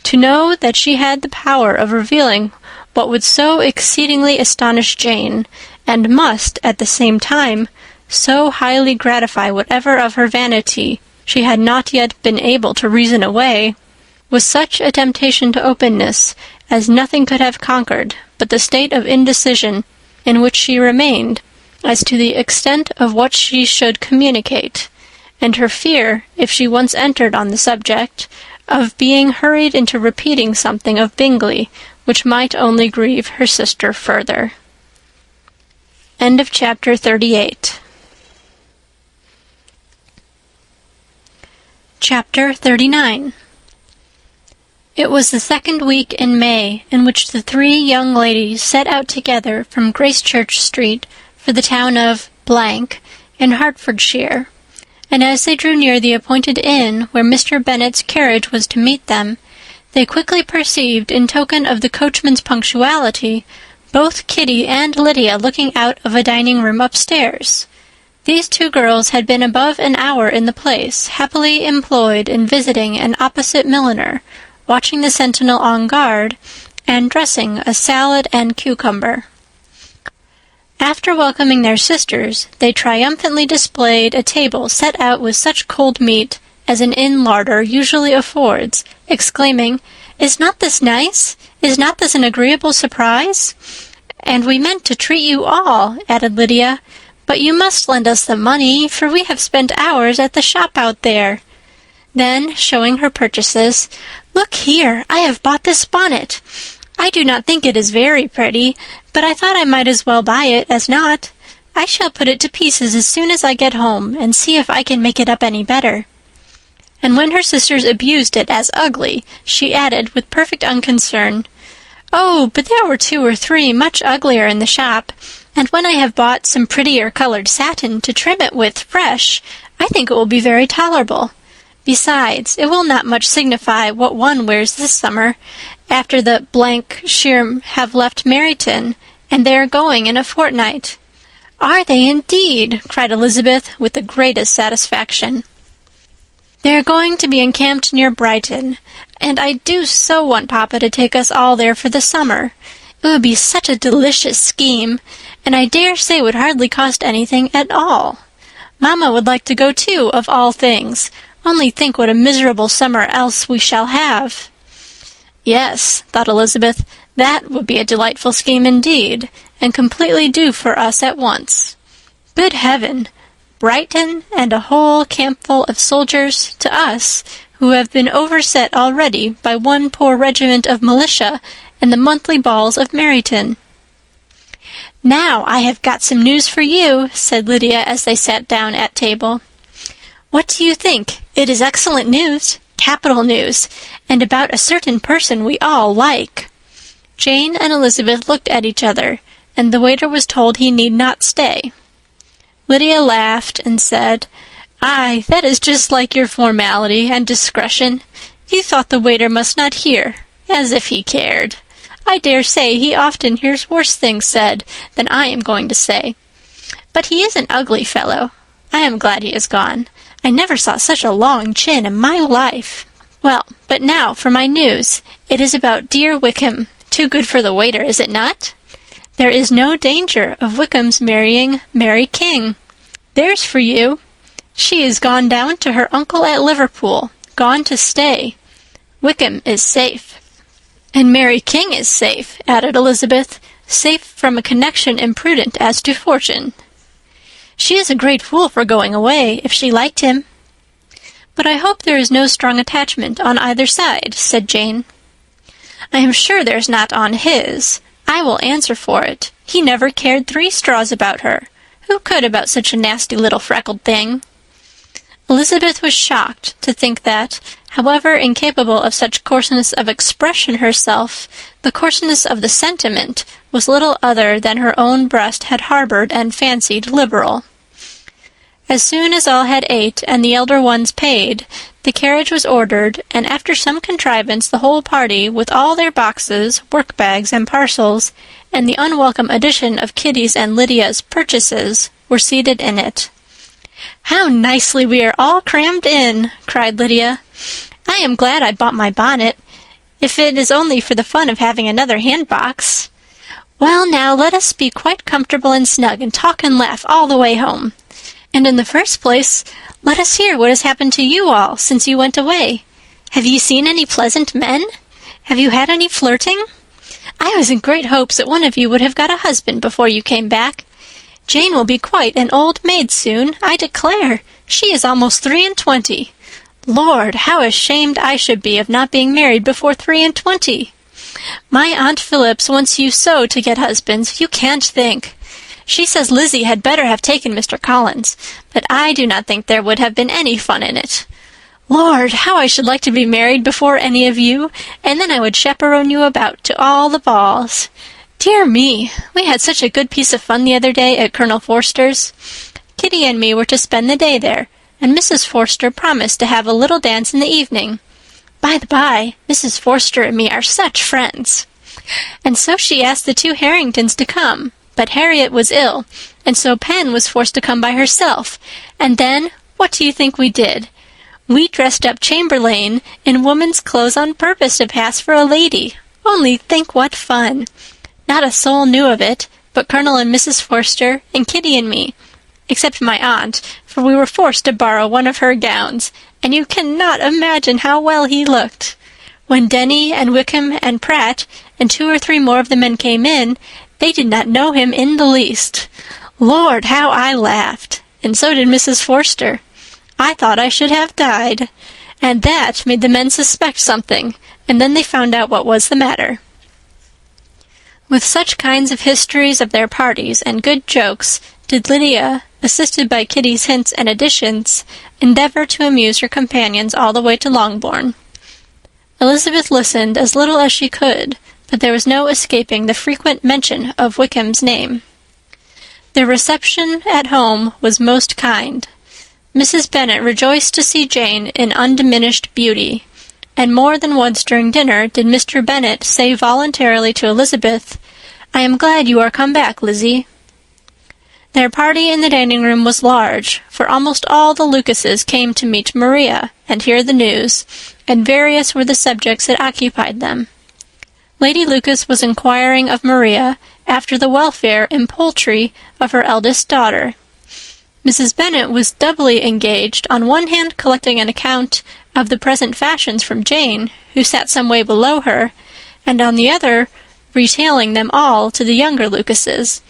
To know that she had the power of revealing what would so exceedingly astonish Jane, and must, at the same time, so highly gratify whatever of her vanity she had not yet been able to reason away, was such a temptation to openness as nothing could have conquered but the state of indecision in which she remained as to the extent of what she should communicate, and her fear, if she once entered on the subject, of being hurried into repeating something of Bingley which might only grieve her sister further. End of chapter 38. Chapter 39. It was the second week in May in which the three young ladies set out together from Gracechurch Street for the town of in Hertfordshire, and as they drew near the appointed inn where Mr. Bennet's carriage was to meet them, they quickly perceived, in token of the coachman's punctuality, both Kitty and Lydia looking out of a dining-room upstairs. These two girls had been above an hour in the place, happily employed in visiting an opposite milliner, watching the sentinel on guard, and dressing a salad and cucumber. After welcoming their sisters, they triumphantly displayed a table set out with such cold meat as an inn larder usually affords, exclaiming, "Is not this nice? Is not this an agreeable surprise? And we meant to treat you all," added Lydia, "but you must lend us the money, for we have spent hours at the shop out there." Then, showing her purchases, "Look here, I have bought this bonnet. I do not think it is very pretty, but I thought I might as well buy it as not. I shall put it to pieces as soon as I get home, and see if I can make it up any better." And when her sisters abused it as ugly, she added, with perfect unconcern, "Oh, but there were 2 or 3 much uglier in the shop, and when I have bought some prettier colored satin to trim it with fresh, I think it will be very tolerable. Besides, it will not much signify what one wears this summer, after the shire have left Meryton, and they are going in a fortnight." "Are they indeed?" cried Elizabeth with the greatest satisfaction. "They are going to be encamped near Brighton, and I do so want Papa to take us all there for the summer. It would be such a delicious scheme, and I dare say would hardly cost anything at all. Mamma would like to go too, of all things. Only think what a miserable summer else we shall have." "Yes," thought Elizabeth, "that would be a delightful scheme indeed, and completely do for us at once. Good heaven! Brighton and a whole campful of soldiers to us, who have been overset already by one poor regiment of militia and the monthly balls of Meryton." "Now I have got some news for you," said Lydia as they sat down at table. "What do you think? It is excellent news, capital news, and about a certain person we all like." Jane and Elizabeth looked at each other, and the waiter was told he need not stay. Lydia laughed and said, "Aye, that is just like your formality and discretion. You thought the waiter must not hear, as if he cared. I dare say he often hears worse things said than I am going to say. But he is an ugly fellow. I am glad he is gone. I never saw such a long chin in my life. Well, but now for my news. It is about dear Wickham. Too good for the waiter, is it not? There is no danger of Wickham's marrying Mary King. There's for you. She is gone down to her uncle at Liverpool, gone to stay. Wickham is safe." "And Mary King is safe," added Elizabeth, "safe from a connection imprudent as to fortune." "She is a great fool for going away, if she liked him." "But I hope there is no strong attachment on either side," said Jane. "I am sure there's not on his. I will answer for it. He never cared 3 straws about her. Who could about such a nasty little freckled thing?" Elizabeth was shocked to think that, however incapable of such coarseness of expression herself, the coarseness of the sentiment was little other than her own breast had harbored and fancied liberal. As soon as all had ate and the elder ones paid, the carriage was ordered, and after some contrivance the whole party, with all their boxes, work-bags, and parcels, and the unwelcome addition of Kitty's and Lydia's purchases, were seated in it. "How nicely we are all crammed in!" cried Lydia. "I am glad I bought my bonnet, if it is only for the fun of having another hand-box. Well, now let us be quite comfortable and snug and talk and laugh all the way home. And in the first place, let us hear what has happened to you all since you went away. Have you seen any pleasant men? Have you had any flirting? I was in great hopes that one of you would have got a husband before you came back. Jane will be quite an old maid soon, I declare. She is almost 23. Lord, how ashamed I should be of not being married before 23. My Aunt Phillips wants you so to get husbands, you can't think. She says Lizzie had better have taken Mr. Collins, but I do not think there would have been any fun in it. Lord, how I should like to be married before any of you, and then I would chaperone you about to all the balls. Dear me, we had such a good piece of fun the other day at Colonel Forster's. Kitty and me were to spend the day there, and Mrs. Forster promised to have a little dance in the evening. By the by, Mrs. Forster and me are such friends. And so she asked the 2 Harringtons to come, but Harriet was ill, and so Pen was forced to come by herself. And then, what do you think we did? We dressed up Chamberlain in woman's clothes on purpose to pass for a lady. Only think what fun! Not a soul knew of it, but Colonel and Mrs. Forster and Kitty and me, except my aunt, for we were forced to borrow one of her gowns, and you cannot imagine how well he looked. When Denny and Wickham and Pratt and 2 or 3 more of the men came in, they did not know him in the least. Lord, how I laughed, and so did Mrs. Forster. I thought I should have died, and that made the men suspect something, and then they found out what was the matter. With such kinds of histories of their parties and good jokes did Lydia, assisted by Kitty's hints and additions, endeavor to amuse her companions all the way to Longbourn. Elizabeth listened as little as she could, but there was no escaping the frequent mention of Wickham's name. Their reception at home was most kind. Mrs. Bennet rejoiced to see Jane in undiminished beauty, and more than once during dinner did Mr. Bennet say voluntarily to Elizabeth, "I am glad you are come back, Lizzie." Their party in the dining-room was large, for almost all the Lucases came to meet Maria and hear the news, and various were the subjects that occupied them. Lady Lucas was inquiring of Maria after the welfare and poultry of her eldest daughter. Mrs. Bennet was doubly engaged, on one hand collecting an account of the present fashions from Jane, who sat some way below her, and on the other retailing them all to the younger Lucases,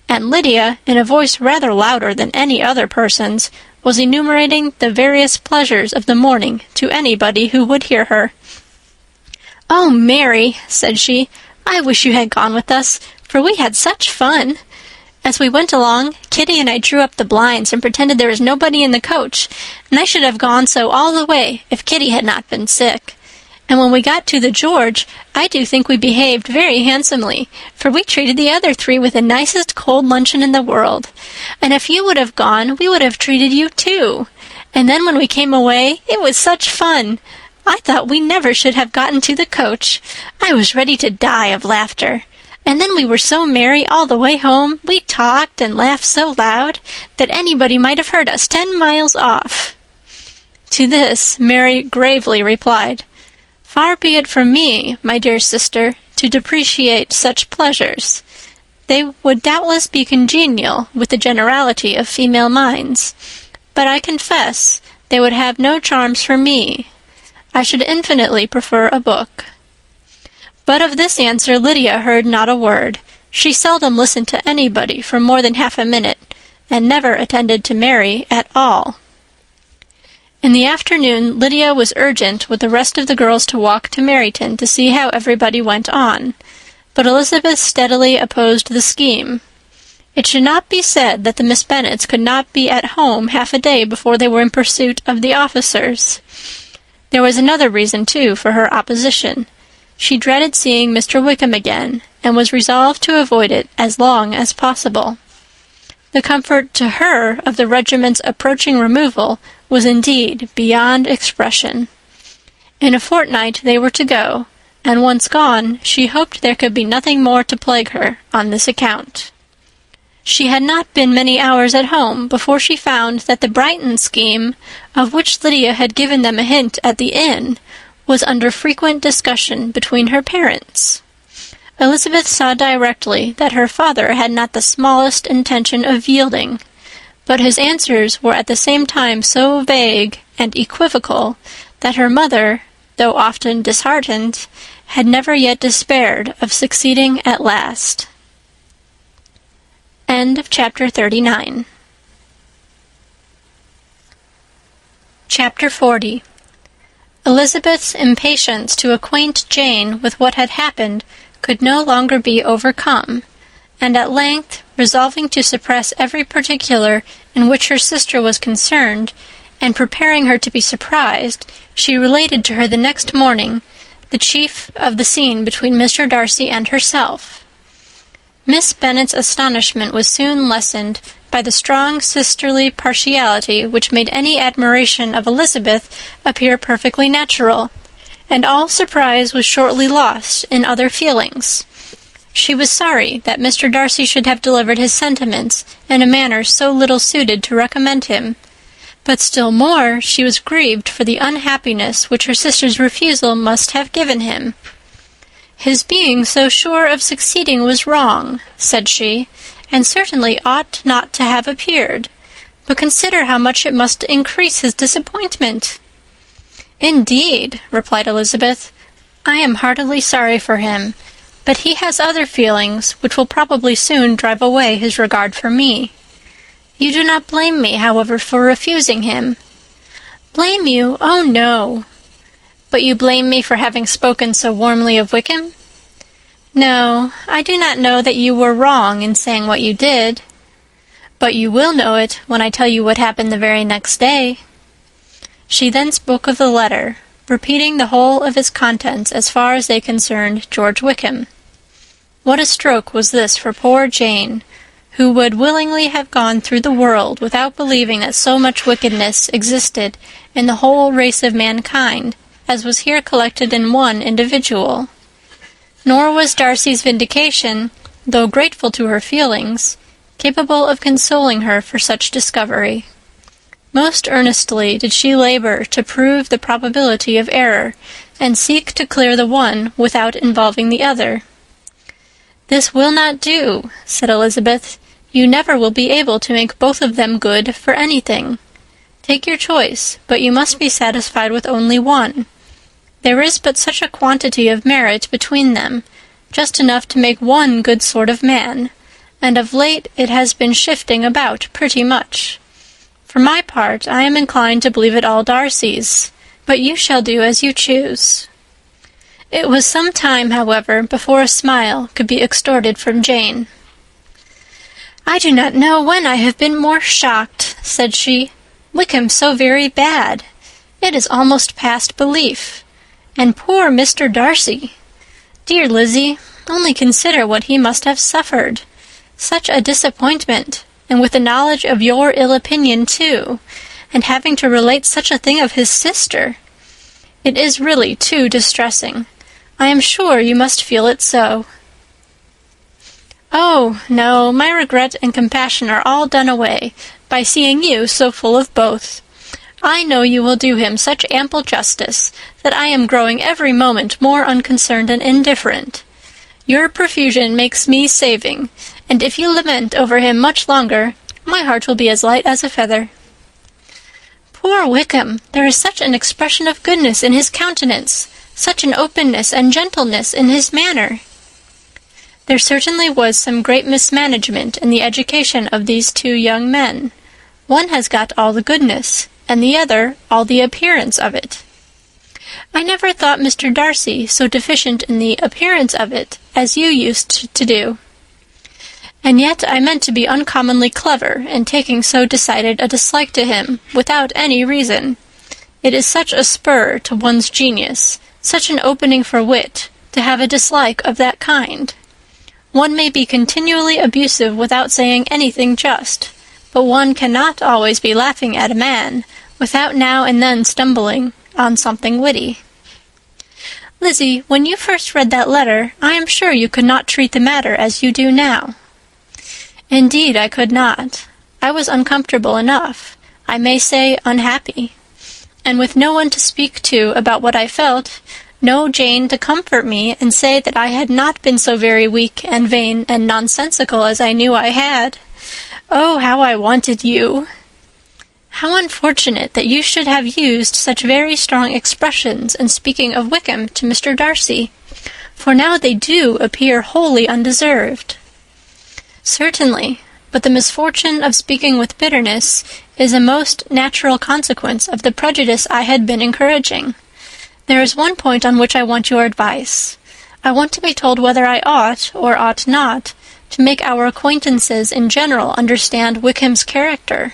and Lydia, in a voice rather louder than any other person's, was enumerating the various pleasures of the morning to anybody who would hear her. "Oh, Mary," said she, "I wish you had gone with us, for we had such fun. As we went along, Kitty and I drew up the blinds and pretended there was nobody in the coach, and I should have gone so all the way if Kitty had not been sick. And when we got to the George, I do think we behaved very handsomely, for we treated the other 3 with the nicest cold luncheon in the world. And if you would have gone, we would have treated you too. And then when we came away, it was such fun. I thought we never should have gotten to the coach. I was ready to die of laughter. And then we were so merry all the way home, we talked and laughed so loud that anybody might have heard us 10 miles off." To this Mary gravely replied, "Far be it from me, my dear sister, to depreciate such pleasures. They would doubtless be congenial with the generality of female minds, but I confess they would have no charms for me. I should infinitely prefer a book." But of this answer Lydia heard not a word. She seldom listened to anybody for more than half a minute, and never attended to Mary at all. In the afternoon Lydia was urgent with the rest of the girls to walk to Meryton to see how everybody went on, but Elizabeth steadily opposed the scheme. It should not be said that the Miss Bennets could not be at home half a day before they were in pursuit of the officers. There was another reason, too, for her opposition. She dreaded seeing Mr. Wickham again, and was resolved to avoid it as long as possible. The comfort to her of the regiment's approaching removal was indeed beyond expression. In a fortnight they were to go, and once gone, she hoped there could be nothing more to plague her on this account. She had not been many hours at home before she found that the Brighton scheme, of which Lydia had given them a hint at the inn, was under frequent discussion between her parents. Elizabeth saw directly that her father had not the smallest intention of yielding, but his answers were at the same time so vague and equivocal that her mother, though often disheartened, had never yet despaired of succeeding at last. End of chapter 39. Chapter 40. Elizabeth's impatience to acquaint Jane with what had happened could no longer be overcome, and at length, resolving to suppress every particular in which her sister was concerned, and preparing her to be surprised, she related to her the next morning the chief of the scene between Mr. Darcy and herself. Miss Bennet's astonishment was soon lessened by the strong sisterly partiality which made any admiration of Elizabeth appear perfectly natural, and all surprise was shortly lost in other feelings. She was sorry that Mr. Darcy should have delivered his sentiments in a manner so little suited to recommend him, but still more she was grieved for the unhappiness which her sister's refusal must have given him. "His being so sure of succeeding was wrong," said she, "and certainly ought not to have appeared. But consider how much it must increase his disappointment." "Indeed," replied Elizabeth, "I am heartily sorry for him, but he has other feelings which will probably soon drive away his regard for me. You do not blame me, however, for refusing him." "Blame you? Oh, no." "But you blame me for having spoken so warmly of Wickham?" "No, I do not know that you were wrong in saying what you did. But you will know it when I tell you what happened the very next day." She then spoke of the letter, repeating the whole of its contents as far as they concerned George Wickham. What a stroke was this for poor Jane, who would willingly have gone through the world without believing that so much wickedness existed in the whole race of mankind as was here collected in one individual. Nor was Darcy's vindication, though grateful to her feelings, capable of consoling her for such discovery. Most earnestly did she labor to prove the probability of error, and seek to clear the one without involving the other. "This will not do," said Elizabeth. "You never will be able to make both of them good for anything. Take your choice, but you must be satisfied with only one. There is but such a quantity of merit between them, just enough to make one good sort of man, and of late it has been shifting about pretty much. For my part, I am inclined to believe it all Darcy's, but you shall do as you choose." It was some time, however, before a smile could be extorted from Jane. "I do not know when I have been more shocked," said she. "Wickham so very bad. It is almost past belief. And poor Mr. Darcy. Dear Lizzie, only consider what he must have suffered. Such a disappointment, and with the knowledge of your ill opinion, too, and having to relate such a thing of his sister. It is really too distressing. I am sure you must feel it so." "Oh, no, my regret and compassion are all done away by seeing you so full of both. I know you will do him such ample justice that I am growing every moment more unconcerned and indifferent. Your profusion makes me saving, and if you lament over him much longer, my heart will be as light as a feather." "Poor Wickham! There is such an expression of goodness in his countenance, such an openness and gentleness in his manner." There certainly was some great mismanagement in the education of these two young men. One has got all the goodness, and the other all the appearance of it. "I never thought Mr. Darcy so deficient in the appearance of it as you used to do. And yet I meant to be uncommonly clever in taking so decided a dislike to him without any reason. It is such a spur to one's genius, such an opening for wit, to have a dislike of that kind. One may be continually abusive without saying anything just, but one cannot always be laughing at a man without now and then stumbling on something witty. Lizzie, when you first read that letter, I am sure you could not treat the matter as you do now." "Indeed, I could not. I was uncomfortable enough, I may say unhappy. And with no one to speak to about what I felt, No Jane to comfort me and say that I had not been so very weak and vain and nonsensical as I knew I had. Oh, how I wanted you! How unfortunate that you should have used such very strong expressions in speaking of Wickham to Mr. Darcy, for now they do appear wholly undeserved. Certainly, but the misfortune of speaking with bitterness is a most natural consequence of the prejudice I had been encouraging. There is one point on which I want your advice. I want to be told whether I ought, or ought not, to make our acquaintances in general understand Wickham's character.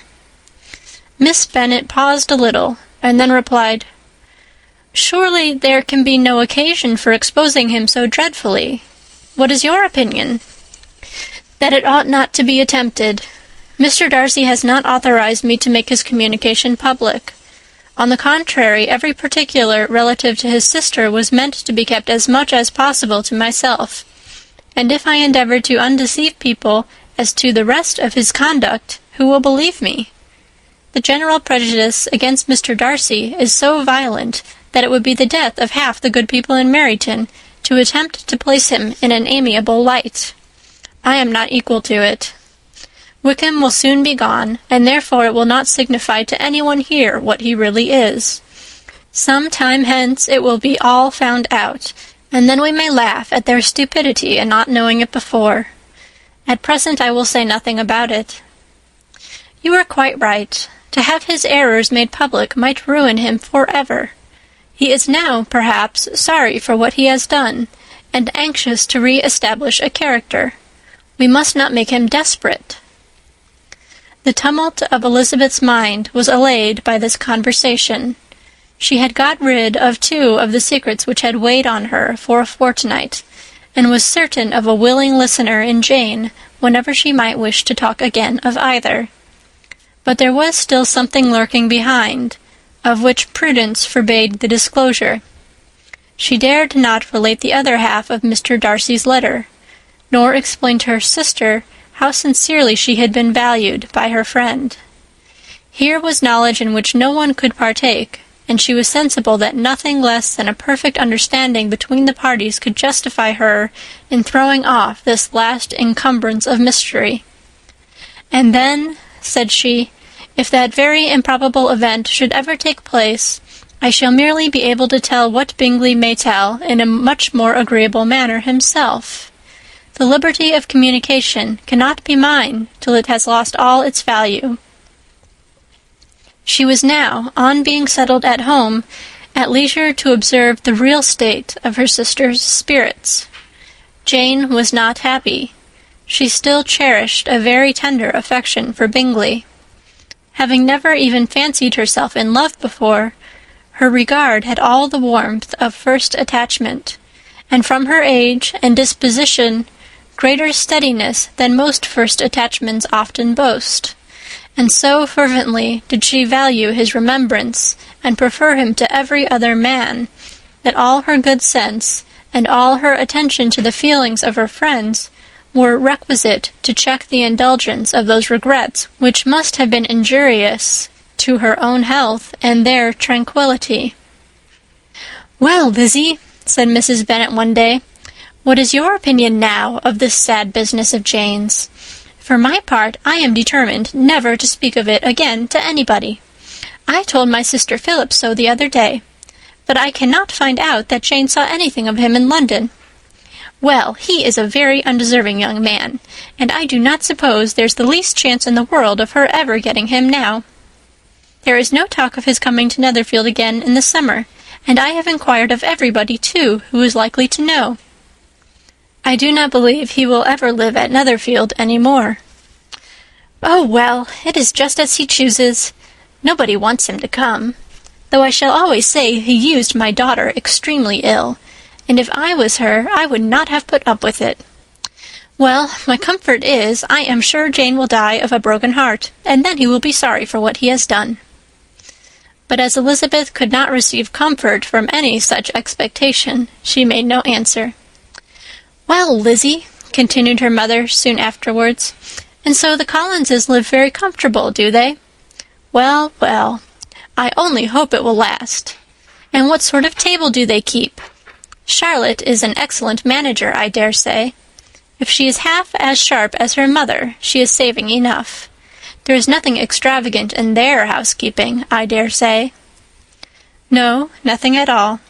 Miss Bennet paused a little, and then replied, "Surely there can be no occasion for exposing him so dreadfully. What is your opinion?" "That it ought not to be attempted. Mr. Darcy has not authorized me to make his communication public. On the contrary, every particular relative to his sister was meant to be kept as much as possible to myself, and if I endeavor to undeceive people as to the rest of his conduct, who will believe me? The general prejudice against Mr. Darcy is so violent that it would be the death of half the good people in Meryton to attempt to place him in an amiable light. I am not equal to it. Wickham will soon be gone, and therefore it will not signify to anyone here what he really is. Some time hence it will be all found out, and then we may laugh at their stupidity in not knowing it before. At present I will say nothing about it. You are quite right. To have his errors made public might ruin him forever. He is now, perhaps, sorry for what he has done, and anxious to re-establish a character. We must not make him desperate." The tumult of Elizabeth's mind was allayed by this conversation. She had got rid of 2 of the secrets which had weighed on her for a fortnight, and was certain of a willing listener in Jane whenever she might wish to talk again of either. But there was still something lurking behind, of which prudence forbade the disclosure. She dared not relate the other half of Mr. Darcy's letter, nor explain to her sister how sincerely she had been valued by her friend. Here was knowledge in which no one could partake, and she was sensible that nothing less than a perfect understanding between the parties could justify her in throwing off this last encumbrance of mystery. "And then," said she, "if that very improbable event should ever take place, I shall merely be able to tell what Bingley may tell in a much more agreeable manner himself. The liberty of communication cannot be mine till it has lost all its value." She was now, on being settled at home, at leisure to observe the real state of her sister's spirits. Jane was not happy. She still cherished a very tender affection for Bingley. Having never even fancied herself in love before, her regard had all the warmth of first attachment, and from her age and disposition greater steadiness than most first attachments often boast, and so fervently did she value his remembrance and prefer him to every other man, that all her good sense and all her attention to the feelings of her friends were requisite to check the indulgence of those regrets which must have been injurious to her own health and their tranquillity. "Well, Lizzie," said Mrs. Bennet one day, "what is your opinion now of this sad business of Jane's? For my part, I am determined never to speak of it again to anybody. I told my sister Philip so the other day, but I cannot find out that Jane saw anything of him in London. Well, he is a very undeserving young man, and I do not suppose there's the least chance in the world of her ever getting him now. There is no talk of his coming to Netherfield again in the summer, and I have inquired of everybody, too, who is likely to know. I do not believe he will ever live at Netherfield any more. Oh, well, it is just as he chooses. Nobody wants him to come, though I shall always say he used my daughter extremely ill, and if I was her, I would not have put up with it. Well, my comfort is, I am sure Jane will die of a broken heart, and then he will be sorry for what he has done." But as Elizabeth could not receive comfort from any such expectation, she made no answer. "Well, Lizzie," continued her mother soon afterwards, "and so the Collinses live very comfortable, do they? Well, well, I only hope it will last. And what sort of table do they keep? Charlotte is an excellent manager, I dare say. If she is half as sharp as her mother, she is saving enough. There is nothing extravagant in their housekeeping, I dare say. No, nothing at all.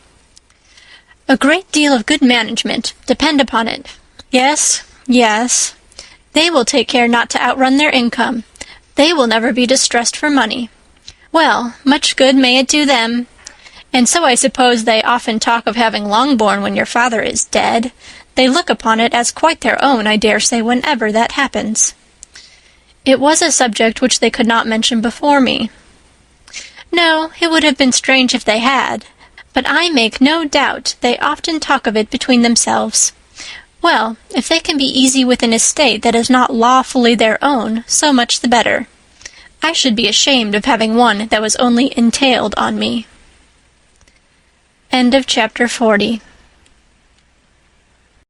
A great deal of good management, depend upon it. Yes, yes. They will take care not to outrun their income. They will never be distressed for money. Well, much good may it do them. And so I suppose they often talk of having Longbourn when your father is dead. They look upon it as quite their own, I dare say, whenever that happens. It was a subject which they could not mention before me. No, it would have been strange if they had, but I make no doubt they often talk of it between themselves. Well, if they can be easy with an estate that is not lawfully their own, so much the better. I should be ashamed of having one that was only entailed on me. End of chapter 40.